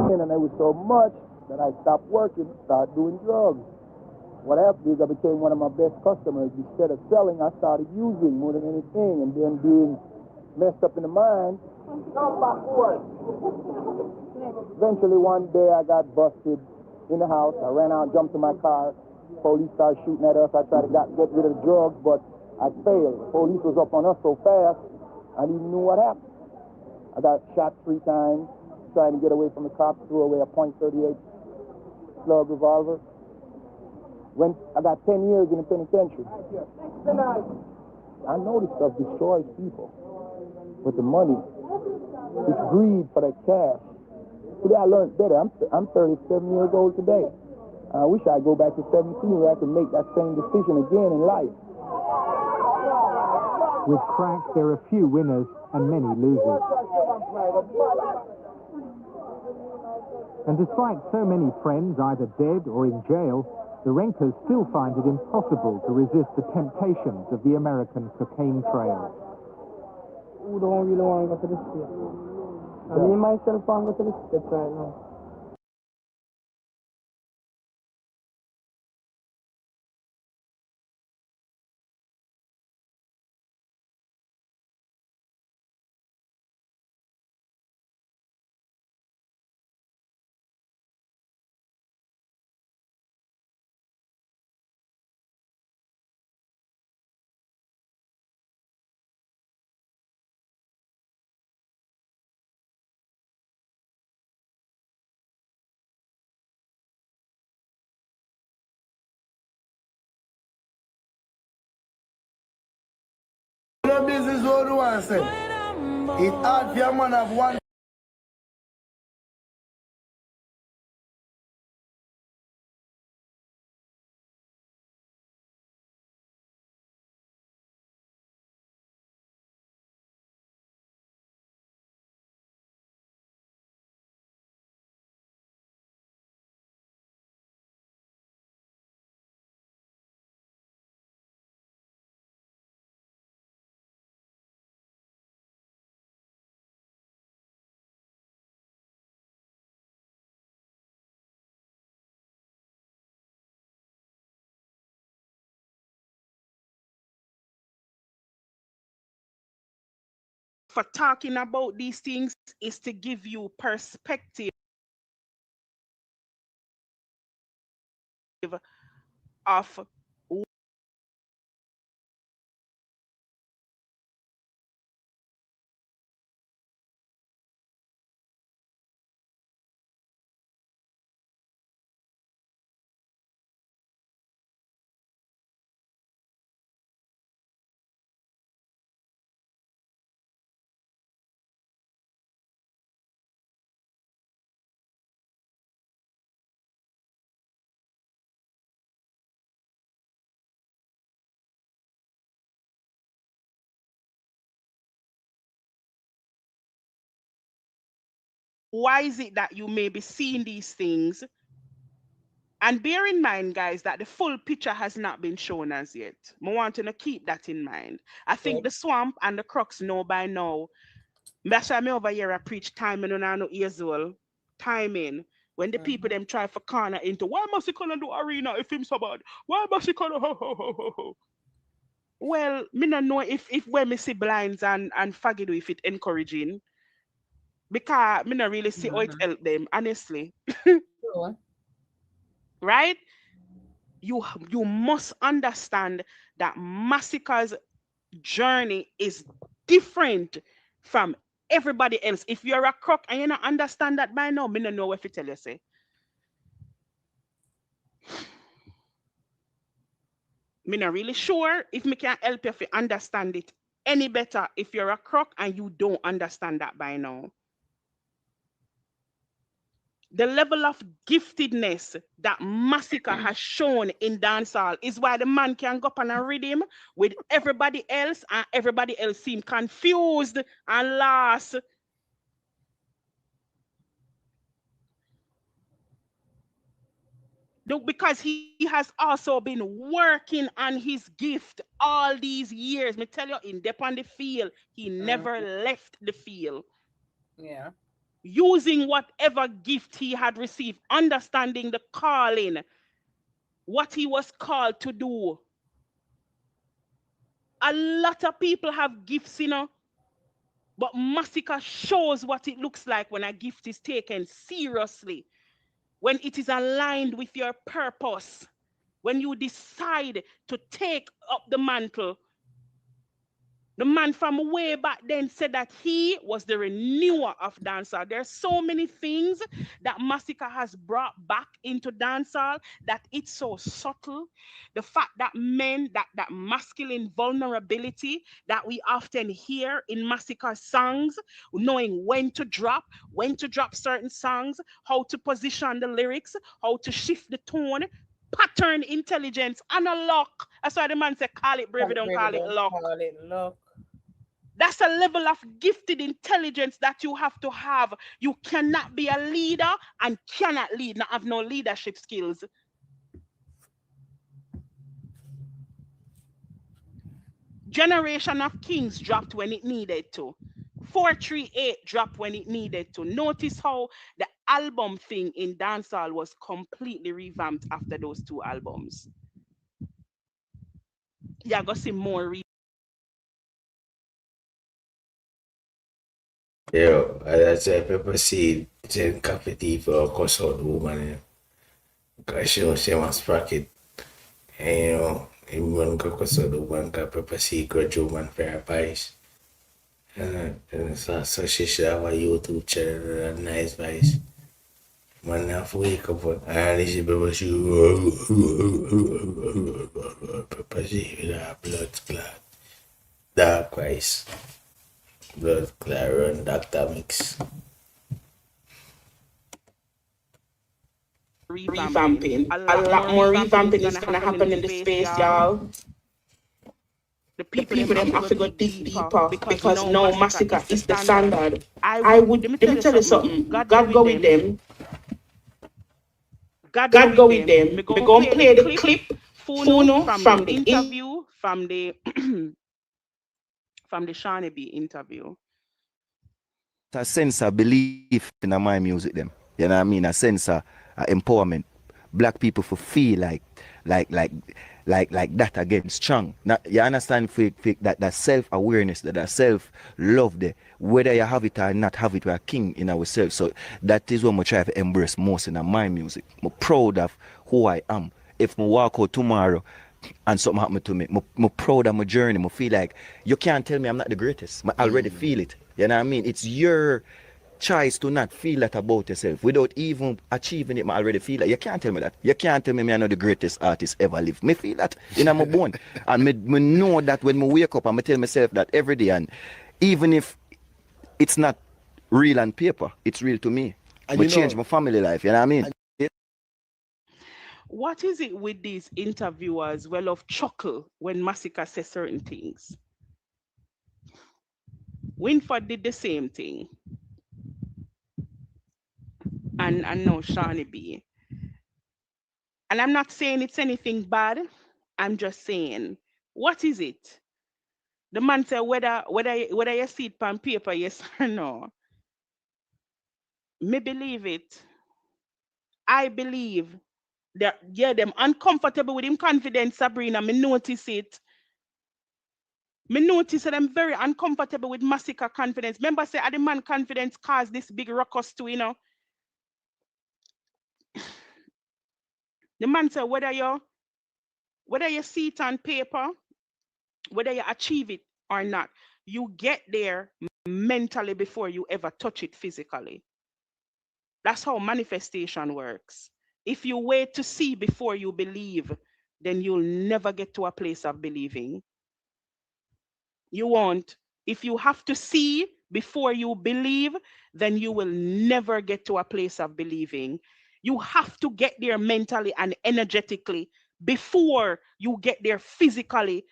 And it was so much that I stopped working, started doing drugs. What happened is I became one of my best customers. Instead of selling, I started using more than anything, and then being messed up in the mind. Eventually one day I got busted in the house. I ran out, jumped in my car. Police started shooting at us. I tried to get rid of the drugs, but I failed. The police was up on us so fast, I didn't even know what happened. I got shot 3 times, trying to get away from the cops, threw away a .38 slug revolver. I got 10 years in the penitentiary. I know this stuff destroys people. But the money, it's greed for that cash. Today I learned better. I'm 37 years old today. I wish I'd go back to 17 where I could make that same decision again in life. With crack, there are few winners and many losers. And despite so many friends either dead or in jail, the Renkers still find it impossible to resist the temptations of the American cocaine trail. Who don't really want to go to the States? I mean, myself, I'm going to the States right now. The business what do I say? It's hard for your man have one for talking about these things is to give you perspective of why is it that you may be seeing these things? And bear in mind, guys, that the full picture has not been shown as yet. I want to keep that in mind. I think the swamp and the crux know by now. That's why me over here I preach timing when I know years old. Timing. When the people them try for corner into why must he come and do arena if him so bad? Why must he come ho ho ho ho ho? Well, me not know if when me see blinds and faggy if it encouraging. Because me not really see how it help them, honestly. Sure. Right? You must understand that Massacre's journey is different from everybody else. If you're a crook and you don't understand that by now, me don't know what to tell you, say. Me not really sure if me can help you if you understand it any better if you're a crook and you don't understand that by now. The level of giftedness that Massacre has shown in dancehall is why the man can go up on a rhythm with everybody else and everybody else seem confused and lost. Because he has also been working on his gift all these years. Me tell you, in depth on the field, he never left the field. Yeah. Using whatever gift he had received, understanding the calling, what he was called to do. A lot of people have gifts, but Massacre shows what it looks like when a gift is taken seriously, when it is aligned with your purpose, when you decide to take up the mantle. The man from way back then said that he was the renewer of dancehall. There are so many things that Massacre has brought back into dancehall that it's so subtle. The fact that men, that masculine vulnerability that we often hear in Massacre songs, knowing when to drop certain songs, how to position the lyrics, how to shift the tone, pattern intelligence, and a luck. That's why the man said, call it bravery, don't call it luck. Call it luck. That's a level of gifted intelligence that you have to have. You cannot be a leader and cannot lead, not have no leadership skills. Generation of Kings dropped when it needed to. 438 dropped when it needed to. Notice how the album thing in dancehall was completely revamped after those two albums. Yeah, go see more. Yo, that's a pepper seed, then coffee tea for a cuss out woman. Because she must sprock it. And even go cuss out the woman, got pepper seed, grudge woman for her pies. And so she should have a YouTube channel, a nice vice. Man, have to wake up and she pepper seed, pepper seed with a blood clot. Dark rice. Blood clot run Dr. Mix. Revamping. A lot more revamping is gonna happen in the space, y'all. The people them have to go dig deeper because no Massacre is the standard. Let me tell you something. God go with them. God go with them. We're gonna play the clip Funo from the interview from the from the Shawnee B interview. A sense of belief in my music them. You know what I mean? A sense of empowerment. Black people for feel like that again, strong. Now, you understand that self-awareness, that self-love there, whether you have it or not have it, we're a king in ourselves. So that is what I try to embrace most in my music. I'm proud of who I am. If I walk out tomorrow and something happen to me, I'm proud of my journey. I feel like you can't tell me I'm not the greatest. I already feel it. You know what I mean? It's your choice to not feel that about yourself without even achieving it. I already feel that. You can't tell me that. You can't tell me I'm not the greatest artist ever lived. Me feel that in my bone. And me know that when I wake up and I tell myself that every day, and even if it's not real on paper, it's real to me. And change my family life, you know what I mean? What is it with these interviewers well of chuckle when Massacre says certain things? Winford did the same thing. and no Shawnee B. And I'm not saying it's anything bad. I'm just saying, what is it? The man said whether you see it on paper, yes or no. Me believe it. I believe that yeah, them uncomfortable with him confidence, Sabrina. Me notice it. Me notice that I'm very uncomfortable with Massacre confidence. Remember, say the man confidence caused this big ruckus too, you know. The man said whether you see it on paper, whether you achieve it or not, you get there mentally before you ever touch it physically. That's how manifestation works. If you wait to see before you believe, then you'll never get to a place of believing. You won't. If you have to see before you believe, then you will never get to a place of believing. You have to get there mentally and energetically before you get there physically.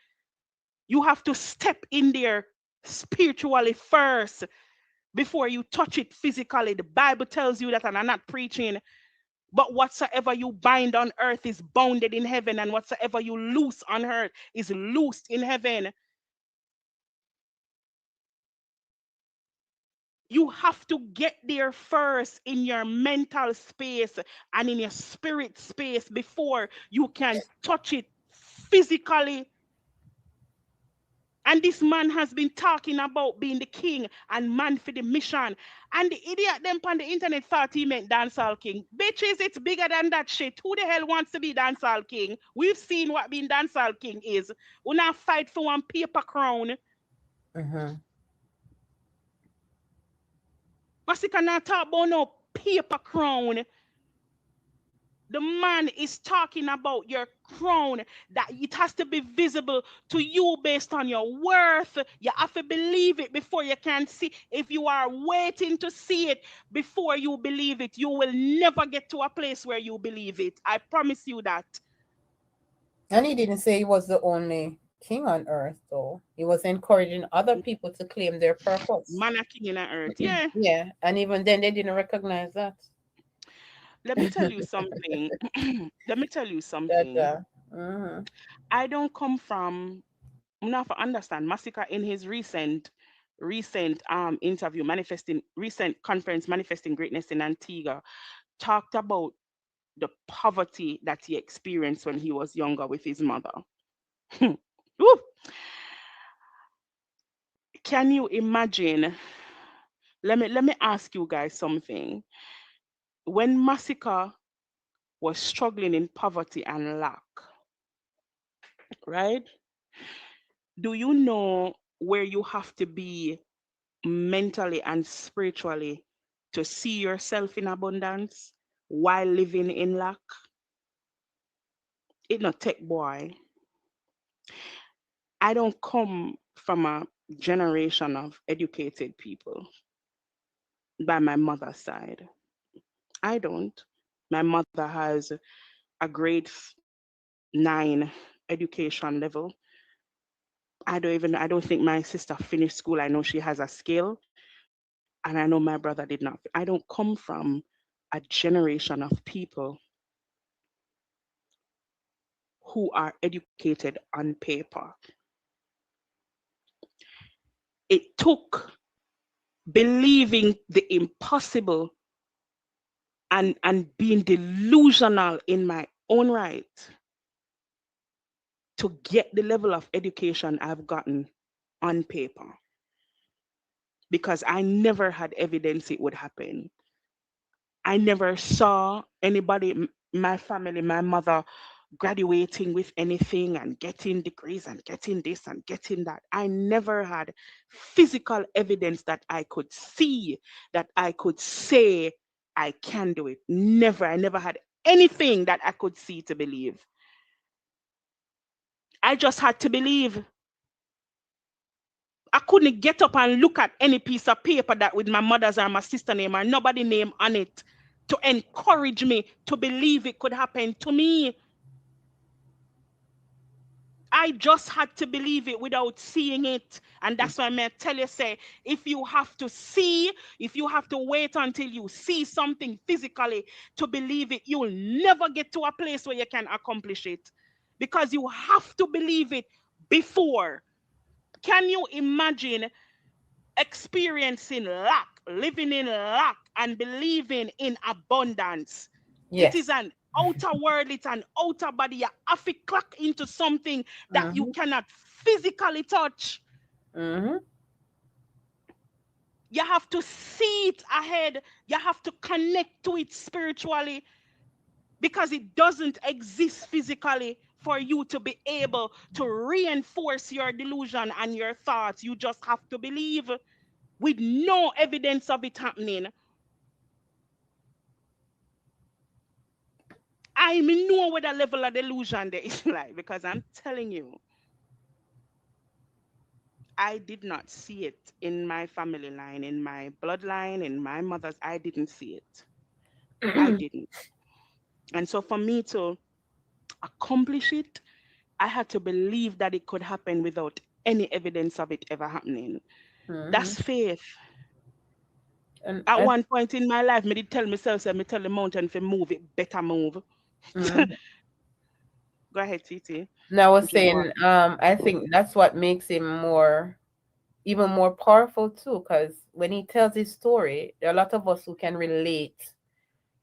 You have to step in there spiritually first before you touch it physically. The Bible tells you that, and I'm not preaching, but whatsoever you bind on earth is bounded in heaven, and whatsoever you loose on earth is loosed in heaven. You have to get there first in your mental space and in your spirit space before you can touch it physically. And this man has been talking about being the king and man for the mission. And the idiot them on the internet thought he meant dancehall king. Bitches, it's bigger than that shit. Who the hell wants to be dancehall king? We've seen what being dancehall king is. We not fight for one paper crown. Masika not talk about no paper crown. The man is talking about your crown, that it has to be visible to you based on your worth. You have to believe it before you can see. If you are waiting to see it before you believe it, you will never get to a place where you believe it. I promise you that. And he didn't say he was the only king on earth, though. He was encouraging other people to claim their purpose. Man a king in earth, yeah. Yeah, and even then they didn't recognize that. Let me tell you something. Let me tell you something. I don't come from, enough to understand, Massacre in his recent interview, recent conference manifesting greatness in Antigua, talked about the poverty that he experienced when he was younger with his mother. Woo! Can you imagine? Let me ask you guys something. When Massacre was struggling in poverty and lack, right? Do you know where you have to be mentally and spiritually to see yourself in abundance while living in lack? It not tech boy. I don't come from a generation of educated people by my mother's side. I don't. My mother has a grade 9 education level. I don't think my sister finished school. I know she has a skill, and I know my brother did not. I don't come from a generation of people who are educated on paper. It took believing the impossible and being delusional in my own right to get the level of education I've gotten on paper, because I never had evidence it would happen. I never saw anybody, my family, my mother, graduating with anything and getting degrees and getting this and getting that. I never had physical evidence that I could see, that I could say I can do it. Never. I never had anything that I could see to believe. I just had to believe. I couldn't get up and look at any piece of paper that with my mother's or my sister's name or nobody name on it to encourage me to believe it could happen to me. I just had to believe it without seeing it. And that's why I tell you, say, if you have to see, if you have to wait until you see something physically to believe it, you'll never get to a place where you can accomplish it. Because you have to believe it before. Can you imagine experiencing lack, living in lack, and believing in abundance? It is Yes. an outer world, it's an outer body. You have to clock into something that you cannot physically touch. Mm-hmm. You have to see it ahead. You have to connect to it spiritually because it doesn't exist physically for you to be able to reinforce your delusion and your thoughts. You just have to believe with no evidence of it happening. I know what the level of delusion there is like because I'm telling you, I did not see it in my family line, in my bloodline, in my mother's. I didn't see it. I didn't. And so for me to accomplish it, I had to believe that it could happen without any evidence of it ever happening. That's faith. And At one point in my life, me did tell myself, say, me tell the mountain to move, it better move. Go ahead, Titi. Now I was If you want. saying, I think that's what makes him even more powerful too, because when he tells his story, there are a lot of us who can relate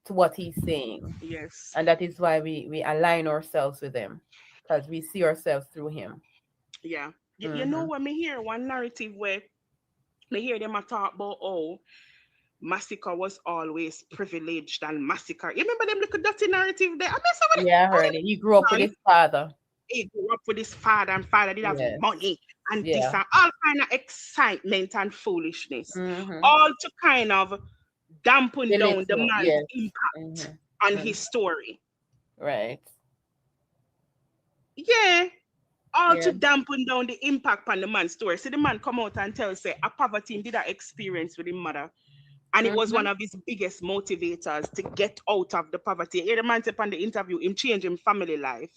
to what he's saying. Yes. And that is why we align ourselves with him, because we see ourselves through him. Yeah. You know when me hear one narrative where me hear them a talk about Massacre was always privileged and Massacre. You remember them little dirty narrative there? Yeah, I heard it. He grew up with his father. He grew up with his father, and father did have money and this and all kind of excitement and foolishness. All to kind of dampen down the man's impact on his story. Right. Yeah. All to dampen down the impact on the man's story. So the man come out and tell say a poverty did that experience with his mother. And it was one of his biggest motivators to get out of the poverty. The man said on the interview, him change him family life.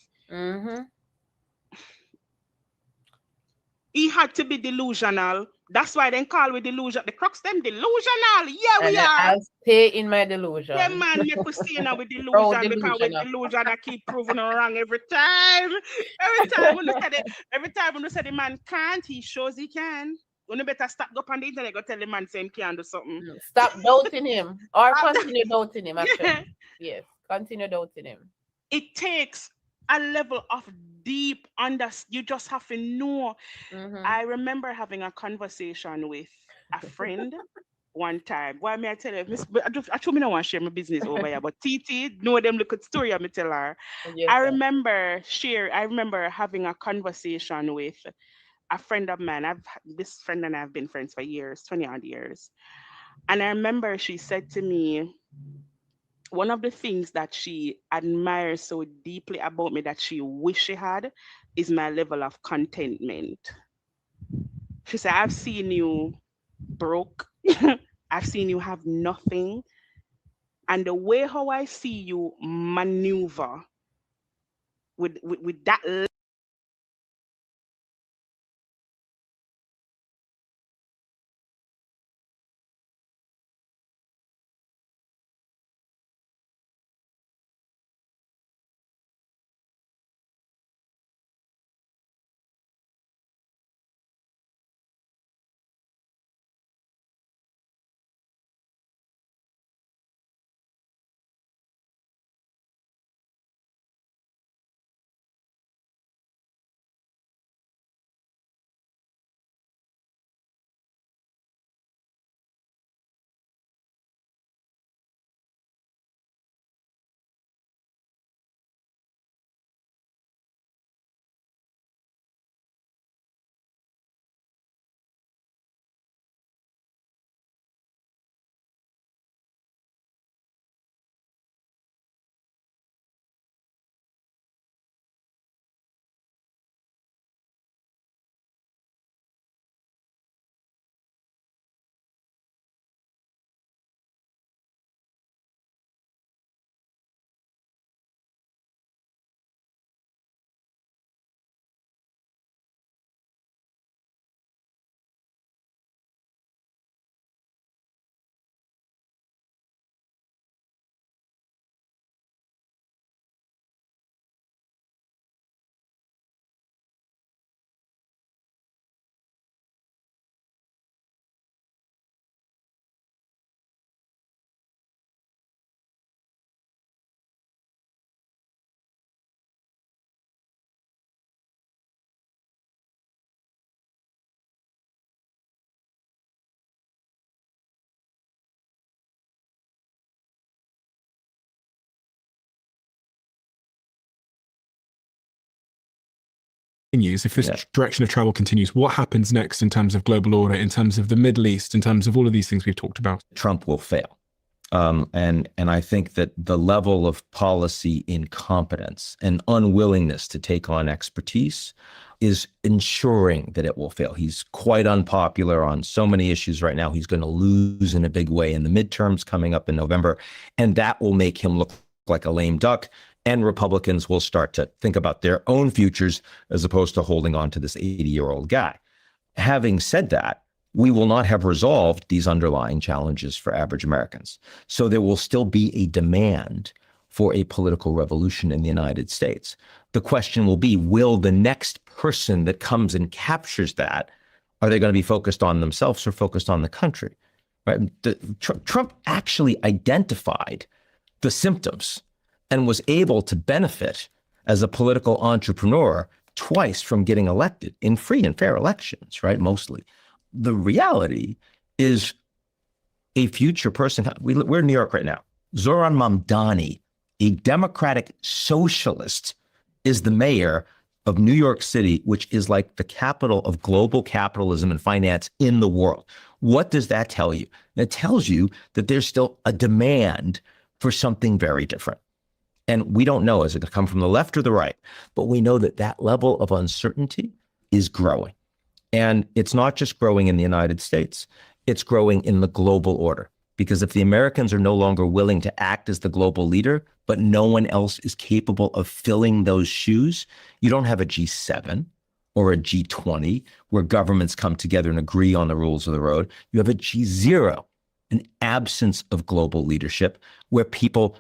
He had to be delusional. That's why they call we delusion. The crux them delusional. Yeah, we are. I'll stay in my delusion. Yeah, man, make us see now with delusion because with delusion I keep proving wrong every time. Every time when you say the man can't, he shows he can. You better stop go on the internet, go tell the man say he can do something. Stop doubting him. Or continue doubting him, actually. Yes. Continue doubting him. It takes a level of deep you just have to know. I remember having a conversation with a friend one time. Why may I tell you? I told me I want to share my business over here, but TT know them look at story I me tell her. Yes, I remember having a conversation with a friend of mine. This friend and I have been friends for years, 20 odd years. And I remember she said to me, one of the things that she admires so deeply about me that she wish she had is my level of contentment. She said, I've seen you broke. I've seen you have nothing. And the way how I see you maneuver with that continues, if this direction of travel continues, what happens next in terms of global order, in terms of the Middle East, in terms of all of these things we've talked about? Trump will fail. And I think that the level of policy incompetence and unwillingness to take on expertise is ensuring that it will fail. He's quite unpopular on so many issues right now. He's going to lose in a big way in the midterms coming up in November, and that will make him look like a lame duck. And Republicans will start to think about their own futures as opposed to holding on to this 80-year-old guy. Having said that, we will not have resolved these underlying challenges for average Americans. So there will still be a demand for a political revolution in the United States. The question will be, will the next person that comes and captures that, are they going to be focused on themselves or focused on the country? Right? Trump actually identified the symptoms and was able to benefit as a political entrepreneur twice from getting elected in free and fair elections, right? Mostly. The reality is a future person, we're in New York right now. Zoran Mamdani, a Democratic socialist, is the mayor of New York City, which is like the capital of global capitalism and finance in the world. What does that tell you? It tells you that there's still a demand for something very different. And we don't know, is it going to come from the left or the right? But we know that that level of uncertainty is growing. And it's not just growing in the United States, it's growing in the global order. Because if the Americans are no longer willing to act as the global leader, but no one else is capable of filling those shoes, you don't have a G7 or a G20 where governments come together and agree on the rules of the road. You have a G0, an absence of global leadership where people,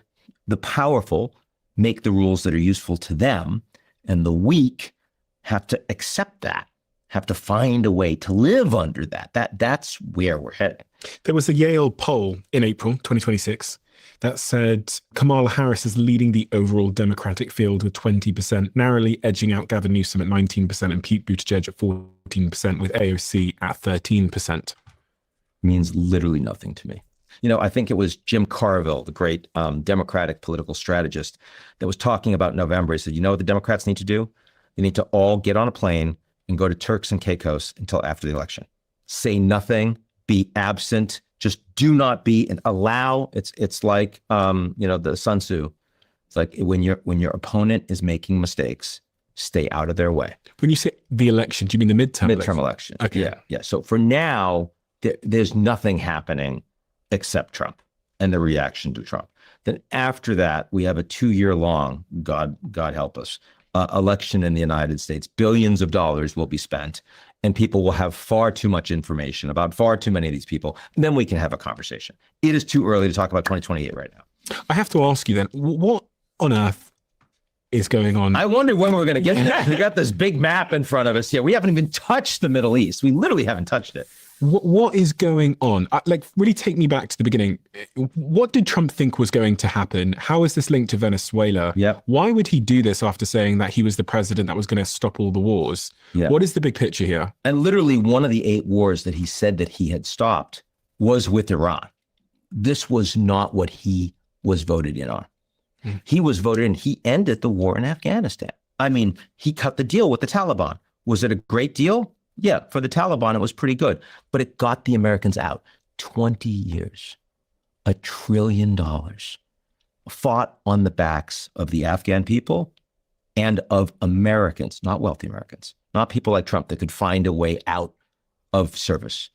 the powerful, make the rules that are useful to them, and the weak have to accept that, have to find a way to live under that. That's where we're heading. There was a Yale poll in April 2026 that said Kamala Harris is leading the overall Democratic field with 20%, narrowly edging out Gavin Newsom at 19% and Pete Buttigieg at 14%, with AOC at 13%. Means literally nothing to me. You know, I think it was Jim Carville, the great Democratic political strategist, that was talking about November. He said, you know what the Democrats need to do? They need to all get on a plane and go to Turks and Caicos until after the election. Say nothing, be absent, just do not be and allow. It's like the Sun Tzu. It's like when your opponent is making mistakes, stay out of their way. When you say the election, do you mean the midterm election? Okay. Yeah. So for now, there's nothing happening except Trump and the reaction to Trump. Then after that, we have a 2-year-long, God help us, election in the United States. Billions of dollars will be spent, and people will have far too much information about far too many of these people. And then we can have a conversation. It is too early to talk about 2028 right now. I have to ask you then, what on earth is going on? I wonder when we're going to get that. We got this big map in front of us here. We haven't even touched the Middle East. We literally haven't touched it. What is going on? Really take me back to the beginning. What did Trump think was going to happen? How is this linked to Venezuela? Yeah. Why would he do this after saying that he was the president that was going to stop all the wars? Yeah. What is the big picture here? And literally one of the 8 wars that he said that he had stopped was with Iran. This was not what he was voted in on. He was voted in. He ended the war in Afghanistan. I mean, he cut the deal with the Taliban. Was it a great deal? Yeah, for the Taliban, it was pretty good, but it got the Americans out. 20 years, $1 trillion fought on the backs of the Afghan people and of Americans, not wealthy Americans, not people like Trump that could find a way out of service,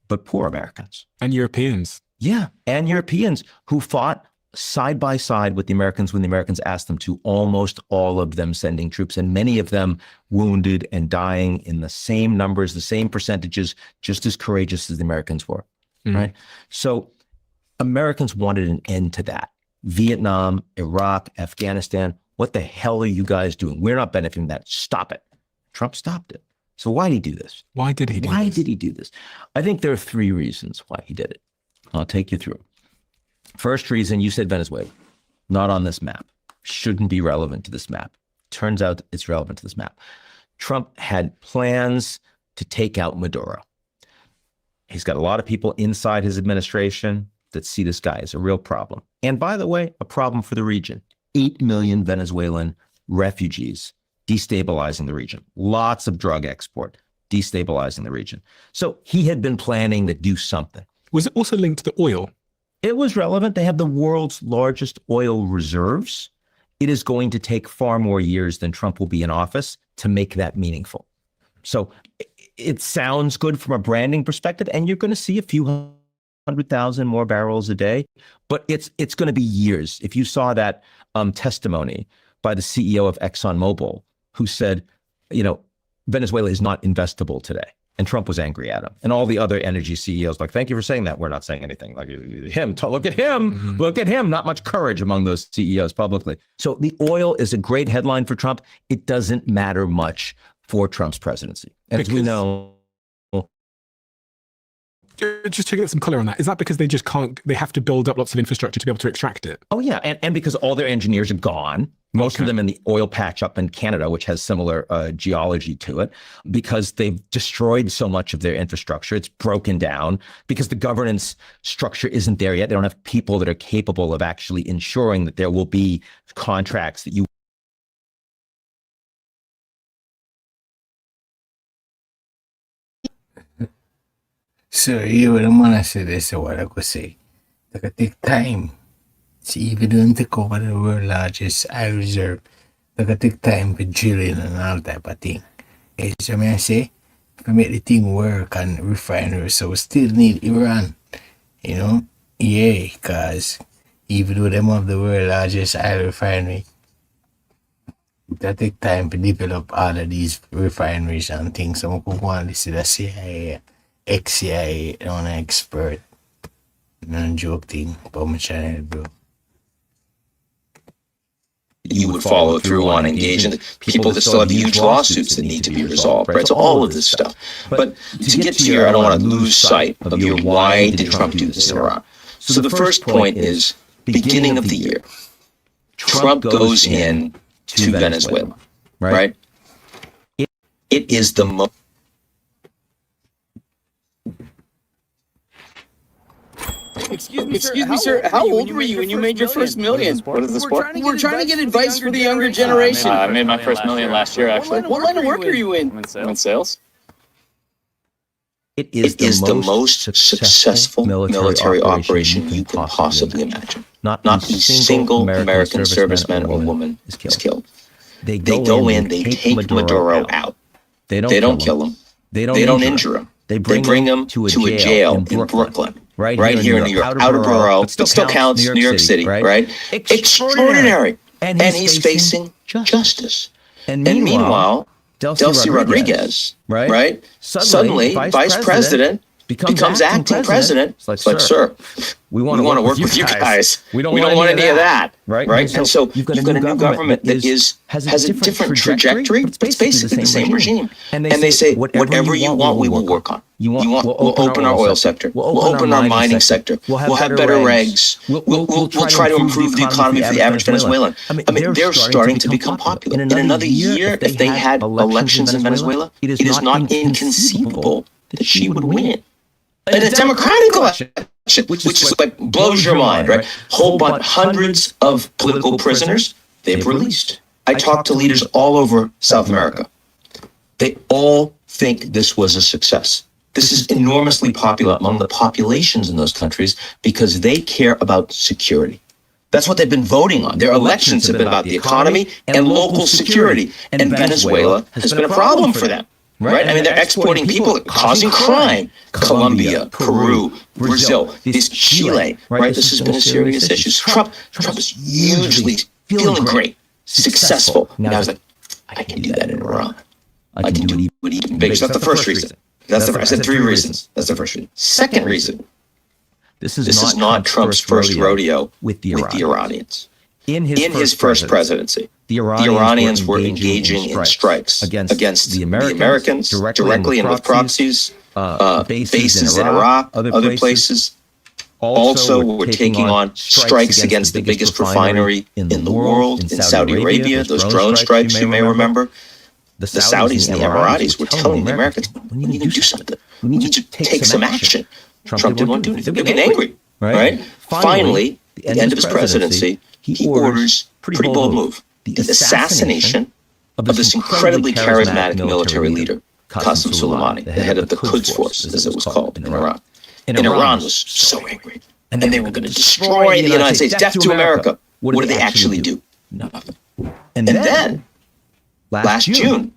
but poor Americans. And Europeans. Yeah, and Europeans who fought side by side with the Americans when the Americans asked them to, almost all of them sending troops, and many of them wounded and dying in the same numbers, the same percentages, just as courageous as the Americans were, right? So Americans wanted an end to that. Vietnam, Iraq, Afghanistan, what the hell are you guys doing? We're not benefiting from that. Stop it. Trump stopped it. So why did he do this? Why did he do this? I think there are 3 reasons why he did it. I'll take you through. First reason, you said Venezuela, not on this map, shouldn't be relevant to this map. Turns out it's relevant to this map. Trump had plans to take out Maduro. He's got a lot of people inside his administration that see this guy as a real problem. And by the way, a problem for the region. 8 million Venezuelan refugees destabilizing the region. Lots of drug export, destabilizing the region. So he had been planning to do something. Was it also linked to the oil? It was relevant. They have the world's largest oil reserves. It is going to take far more years than Trump will be in office to make that meaningful. So it sounds good from a branding perspective, and you're going to see a few 100,000 more barrels a day, but it's going to be years. If you saw that testimony by the CEO of ExxonMobil, who said, Venezuela is not investable today. And Trump was angry at him. And all the other energy CEOs like, thank you for saying that. We're not saying anything. Like him, look at him, look at him. Not much courage among those CEOs publicly. So the oil is a great headline for Trump. It doesn't matter much for Trump's presidency. And as we know, just to get some color on that, is that because they just can't, they have to build up lots of infrastructure to be able to extract it? Oh yeah, and because all their engineers are gone, most of them in the oil patch up in Canada, which has similar geology to it, because they've destroyed so much of their infrastructure. It's broken down because the governance structure isn't there yet. They don't have people that are capable of actually ensuring that there will be contracts that you So you would want to say this, what I could say. It could take time. See, even don't take over the world's largest oil reserve, it could take time for drilling and all type of thing. So I say, to make the thing work and refineries, so we still need Iran. Yeah, because even though them have the world's largest oil refinery, that take time to develop all of these refineries and things. So we could go and listen to the CIA. ex-CIA on an expert. Non-joke thing about my channel, bro. You would follow through on engaging people that still have huge lawsuits that need to be resolved, right? So all of this stuff. But to get to your, I don't want to lose sight of your why did Trump do this to Iran? So the first point is beginning of the year. Trump goes in to Venezuela, right? It is the most. Excuse me, sir. How old were you when you made your first million? What is this for? We're trying to get advice for the younger generation. I made my first million last year, actually. What line of work are you in? I'm in sales. It is the most successful military operation you can possibly imagine. Not a single American serviceman or woman is killed. They go in, they take Maduro out. They don't kill him. They don't injure him. They bring him to a jail in Brooklyn. Right here in New York, outer borough, but still counts, New York City, right? Extraordinary. And he's facing justice. And meanwhile, Delcy Rodriguez, right? Suddenly, vice president becomes acting president. It's like, sir, we want to work with you guys. We don't want any of that, right? And so you've got a new government that has a different trajectory, but it's basically the same regime. And they say, whatever you want, we will work on. We'll open our oil sector. We'll open our mining sector. We'll have better regs. We'll try to improve the economy for the average Venezuelan. I mean, they're starting to become popular. In another year, if they had elections in Venezuela, it is not inconceivable that she would win. In a democratic election, which is like blows your mind, right? Whole bunch, hundreds of political prisoners they've released. I talked to leaders all over South America. They all think this was a success. This is enormously popular among the populations in those countries because they care about security. That's what they've been voting on. Their elections have been about the economy and local security. And Venezuela has been a problem for them. Right? I mean, they're exporting people causing crime. Colombia, Peru, Brazil, this Chile, right? This has been a serious issue. Trump is hugely feeling great, successful. Now he's like, I can do that in Iran. I can do it even bigger. So that's the first reason. I said three reasons. That's the first reason. Second reason, this is not Trump's first rodeo with the Iranians. In his first presidency, the Iranians were engaging in strikes against the Americans directly and with proxies, bases in Iraq, other places. Also, we're taking on strikes against the biggest refinery in the world, in Saudi Arabia, those drone strikes you may remember. The Saudis and the Emiratis were telling the Americans, we need to do something. We need to take some action. Trump didn't want to do anything. They're getting angry, right? Finally, at the end of his presidency, he orders, pretty bold move, the assassination of this incredibly charismatic military leader, Qasem Soleimani, the head of the Quds Force, as it was called in Iran. And Iran was so angry. And they were going to destroy the United States. Death to America. What did they actually do? Nothing. And then, last June,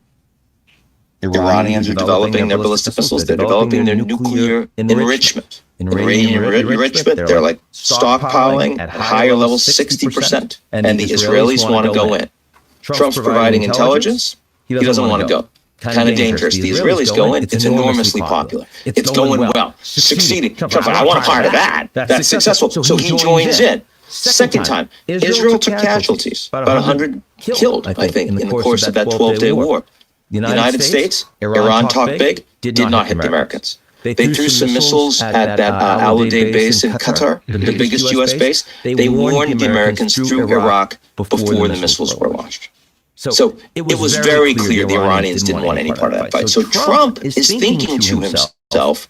Iranians are developing their ballistic missiles. They're developing their nuclear enrichment. Uranium enrichment, they're like stockpiling at higher levels, 60%. And the Israelis want to go in. Trump's providing intelligence. He doesn't want to go. Kind of dangerous. The Israelis go in. It's enormously popular. It's going well. Succeeding. Trump's like, I want a part of that. That's successful. So he joins in. Second time, Israel took casualties. About 100 killed, I think, in the course of that 12-day war. The United States, Iran talked big, did not hit the Americans. They threw some missiles at that Al Udeid base in Qatar, the biggest U.S. base. They warned the Americans through Iraq before the missiles were launched. So it was very clear the Iranians didn't want any part of that fight. So Trump is thinking to himself,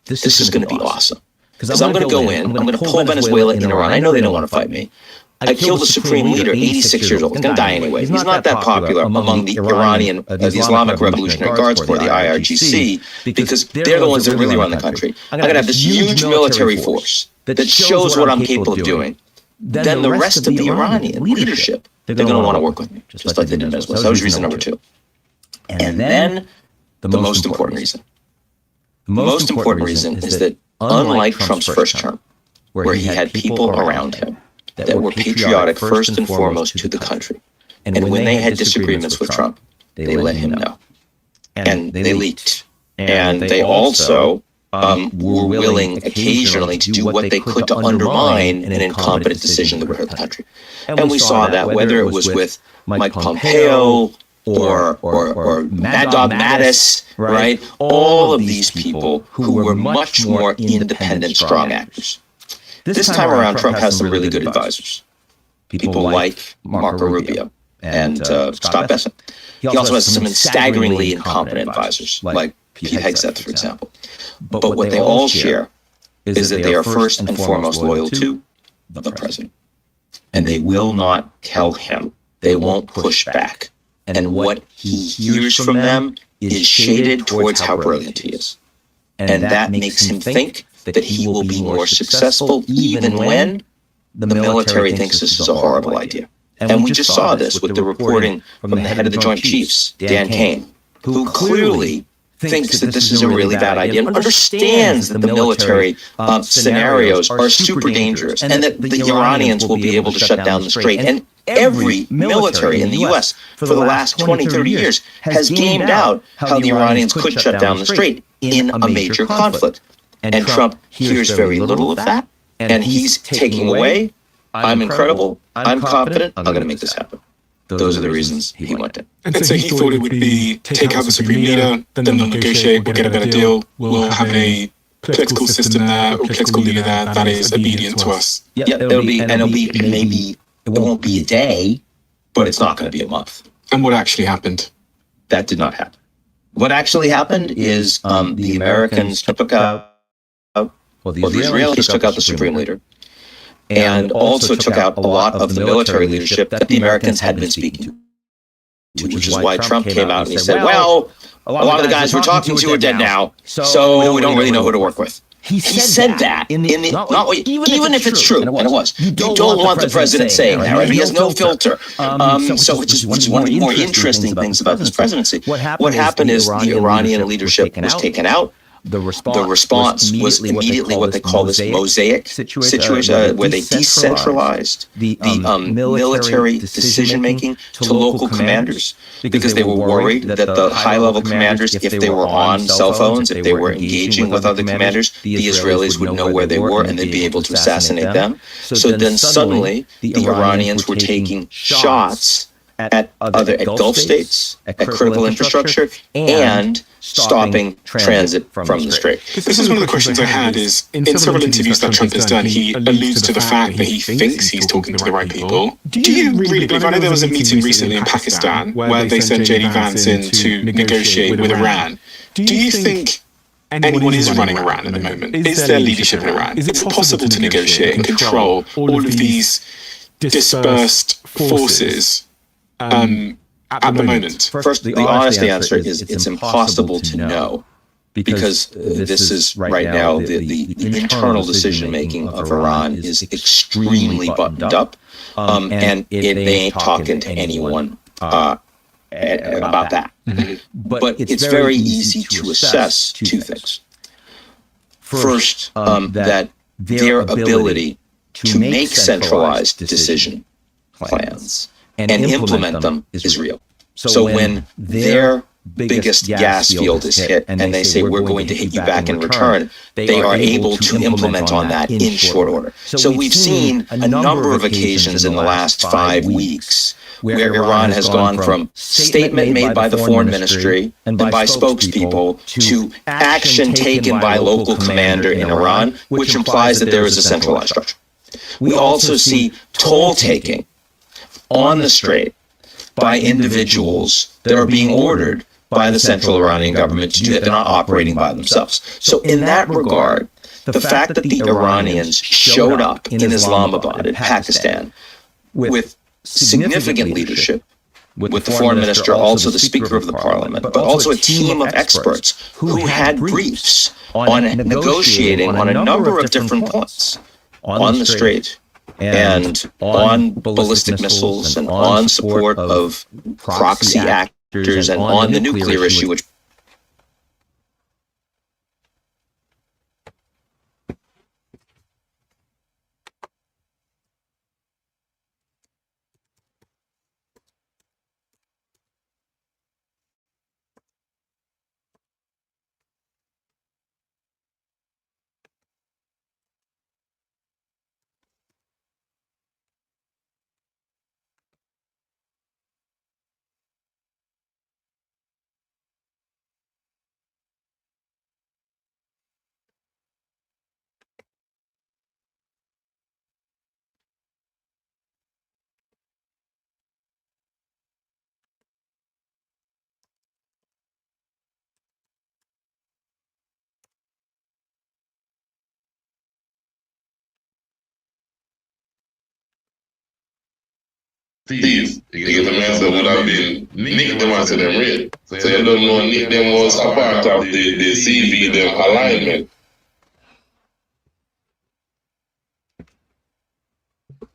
this is going to be awesome. Because I'm going to go in, I'm going to pull Venezuela in Iran. I know they don't want to fight me. I killed the supreme leader, 86 years old. He's going to die anyway. He's not that popular among the Iranian, the Islamic Revolutionary Guards Corps, the IRGC, because they're the ones that really run the country. I'm going to have this huge military force that shows what I'm capable of doing. Then the rest of the Iranian leadership, they're going to want to work with me, just like they did in Venezuela. So that was reason number two. And then the most important reason. The most important reason is that unlike Trump's first term, where he had people around him that were patriotic first and foremost to the country, and when they had disagreements with Trump, they let him know. And they leaked. And they also were willing occasionally to do what they could to undermine an incompetent decision that would hurt the country. And we saw that whether it was with Mike Pompeo or Mad Dog Mattis, right? All of these people who were much more independent, strong actors. This time around, Trump has some really good advisors. People like Marco Rubio and Scott Bessent. He also has some staggeringly incompetent advisors, like Pete Hegseth, for example. But what they all share is that they are first and foremost loyal to the president. And they will not tell him. They won't push back. And what he hears from them is shaded towards how brilliant he is. And that makes him think that he will be more successful even when the military thinks this is a horrible idea. And we just saw this with the reporting from the head of the Joint Chiefs, Dan Kane, who clearly thinks that this is a really bad idea and understands that the military scenarios are super dangerous and that the Iranians will be able to shut down the strait. And every military in the U.S. for the last 20, 30 years has gamed out how the Iranians could shut down the strait in a major conflict. And Trump hears very little of that, and he's taking away, I'm incredible, I'm confident, I'm going to make this happen. Those are the reasons he went in. And so he thought it would be take out the supreme leader, then they'll negotiate, we'll get a better deal, we'll have a political system there, or political leader there that is obedient to us. Yeah, it'll be maybe, it won't be a day, but it's not going to be a month. And what actually happened? That did not happen. What actually happened is the Americans took out, the Israelis took out the supreme leader, and also took out a lot of the military leadership that the Americans had been speaking to, which is why Trump came out and he said, well, a lot of the guys we're talking to are dead now, so we don't really know who to work with. He said that even if it's true, and it was. You don't want the president saying that, right? He has no filter. So which is one of the more interesting things about this presidency. What happened is the Iranian leadership was taken out. The response was immediately what they call this mosaic situation, where they decentralized the military decision-making to local commanders, because they were worried that the high-level commanders, if they were on cell phones, if they were engaging with other commanders, the Israelis would know where they were and they'd be able to assassinate them. So then suddenly, the Iranians were taking shots at Gulf states, at critical infrastructure, and stopping transit from the strait. This is one of the questions I had is, in several interviews that Trump has done, he alludes to the fact that he thinks he's talking to the right people. Do you really believe, I know there was a meeting recently in Pakistan where they sent J.D. Vance in to negotiate with Iran. Do you think anyone is running Iran at the moment? Is there leadership in Iran? Is it possible to negotiate and control all of these dispersed forces at the moment? First, the honest answer is it's impossible to know because this is right now the internal decision-making of Iran is extremely buttoned up, and they ain't talking to anyone about that. But it's very easy to assess two things. First, that their ability to make centralized decision plans and implement them is real. So when their biggest gas field is hit and they say, we're going to hit you back in return, they are able to implement on that in short order. So we've seen a number of occasions in the last 5 weeks where Iran has gone from statement made by the foreign ministry and by spokespeople to action taken by a local commander in Iran, which implies that there is a centralized structure. We also see toll taking on the strait by individuals that are being ordered by the central Iranian government to do that. They're not operating by themselves. So in that regard, the fact that the Iranians showed up in Islamabad, in Pakistan, with significant leadership, with the foreign minister, also the speaker of the parliament, but also a team of experts who had briefs on negotiating on a number of different points on the strait and on ballistic missiles and on support of proxy actors and on the nuclear issue, which thieves. You get the man that would have been nick them onto them red. So you don't know nick them was a part of the CV them alignment.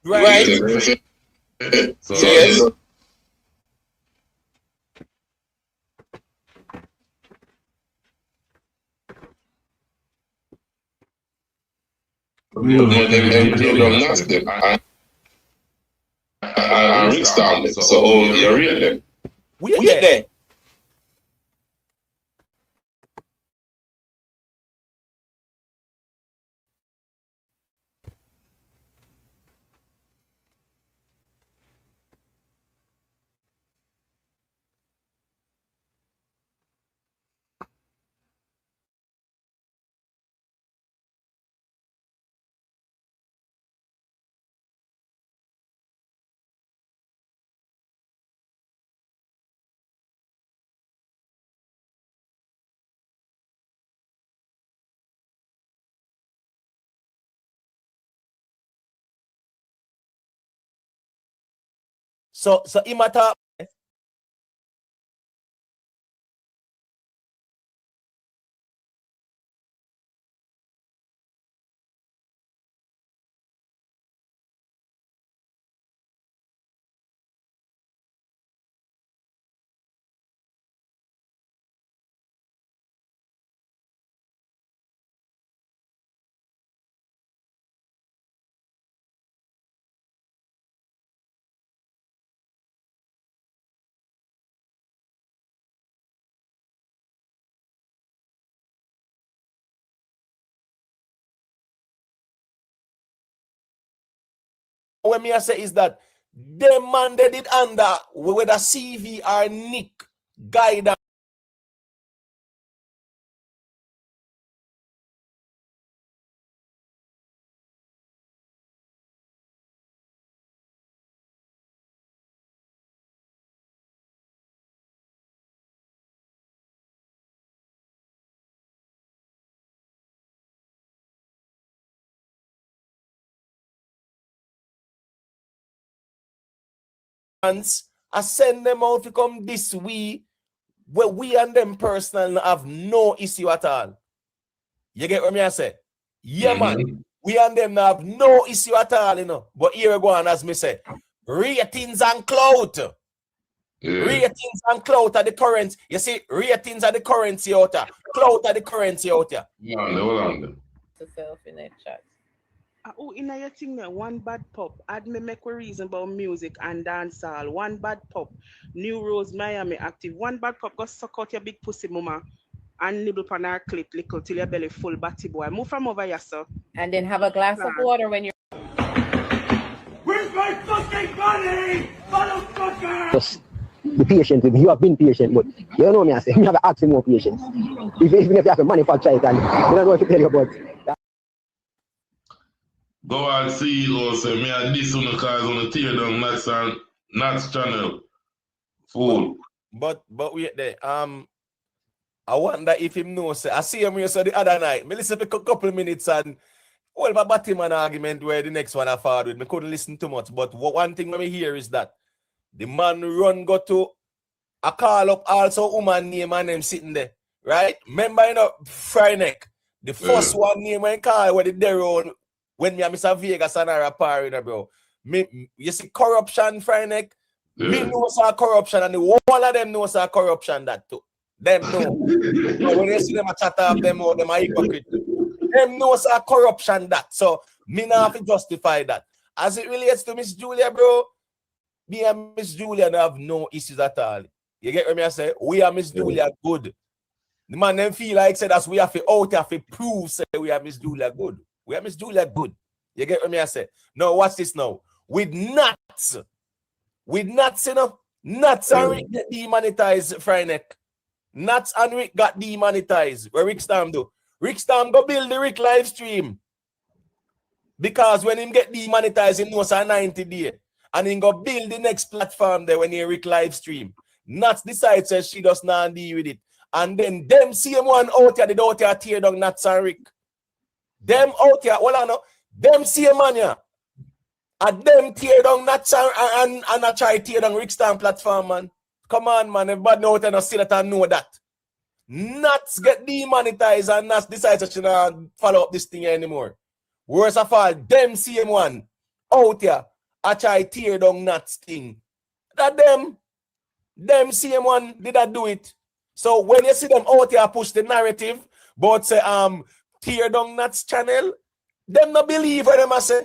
Right. So yes. Them nasty them. I rinsed down them. So you read them. We there. So imata what me I say is that them man they did under with a CV or Nick guidance. I send them out to come this way, where we and them personally have no issue at all. You get what me I say? Yeah, man. We and them have no issue at all, you know. But here we go on, as me say, ratings and clout. Ratings and clout are the currency. You see, ratings are the currency out there. Clout are the currency out there. Yourself in that chat. Oh, in your thing there, one bad pop. Add me make a reason about music and dancehall. One bad pop. New Rose Miami active. One bad pop. Go suck out your big pussy mama and nibble pan her clit little till your belly full batty boy. Move from over here, sir. And then have a glass of water when you're. Where's my fucking money, motherfucker? Just be patient with me. You have been patient, but you know me, I say, you have to ask more patience. Even if you have to manufacture it, and you don't know what to tell you about. Go and see it, say, me and this on the cars on the tear down Nats channel. Fool. But wait there. I wonder if him knows. I see him here so the other night. Me listen for a couple minutes and well, my Batman argument where the next one I followed with. Me couldn't listen too much. But one thing I hear is that the man run go to a call up also woman name and them sitting there. Right? Remember, you know, Fryneck. The first one name I call where the Deron when me and Mr. Vegas and our par, you know, bro. You see corruption, Fryneck. Me know some corruption and the whole of them know some corruption that too. Them know. When you see them a chat up, them are hypocrite. Them know some corruption that. So me not have to justify that. As it relates to Miss Julia, bro, me and Miss Julia don't have no issues at all. You get what me I say? We are Miss Julia good. The man them feel like say that we have to out have to prove say we are Miss Julia good. We are Miss Julia good. You get what me I say? Now watch this now. With nuts, you know, nuts and Rick get demonetized, Fryneck. Nuts and Rick got demonetized. Where Rick Stam do? Rick Stam go build the Rick live stream. Because when him get demonetized, him knows a 90 day. And him go build the next platform there when he Rick live stream. Nuts decides that she does not deal with it. And then them same one out here, they don't tear down Nuts and Rick. Them out here, well I know, them same man here. And them tear down Nuts and I try tear down Rick Stam platform, man. Come on, man. Everybody know and see that and know that. Nuts get demonetized and Nuts decides that she not follow up this thing anymore. Worst of all, them same one out here, I try tear down Nuts thing. That them same one did I do it. So when you see them out here push the narrative, but say tear down Nuts channel, them not believe what them I say.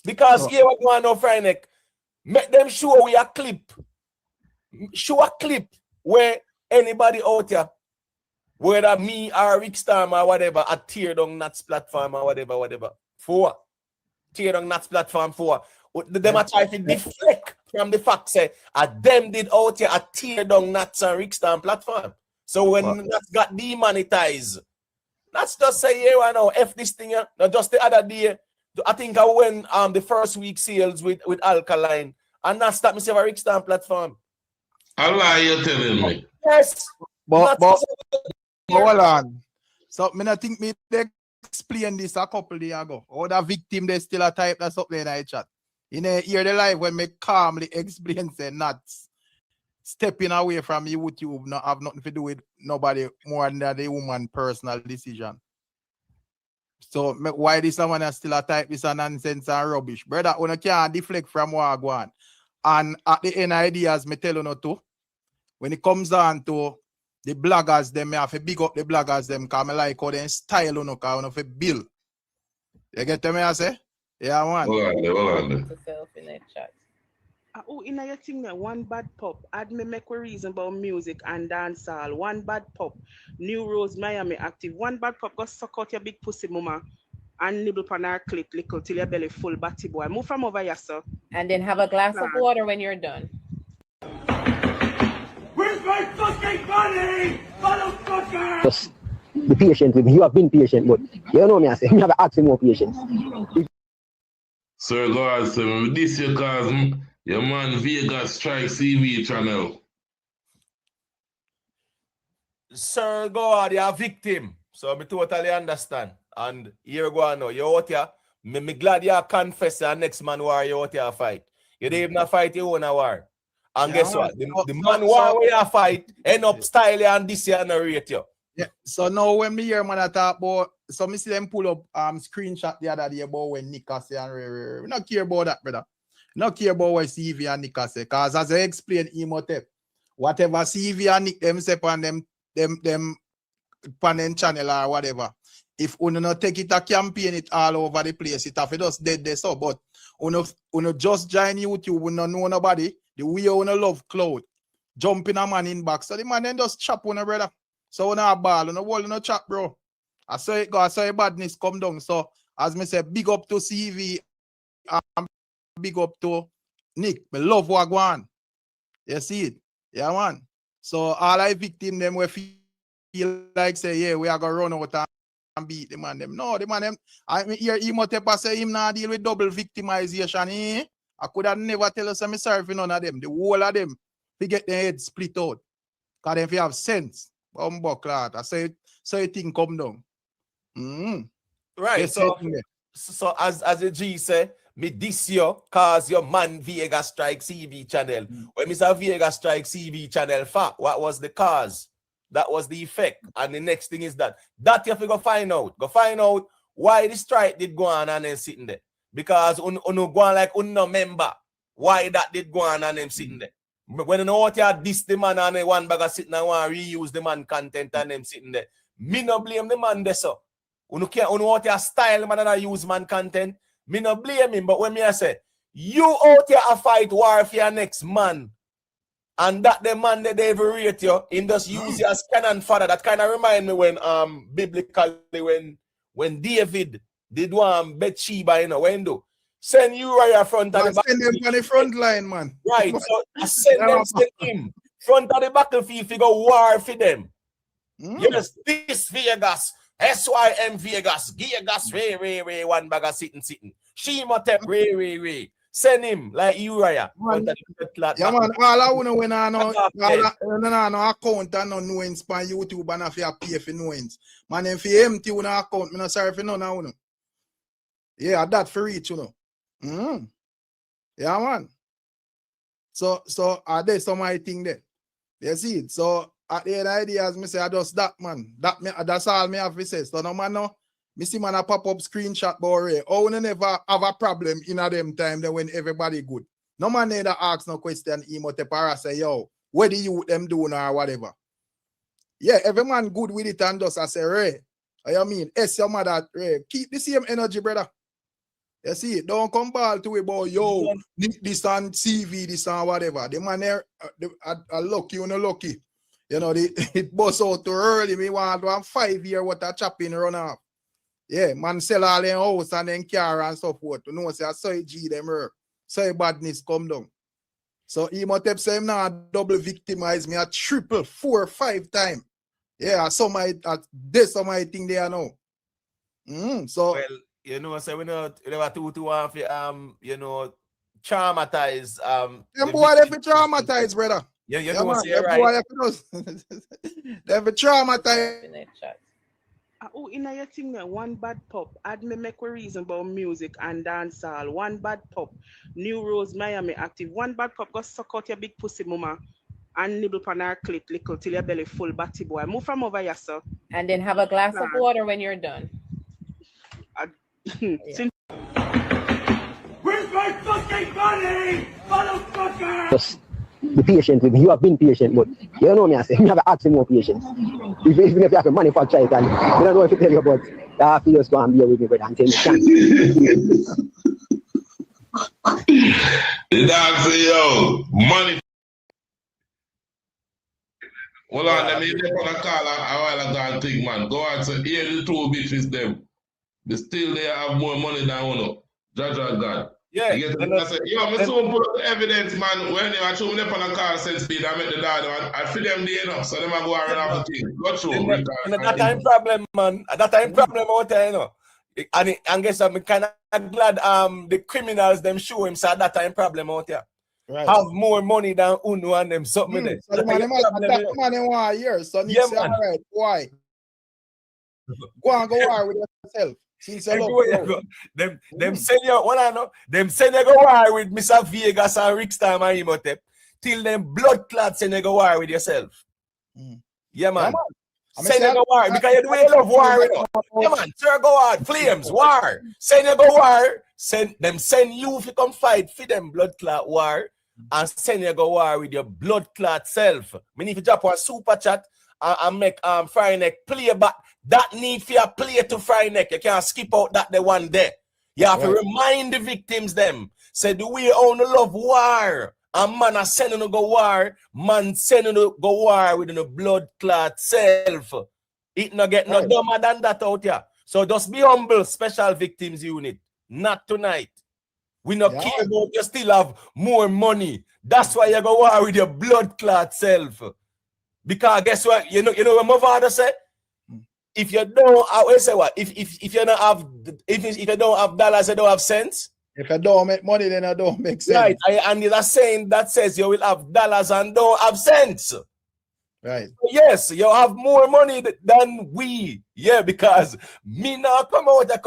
Because here what going on, Fryneck. Make them show we a clip. Show a clip where anybody out here, whether me or Rick Stam or whatever, a tear down Nuts platform or whatever. For tear down Nuts platform for. Them are trying to deflect from the fact say them did out here a tear down Nuts and Rick Stam platform. So when Nuts got demonetized, that's just say here I know F this thing. Now just the other day, I think I went the first week sales with Alkaline and that stopped me say a Rick Stam platform. A lie you're telling me. Yes. But hold on. So me not think me they explain this a couple days ago. Or the victim they still a type that's up there in the chat. You know, hear the live when me calmly explain say Nuts stepping away from YouTube not have nothing to do with nobody more than the woman personal decision. So why this someone is still a type this a nonsense and rubbish? Brother, you can't deflect from what I go on. And at the end ideas, me tell you too, when it comes down to the bloggers, them me have to big up the bloggers, them because I like how they style because I have to build. You get me I say? Yeah, man. Hold on. Yourself in that chat. Oh, in your thing there, one bad pop. Add me make a reason about music and dancehall. One bad pop. New Rose Miami active. One bad pop. Go suck out your big pussy mama and nibble pan her clit little till your belly full batty boy. Move from over here, sir. And then have a glass of water when you're done. Where's my fucking money, motherfucker? Just be patient with me. You have been patient, but you know me, I say, you have to ask more patience. Sir, go ahead, sir. With this your cause, your man Vegas Strike CV channel. Sir, go on, you're a victim. So I totally understand. And here go on now. You're out here. Me glad you confess the next man war you out here fight. You didn't even fight your own war. And guess what? The man one way you fight, end up style and this year narrate you. Yeah. So now when me hear man talk about, so me see them pull up screenshot the other day about when Nika say and we not care about that, brother. Not care about what CV and Nika say, cause as I explain Imhotep, whatever CV and Nick them say on them panel channel or whatever. If uno not take it a campaign it all over the place, it have to just dead there so. But uno just join YouTube, uno know nobody. The way uno love cloud, jumping a man in back. So the man then just chop on a brother. So uno a ball, uno wall uno chop, bro. I saw it go, I saw a badness come down. So as me say, big up to CV and big up to Nick. Me love what go on. You see it? Yeah, man. So all I victim them we feel like say, yeah, we are gonna run out and beat the man them. No, the man them, I hear Imhotep say him not deal with double victimization. I could have never tell us I'm sorry for none of them. The whole of them, they get their head split out. Because if you have sense, I say it thing come down. Right. So as the G say, me this year cause your man Vega strike CV channel. When Mr. Vega strike CV channel what was the cause? That was the effect. And the next thing is that you have to go find out. Go find out why the strike did go on and then sitting there. Because uno go on like uno member. Why that did go on and them sitting there. When you know what you diss the man and one bag of sitting and want to reuse the man content and them sitting there. Me no blame the man there so. Uno what you style man and use man content. Me no blame him. But when me I say, you out here a fight war for your next man. And that the man that they ever rate you, in just use you as cannon father. That kind of remind me when biblically when David did one Bathsheba in a window. Send Uriah front of the back. Send him on the front line, man. Right. So I send him front of the battlefield to go war for them. Yes, this Vegas, SYM Vegas, Vegas, Ray, one bag of sitting. Imhotep, Ray. Send him like Uriah. Man, yeah, man. All I want to win no account and no knowings on YouTube and if you pay for knowings. Man, if you empty one account, I'm not sorry for none of you. Yeah, that for each, you know. Yeah, man. So there's some my thing there. You see it. So at the end of the day, as me say, I just that, man. That's all me have to say. So no man no. Me see man a pop up screenshot boy. Oh, we never have a problem in a them time that when everybody good. No man need to ask no question. Imhotep or say, yo, what do you them doing or whatever? Yeah, every man good with it and just I say, Ray. I mean, your mother, Ray. Keep the same energy, brother. You see it. Don't come back to it about yo, this and CV, this and whatever. The man there, are lucky, you know, lucky. You know, it bust out too early. Me want to have 5 years what a chopping run off. Yeah, man sell all their house and then car and so forth. You know, say I saw it G them her. So badness come down. So Imhotep say him now double victimize me a triple 4 or 5 times. Yeah, some my thing there now. So well, you know, so we never two want to you know, traumatize them boy they be traumatized, brother. You know what say right. They be traumatized. Oh, in your thing there, one bad pop. Add me make a reason about music and dancehall. One bad pop. New Rose, Miami active. One bad pop. Go suck out your big pussy mama and nibble pan her clit little till your belly full batty boy. Move from over here, sir. And then have a glass of water when you're done. Yeah. Where's my fucking money, motherfucker? Be patient with me. You have been patient, but you know me, I say, you have to ask more patience. Even if you have to manufacture it, and I don't know if you tell you, but you have to just go and be with me, brother, and tell me, The dog say, yo, money. Hold on, let me get on a call a while ago and think, man. Go out and hear the 2 bitches them. They still they have more money than one. Judge God. Yeah. You get I say, yo, me soon put up the evidence, man. When they are showing them on a car sense speed, I make the dad I feel them there enough. So them are going around off the thing. Go through. That time problem, man. That time problem out there, you know. And guess I'm kind of glad the criminals them show him so that time problem out there. Right. Have more money than Uno and them something there. So the man want years. So need to say, all right, why? Go and go war with yourself. Them send you what I know. Them send you go war with Mr. Vegas and Rick Star and Imhotep. till them blood clots and you go war with yourself. Yeah, man. Send you go war because you love war, you know. Yeah, man. Sir, go hard. Flames, war. Send you go war. Send you if you come fight for them blood clot war. And send you go war with your blood clot self. Me need to drop a super chat and make Fry Neck play back. That need for your play to Fry Neck. You can't skip out that the one there. You have to remind the victims them. Say the way on the love war. And man a sending to go war. Man sending to go war with the blood clot self. It not get no dumber than that out here. So just be humble, special victims unit. Not tonight. We not care about you still have more money. That's why you go war with your blood clot self. Because guess what? You know what my father said? If you don't have, say what? If you don't have if you don't have dollars, you don't have cents. If I don't make money, then I don't make sense. Right. And there's a saying that says you will have dollars and don't have cents. Right. So yes, you have more money than we. Yeah, because me now come out and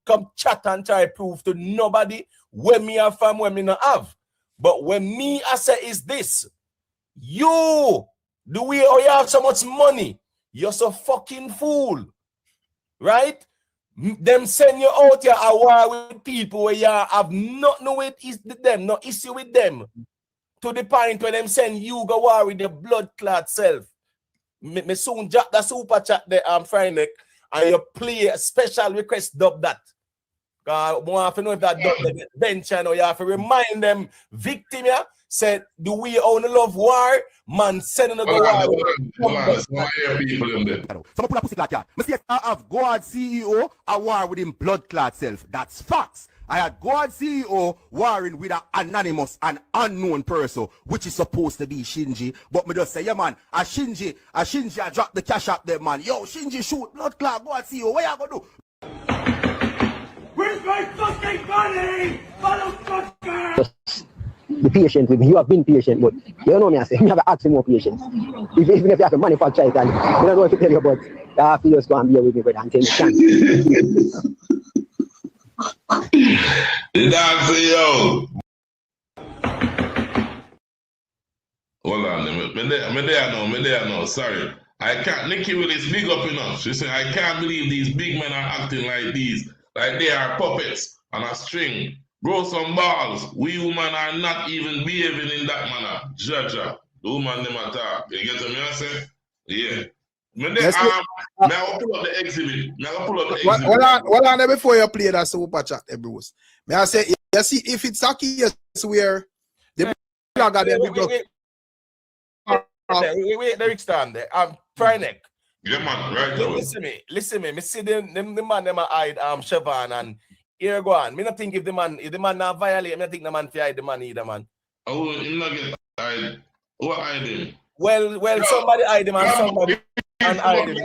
come chat and try to prove to nobody where me have from, where me not have. But when me I say is this, you, the way you have so much money, you're so fucking fool. Right? Them send you out here a war with people where you have nothing with them, no issue with them. To the point where them send you go war with your blood clot self. Me soon drop the super chat there, Friday, and you play a special request dub that. Because I want to know if that dub the bench, you know, you have to remind them victim here, said, do we own a love war? Man, sending a go war. Some pull a pussy clot yard. Me see I have God CEO a war with him blood clot self. That's facts. I had God CEO warring with an anonymous and unknown person, which is supposed to be Shinji. But me just say, yeah man, a Shinji I drop the cash up there, man. Yo, Shinji shoot blood clot God CEO. What you gonna do? Where's my fucking money, motherfucker? Be patient with me. You have been patient, but you know me, I say, you have to ask more patience. Even if you have to manufacture it, and I don't know if to tell you, but you have to just go and be with me, brother, until you can. The dancer, yo. Hold on, me there now. Sorry. I can't, Nikki Willis, big up enough. She said, I can't believe these big men are acting like these. Like they are puppets on a string. Grow some balls. We women are not even behaving in that manner. Jaja. The woman them attack. You get what I say? Yeah. Me there, may I pull up the exhibit? Hold on there before you play that super chat, Bruce. May I say, you see, if it's a case where the blog are there, wait, Derek stand there. Fryneck. Yeah, man, right now. Listen me. Me see the man them hide Siobhan and here go on. Me not think if the man not violate, me not think the man fi hide the man either, man. Oh, him not get hide. Who hide him? Well, somebody hide him and somebody and hide him.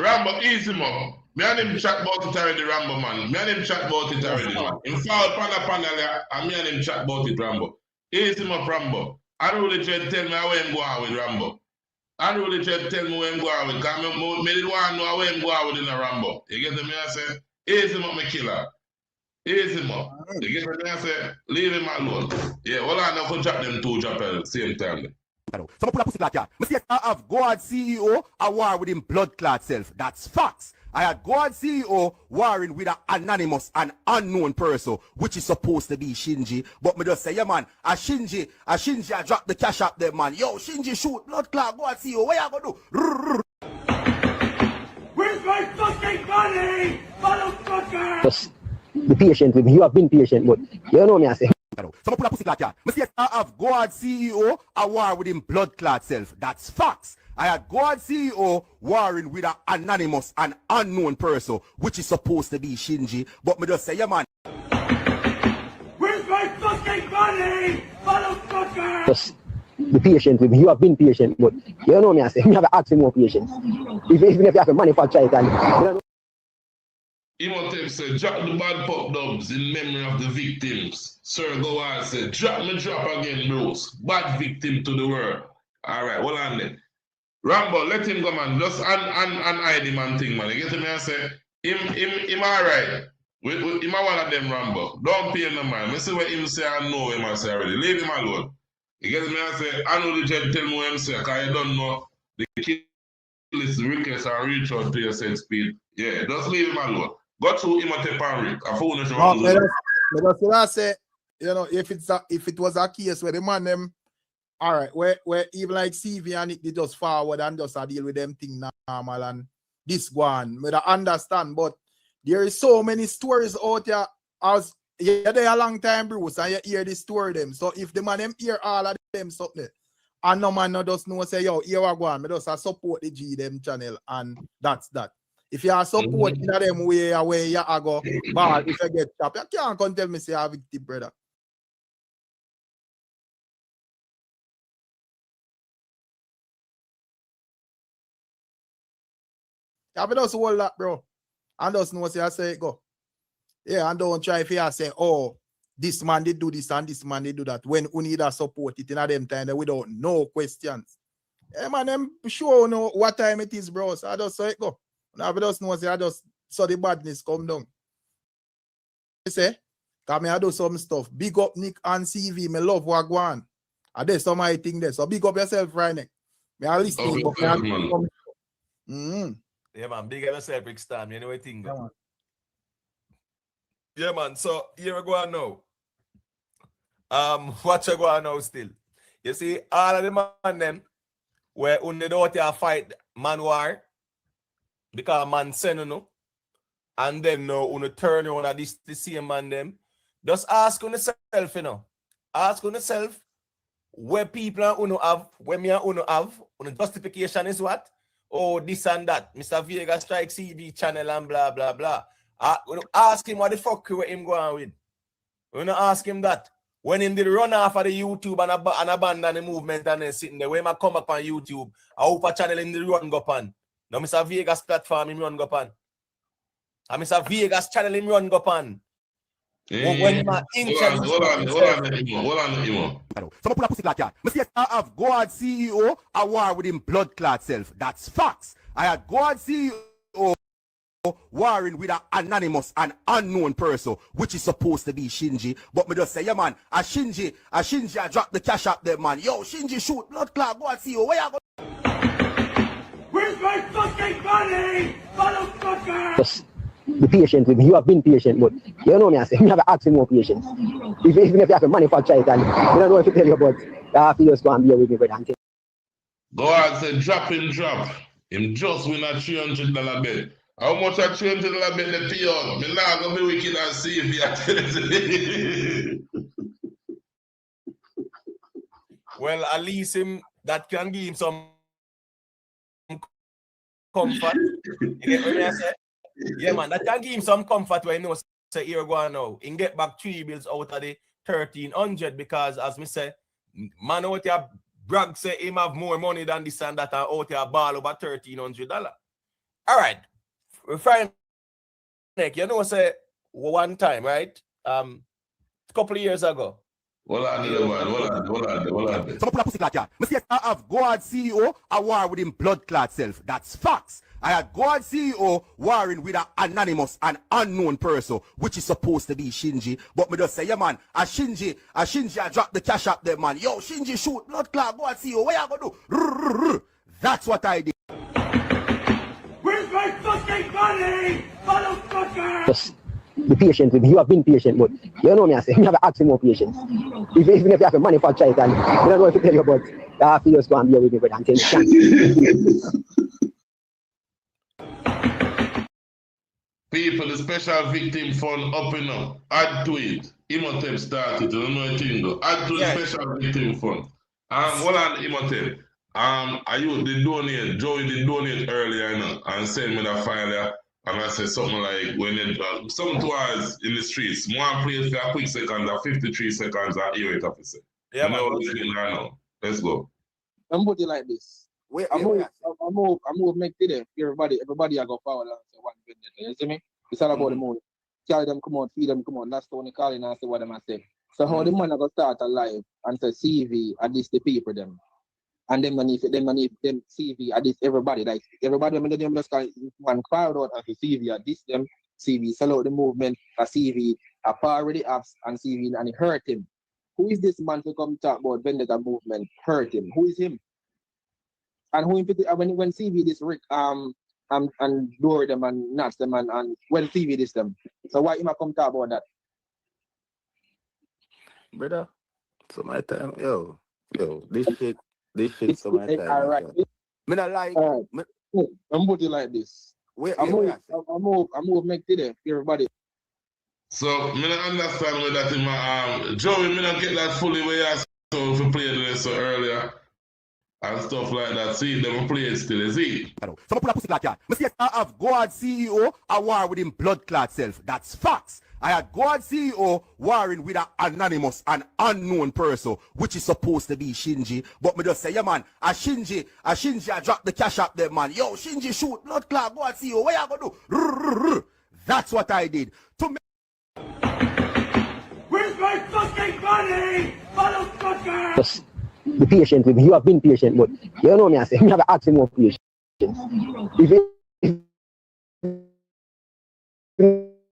Rambo, easy man. Me and him chat about it already, Rambo, man. Me and him chat about it already, man. Him fall panda, and me and him chat about it, Rambo. Easy man, Rambo. I don't really try to tell me how him go out with Rambo. I don't really try to tell me where him go out with, because I didn't want to know where him go out with in a Rambo. You get me? I say, easy man, my killer. Easy man. You get me? I say, leave him alone. Yeah, well, I know to drop them two drop at the same time. Some pull a pussy clot yard. Me see I have God CEO a war with him blood clot self. That's facts. I had God CEO warring with an anonymous and unknown person, which is supposed to be Shinji. But me just say, yeah man, a Shinji I drop the cash up there, man. Yo, Shinji shoot blood clot God CEO. What you gonna do? Where's my fucking money, motherfucker? Just be patient with me. You have been patient, but you know me, I say. Some pull a pussy clot yard. Me see I have God CEO a war with him blood clot self. That's facts. I had God CEO warring with an anonymous and unknown person, which is supposed to be Shinji. But me just say, yeah man. Where's my fucking money, motherfucker? Just be patient with me. You have been patient, but you know me, I say, you have to ask more patience. Even if you have to manufacture it, and you know. Imhotep said, drop the bad pop dubs in memory of the victims. Sir Goward said, drop again, Bruce. Bad victim to the world. All right, hold on then. Rambo, let him go, man. Just hide him and thing, man. You get me? I say, him all right. Him one of them, Rambo. Don't pay no man. I see what him say, I know him, I say already. Leave him alone. You get me? I say, I know the judge tell me what I'm saying, because you don't know the kill is request and reach out to your set speed. Yeah, just leave him alone. Go to him at the Rick. I phone is I say, you know, if it was a case where the man them, all right, where even like CV and it they just forward and just deal with them thing normal and this one, I understand, but there is so many stories out there. As you're there a long time, Bruce, and you hear the story them. So if the man them hear all of them something, and no man no just know say, yo, here I go on, I just support the G them channel, and that's that. If you are supporting them where you go, but if you get chopped, you can't come tell me say I'm a victim, brother. Yeah, but just hold that, bro. And just know say I say it go. Yeah, and don't try if you say, oh, this man did do this and this man did do that. When we need a support it in a them time without no questions. Yeah, man, them sure know what time it is, bro. So I just say it go. Now I just know say I just saw the badness come down. You say, because I do some stuff. Big up Nick and CV. Me love what go on. And there's some I think there. So big up yourself, right, Nick. Me are listening. Yeah, man. Big up yourself, Rick Stam. You know what I think? Yeah, man. So here we go on now. What you go on now still? You see, all of the man them where only don't you fight man war because man send you, and then no on turn you on this the same man them. Just ask on yourself, you know. Ask on yourself where people are uno have, where me are uno have, on justification is what? Oh, this and that. Mr. Vega strike CV channel and blah blah blah. Ask him what the fuck where him going with. We're not ask him that. When him did run off of the YouTube and abandon the movement and then sitting there, when I come up on YouTube, I hope a channel in the run go pan. Now Mr. Vegas platform him run go pan. And Mr. Vegas channel him run go pan. When my hold on, Some pull a pussy like that. I have God CEO a war with him blood clot self. That's facts. I had God CEO warring with an anonymous and unknown person, which is supposed to be Shinji. But me just say, yeah, man, a Shinji, I drop the cash up there, man. Yo, Shinji, shoot, blood clot, go and see you. Where you go? Where's my fucking money, motherfucker? Just be patient with me. You have been patient, but you know me, I say, me have to ask you more patience. Even if you have to manufacture it, and you don't know if to tell you, but you have to just go and be with me, brother. Go out say drop. Him just win a $300 bet. How much a $300 bet they pay out? Me not gonna be wicked and see if you well, at least him that can give him some comfort. You get what I say? Yeah, man, that can give him some comfort when he knows say here go on now. He can get back 3 bills out of the 1,300 because as me say, man out here brag say him have more money than this and that and out here ball over $1,300. All right. Friday, you know, say one time, right? A couple of years ago. Hold on. Some pull a pussy like that. I have God CEO a war with him blood clot self. That's facts. I had God CEO warring with an anonymous and unknown person, which is supposed to be Shinji. But me just say, yeah, man, a Shinji, I drop the cash up there, man. Yo, Shinji, shoot, blood clot, God CEO, what you gonna do? That's what I did. Where's my fucking money, motherfucker? Just be patient with me. You have been patient, but you know me, I say, me have to ask you more patience. Even if you have to manufacture it, and you don't know if to tell you, but you have to just go and be with me, brother, until you can. People, the special victim fund up and up. Add to it. Imhotep started. I don't know anything though. Add to the special victim fund. Hold on, Imhotep. Are you the donate? Joey did donate earlier, you know, and send me the file. And I said something like when it something towards in the streets. One place for a quick second, 53 seconds, I hear it, officer. Yeah, man. Let's go. I'm put it like this. I'm move make today. Everybody I go forward and say one vendetta. You see me? It's all about the money. Carry them, come on, feed them, come on. That's the only calling and say what them I say. So how the man I go start a live and say CV at least the people them. And them CV at this everybody, like everybody when them just one crowd out of the CV at this them CV sell out the movement a CV a already apps and CV and it hurt him. who is this man to come talk about vendetta movement hurt him? Who is him? And who when CV this Rick and door them and nuts them and when CV this them. So why him a come talk about that? Brother, so my time, yo, this shit so my time. All right. Me not like. I'm put it like this. I'm move make today, everybody. So, me not understand where that in my Joey, me not get that fully where you so if you played this so earlier and stuff like that. See, them play it still, is it? So pull a pussy clot, yeah. Me see I have God CEO a war with him blood clot self. That's facts. I had God CEO warring with an anonymous and unknown person, which is supposed to be Shinji. But me just say, yeah man, a Shinji I drop the cash up there, man. Yo, Shinji shoot, blood clot, God CEO, what you gonna do? That's what I did. To me. Where's my fucking money, motherfucker? Just be patient with me. You have been patient, but you know me, I say, me have to ask you more patience.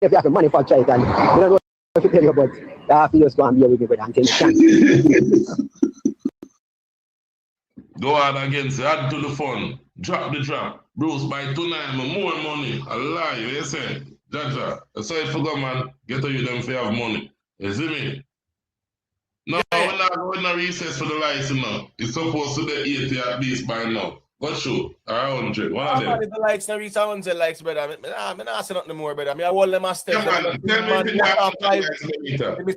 If you have to manufacture it, and you don't know what to tell you, but you have to just go and be with me, brother, until you can. Go out again, say, add to the fun. Drop the drop. Bruce, by tonight, more money. I lie, you say? Jaja, so if you go, man, get to you them if you have money. You see me? No, we're not going to recess for the lights, you know. It's supposed to be 80 at least by now. What show? 100. One of them. If the likes not reach 100 likes, brother, I'm not saying nothing more, brother. I hold them a step. Yeah, man. Tell me if you have 100 likes, Benita. Tell me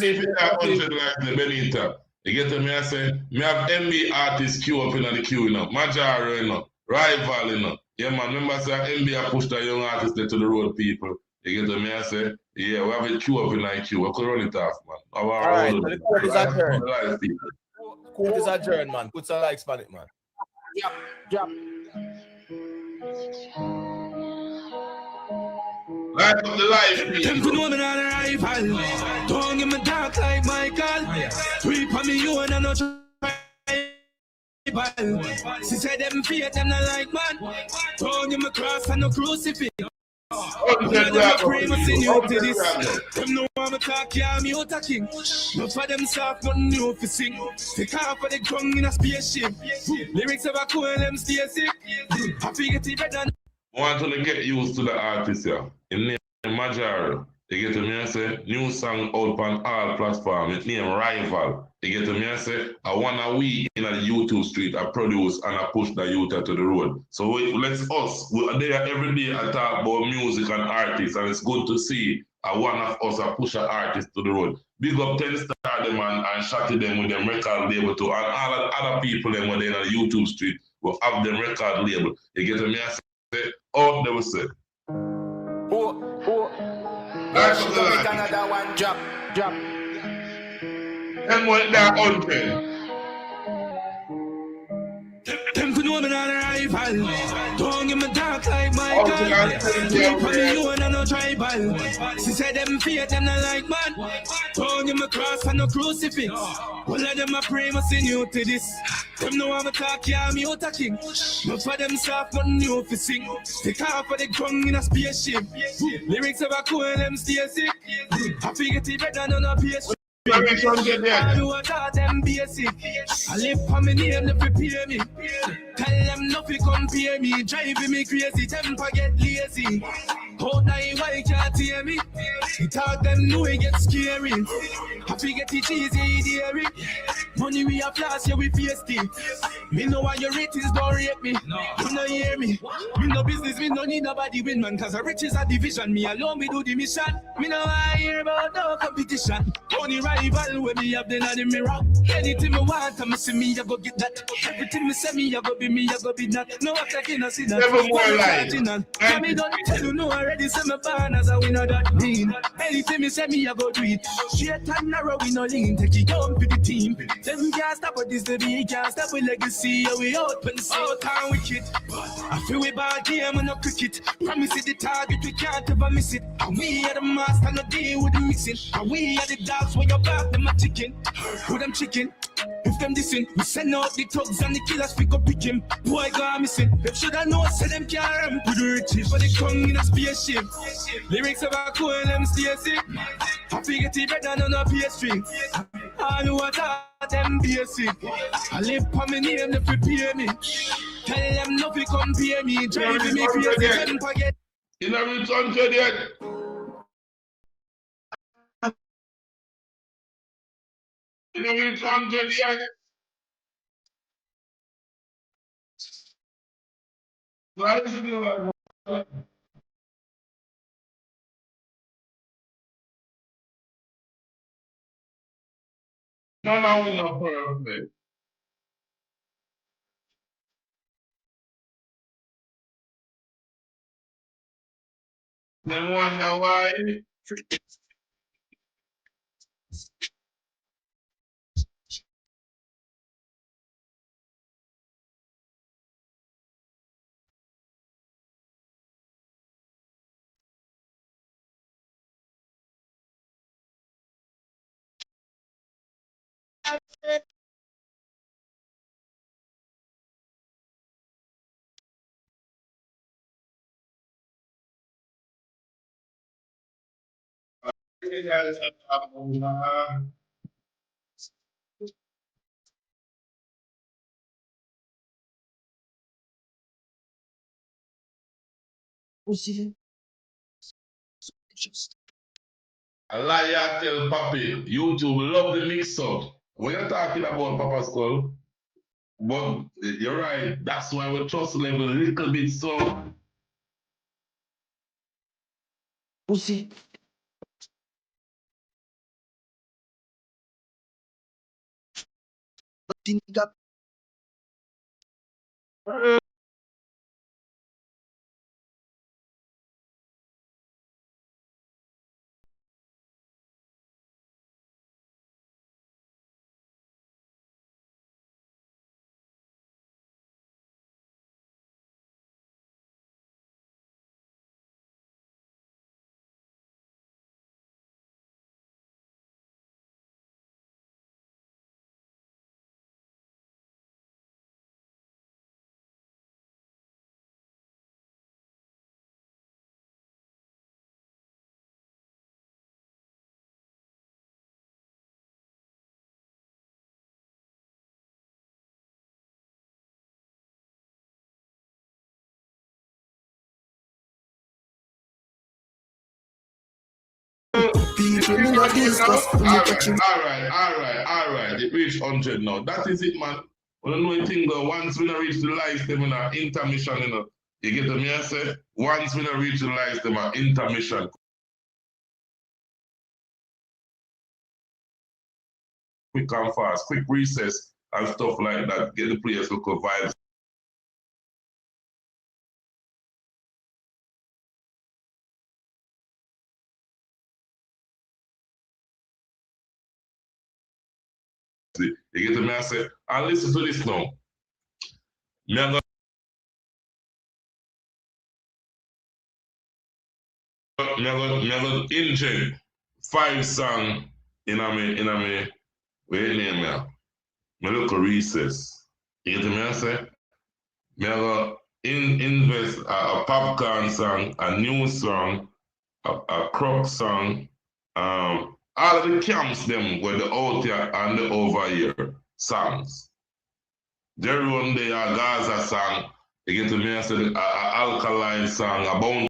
if you have 100 likes, Benita. You get to me, I say, me have MB artists queue up in the queue, you know. Majaro, you know. Rival, you know. Yeah, man. Remember, say, MB I push the young artists there to the road, people. You get to me, I say, yeah, we have a queue up in the queue. We could run it off, man. All right, so the court is adjourned. Court is adjourned, man. Put some likes on it, man. Yep. Light up the life, Them to know me not a rival. Don't give me dark like Michael. Sweep on me, you and I no tribal. She said them fear them not like man. Don't give me cross and no crucifix. Them no want me talk, yeah, me out a king. No for them soft, nothing new for sing. Take off for the tongue in a spaceship. Lyrics of a cool, them stay sick. I figure it better. I want to get used to the artist, yeah. In name Majaro. You get to me and say, new song out on all platforms. It name Rival. You get to me and say, I want a we in a YouTube street, I produce and I push the youth to the road. So let's we're there every day I talk about music and artists, and it's good to see one of us a push an artist to the road. Big up 10 Star them and shotty them with them record label too. And all the other people them when they're in the YouTube street will have them record label. You get to me and say, oh, they will say. That's another one drop. And what that open. Them could know me not a rival. Don't give me dark like Michael. Sweep on me, you and I no tribal. She said them fear them not like man. Don't give me cross and no crucifix. All of them a pray must send you to this. Them know I'm a talk, yeah, me out a king. No for them soft, nothing new for sing. Take off for the tongue in a spaceship. Lyrics of a cool, them stay sick. I figure it better than a PS. I do what all them basic. I live for me name, they prepare me. Tell them nothing compare me. Driving me crazy, temper get lazy. Out night, why can't hear me? He thought them know it get scary. I forget it easy, dearie. Money we have lost, yeah, we face it. Me know why your ratings don't rate me. You know hear me. Me no business, me no need nobody win, man. Cause the riches are division. Me alone, me do the mission. Me no I hear about no competition. Only rival when me have the in me rock. Anything me want, I see me, I go get that. Everything me say me, I go be me, I go be that. No one can see that. Never more life. Tell me don't tell you no already, say me born as a winner that mean. Anything me say me, I go do it. Straight and narrow, we no lean. Take it down to the team. Them can't stop with this, the big can't stop with legacy. Yeah, we open, so time wicked. I feel we bad game and no cricket. Promise it the target, we can't ever miss it. And we are the master, no deal with the mixing. And we are the dogs when you're back, them a chicken. Who them chicken? If them dissing, we send out the thugs and the killers, pick up pick him. Boy go missing. Them shoulda know, say them can't run with the riches. But they come in a spaceship. Lyrics of a cool, them stay sick. I figure it better than a PS3. All who thought them basic. I live for me name if you pay me. Tell them no fi compare me. Driving me crazy, them forget. You know reach 100 yet? You know reach 100 yet? Why is it like no, we not perfect. Then wonder why. A liar tell Papi, YouTube love the mix up. When you're talking about Papa Skull, but you're right, that's why we trust level a little bit so. Pussy. People in the discuss. Alright. It reached 100 now. That is it, man. We don't know anything though. Once we don't reach the live them in an intermission, you know. You get the me I say? Once we don't reach the live them an intermission. Quick and fast, quick recess and stuff like that. Get the players to go vibes. You get the me I say? And listen to this now. Me I'm gonna inject 5 songs in a me, wait name me. Me look a recess. You get me I say? Me gonna invest a popcorn song, a new song, a croc song, all of the camps them were the out here and the over here songs. Jerry one day a Gaza song, you get me I say a alkaline song, a bounce